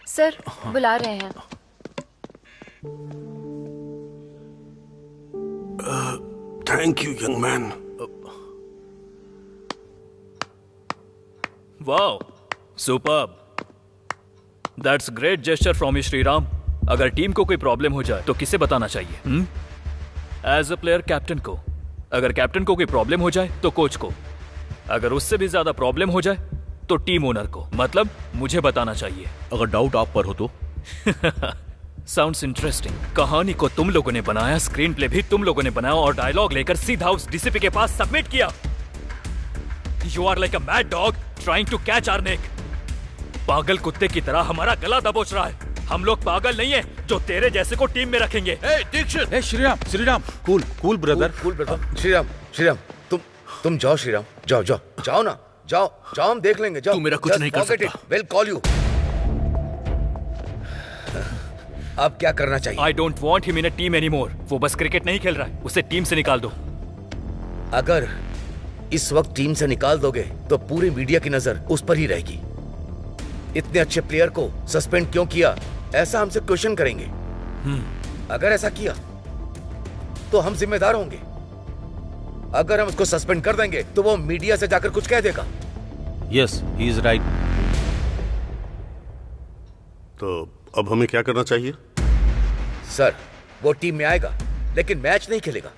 सर बुला रहे हैं। Thank you young man. Wow, superb. That's great gesture from you Shriram. अगर टीम को कोई प्रॉब्लम हो जाए तो किसे बताना चाहिए? एज अ प्लेयर कैप्टन को। अगर कैप्टन को कोई प्रॉब्लम हो जाए तो कोच को। अगर उससे भी ज्यादा प्रॉब्लम हो जाए तो टीम ओनर को, मतलब मुझे बताना चाहिए। अगर डाउट आप पर हो तो। Sounds interesting. कहानी को तुम लोगों ने बनाया, स्क्रीन प्ले भी तुम लोगों ने बनाया और डायलॉग लेकर सीधा उस डीसीपी के पास सबमिट किया। You are like a mad dog trying to catch our neck. पागल कुत्ते की तरह हमारा गला दबोच रहा है। हम लोग पागल नहीं है जो तेरे जैसे को टीम में रखेंगे। ए श्रीराम कूल ब्रदर। श्रीराम तुम जाओ श्रीराम, जाओ ना, जाओ हम देख लेंगे, जाओ। तू मेरा कुछ नहीं कर सकता। Will call you. अब क्या करना चाहिए? I don't want him in a team anymore। वो बस क्रिकेट नहीं खेल रहा है, उसे टीम से निकाल दो। अगर इस वक्त टीम से निकाल दोगे तो पूरी मीडिया की नजर उस पर ही रहेगी। इतने अच्छे प्लेयर को सस्पेंड क्यों किया, ऐसा हमसे क्वेश्चन करेंगे। अगर ऐसा किया तो हम जिम्मेदार होंगे। अगर हम उसको सस्पेंड कर देंगे तो वो मीडिया से जाकर कुछ कह देगा। Yes, he is right. तो अब हमें क्या करना चाहिए? सर, वो टीम में आएगा लेकिन मैच नहीं खेलेगा।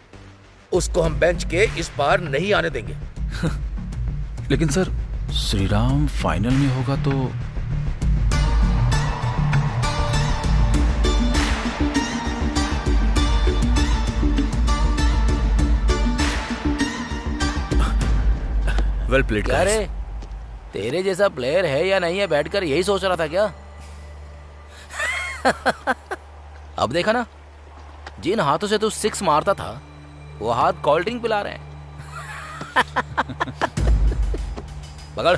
उसको हम बेंच के इस पार नहीं आने देंगे। लेकिन सर, श्रीराम फाइनल में होगा तो वेल प्लेड। क्या रे, तेरे जैसा प्लेयर है या नहीं है बैठकर यही सोच रहा था क्या? अब देखा ना, जिन हाथों से तू सिक्स मारता था वो हाथ कोल्ड ड्रिंक पिला रहे हैं। पकड़।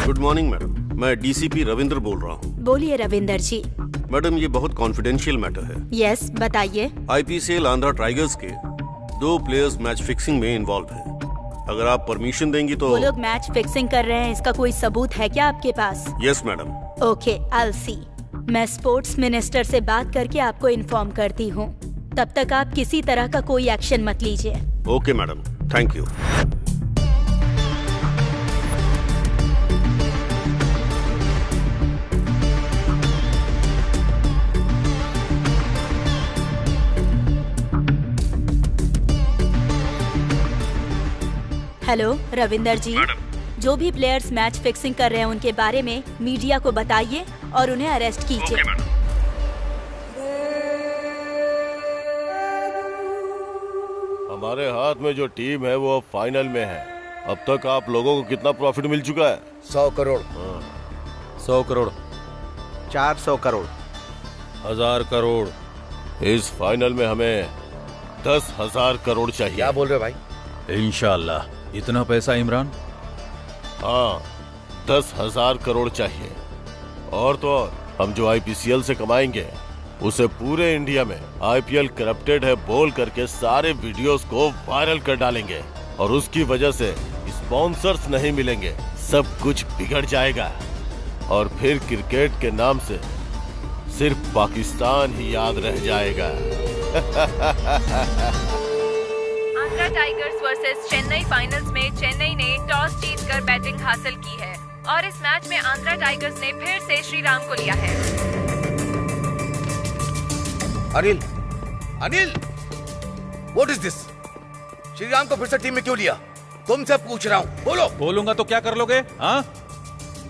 गुड मॉर्निंग मैडम, मैं डीसीपी रविंद्र बोल रहा हूँ। बोलिए रविंदर जी। मैडम, ये बहुत कॉन्फिडेंशियल मैटर है। यस, बताइए। आईपीसीएल आंध्रा टाइगर्स के 2 प्लेयर्स मैच फिक्सिंग में इन्वॉल्व हैं। अगर आप परमिशन देंगी तो। वो लोग मैच फिक्सिंग कर रहे हैं, इसका कोई सबूत है क्या आपके पास? Yes madam. Okay, I see. मैं स्पोर्ट्स मिनिस्टर से बात करके आपको इन्फॉर्म करती हूँ। तब तक आप किसी तरह का कोई एक्शन मत लीजिए। Okay madam, thank you. Hello Ravinder ji, जो भी प्लेयर्स मैच फिक्सिंग कर रहे हैं उनके बारे में मीडिया को बताइए और उन्हें अरेस्ट कीजिए। हमारे हाथ में जो टीम है वो अब फाइनल में है। अब तक आप लोगों को कितना प्रॉफिट मिल चुका है? 100 करोड़। 100 करोड़, 400 करोड़, 1000 करोड़। इस फाइनल में हमें 10,000 करोड़ चाहिए। क्या बोल रहे हो भाई? इंशाल्लाह। इतना पैसा इमरान? हाँ, 10,000 करोड़ चाहिए। और तो और, हम जो आईपीसीएल से कमाएंगे उसे पूरे इंडिया में आईपीएल करप्टेड है बोल करके सारे वीडियोस को वायरल कर डालेंगे और उसकी वजह से स्पॉन्सर्स नहीं मिलेंगे, सब कुछ बिगड़ जाएगा और फिर क्रिकेट के नाम से सिर्फ पाकिस्तान ही याद रह जाएगा। Andhra tigers versus Chennai finals में चेन्नई ने टॉस जीतकर बैटिंग हासिल की है और इस मैच में आंध्रा टाइगर्स ने फिर से श्रीराम को लिया है। Anil, what is this? Shriram को फिर से टीम में क्यों लिया? तुमसे पूछ रहा हूँ, बोलो। बोलूंगा तो क्या कर लोगे? हाँ,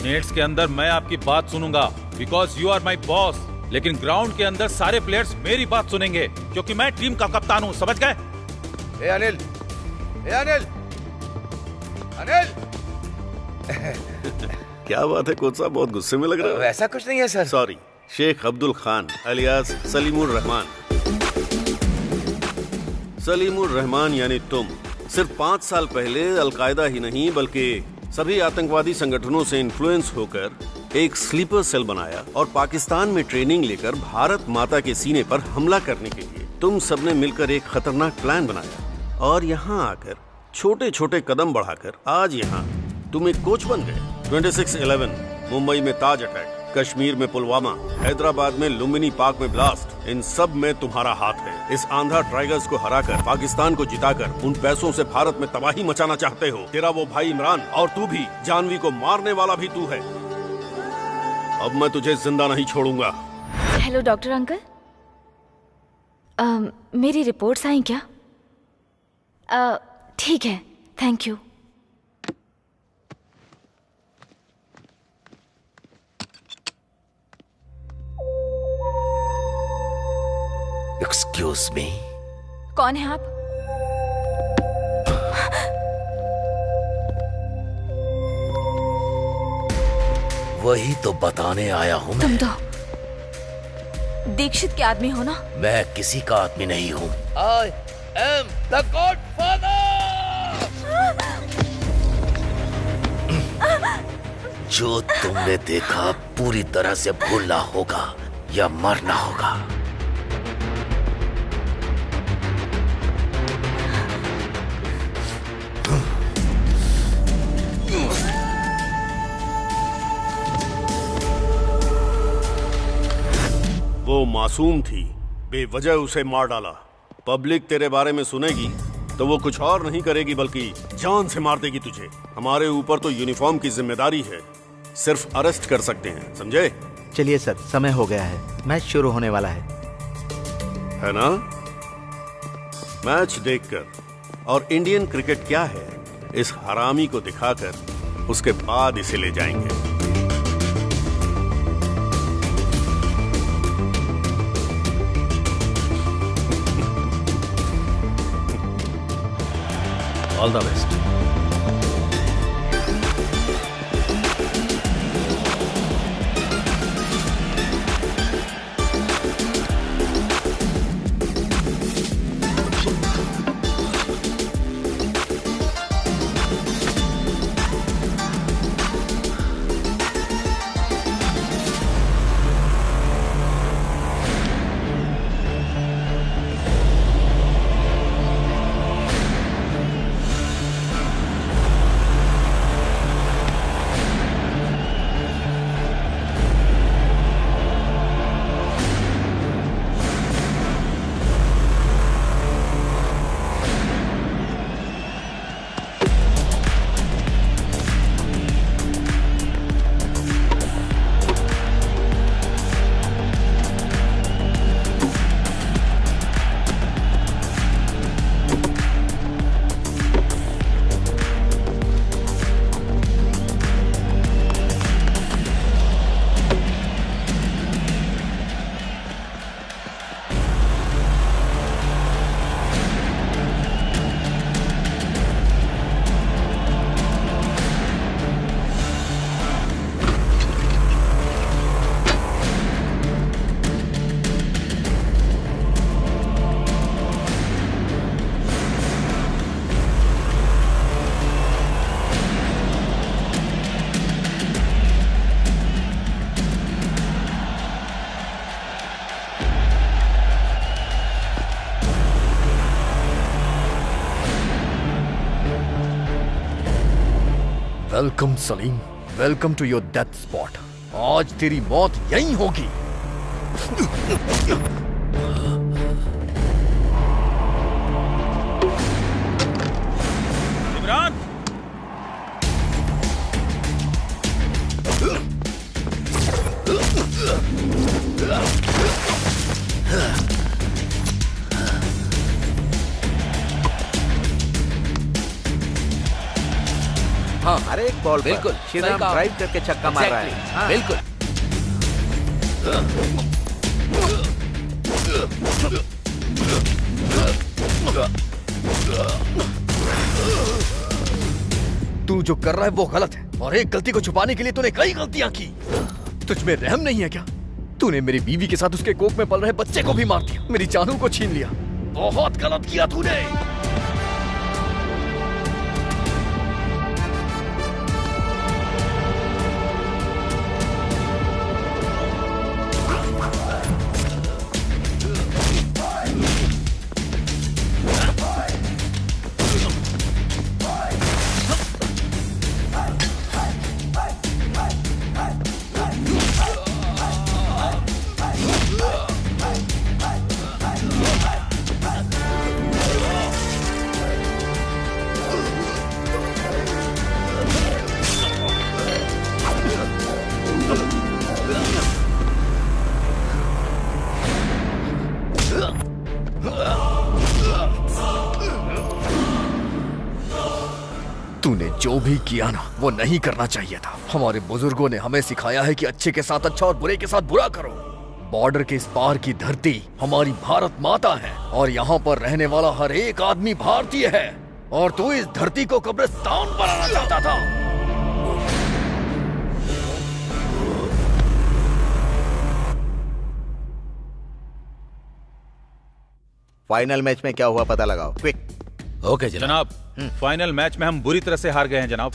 नेट्स के अंदर मैं आपकी बात सुनूंगा because you are my boss, लेकिन ग्राउंड के अंदर सारे प्लेयर्स मेरी बात सुनेंगे क्योंकि मैं टीम का कप्तान हूँ, समझ गए? अनिल, क्या बात है कोच साहब, बहुत गुस्से में लग रहा है। ऐसा कुछ नहीं है sir. Sorry, Sheikh Abdul Khan alias Salimur Rahman. Salimur Rahman यानी तुम सिर्फ 5 साल पहले अलकायदा ही नहीं बल्कि सभी आतंकवादी संगठनों से इन्फ्लुएंस होकर एक स्लीपर सेल बनाया और पाकिस्तान में ट्रेनिंग लेकर भारत माता के सीने पर हमला करने के लिए तुम सबने मिलकर एक खतरनाक प्लान बनाया और यहाँ आकर छोटे छोटे कदम बढ़ाकर आज यहाँ तुम एक कोच बन गए। 26/11 मुंबई में ताज अटैक, कश्मीर में पुलवामा, हैदराबाद में लुम्बिनी पार्क में ब्लास्ट, इन सब में तुम्हारा हाथ है। इस आंध्रा टाइगर्स को हराकर, पाकिस्तान को जिताकर उन पैसों से भारत में तबाही मचाना चाहते हो। तेरा वो भाई इमरान और तू भी, जानवी को मारने वाला भी तू है। अब मैं तुझे जिंदा नहीं छोड़ूंगा। हेलो डॉक्टर अंकल, मेरी रिपोर्ट्स आई क्या? ठीक है, थैंक यू। एक्सक्यूज मी, कौन है आप? वही तो बताने आया हूँ। तुम तो दीक्षित के आदमी हो ना? मैं किसी का आदमी नहीं हूँ। I am the Godfather। जो तुमने देखा पूरी तरह से भूलना होगा या मरना होगा। वो मासूम थी, बेवजह उसे मार डाला। पब्लिक तेरे बारे में सुनेगी तो वो कुछ और नहीं करेगी बल्कि जान से मार देगी तुझे। हमारे ऊपर तो यूनिफॉर्म की जिम्मेदारी है, सिर्फ अरेस्ट कर सकते हैं, समझे? चलिए सर, समय हो गया है, मैच शुरू होने वाला है ना? मैच देखकर और इंडियन क्रिकेट क्या है इस हरामी को दिखाकर उसके बाद इसे ले जाएंगे। All the best. Welcome Salim, welcome to your death spot. आज तेरी मौत यहीं होगी। इमरान, हाँ, अरे एक बॉल बिल्कुल, श्रीराम ड्राइव करके छक्का मार रहा है। हाँ। बिल्कुल। तू जो कर रहा है वो गलत है और एक गलती को छुपाने के लिए तूने कई गलतियां की। तुझ में रहम नहीं है क्या? तूने मेरी बीवी के साथ उसके कोख में पल रहे बच्चे को भी मार दिया, मेरी जानू को छीन लिया। बहुत गलत किया तूने। जो भी किया ना वो नहीं करना चाहिए था। हमारे बुजुर्गों ने हमें सिखाया है कि अच्छे के साथ अच्छा और बुरे के साथ बुरा करो। बॉर्डर के इस पार की धरती हमारी भारत माता है और यहाँ पर रहने वाला हर एक आदमी भारतीय है, और तू इस धरती को कब्रिस्तान बनाना चाहता था। फाइनल मैच में क्या हुआ पता लगाओ, क्विक। ओके जनाब। फाइनल मैच में हम बुरी तरह से हार गए हैं जनाब।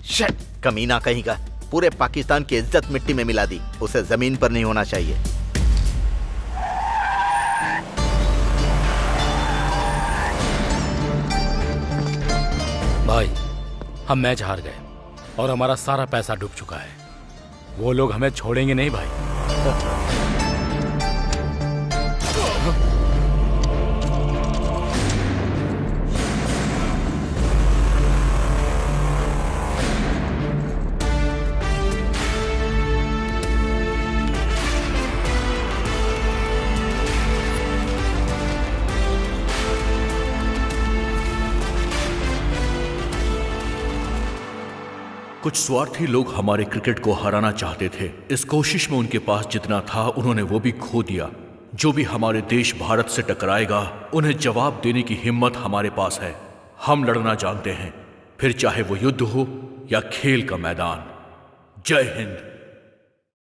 शिट, कमीना कहीं का, पूरे पाकिस्तान की इज्जत मिट्टी में मिला दी। उसे जमीन पर नहीं होना चाहिए। भाई हम मैच हार गए और हमारा सारा पैसा डूब चुका है। वो लोग हमें छोड़ेंगे नहीं भाई। कुछ स्वार्थी लोग हमारे क्रिकेट को हराना चाहते थे। इस कोशिश में उनके पास जितना था उन्होंने वो भी खो दिया। जो भी हमारे देश भारत से टकराएगा उन्हें जवाब देने की हिम्मत हमारे पास है। हम लड़ना जानते हैं, फिर चाहे वो युद्ध हो या खेल का मैदान। जय हिंद।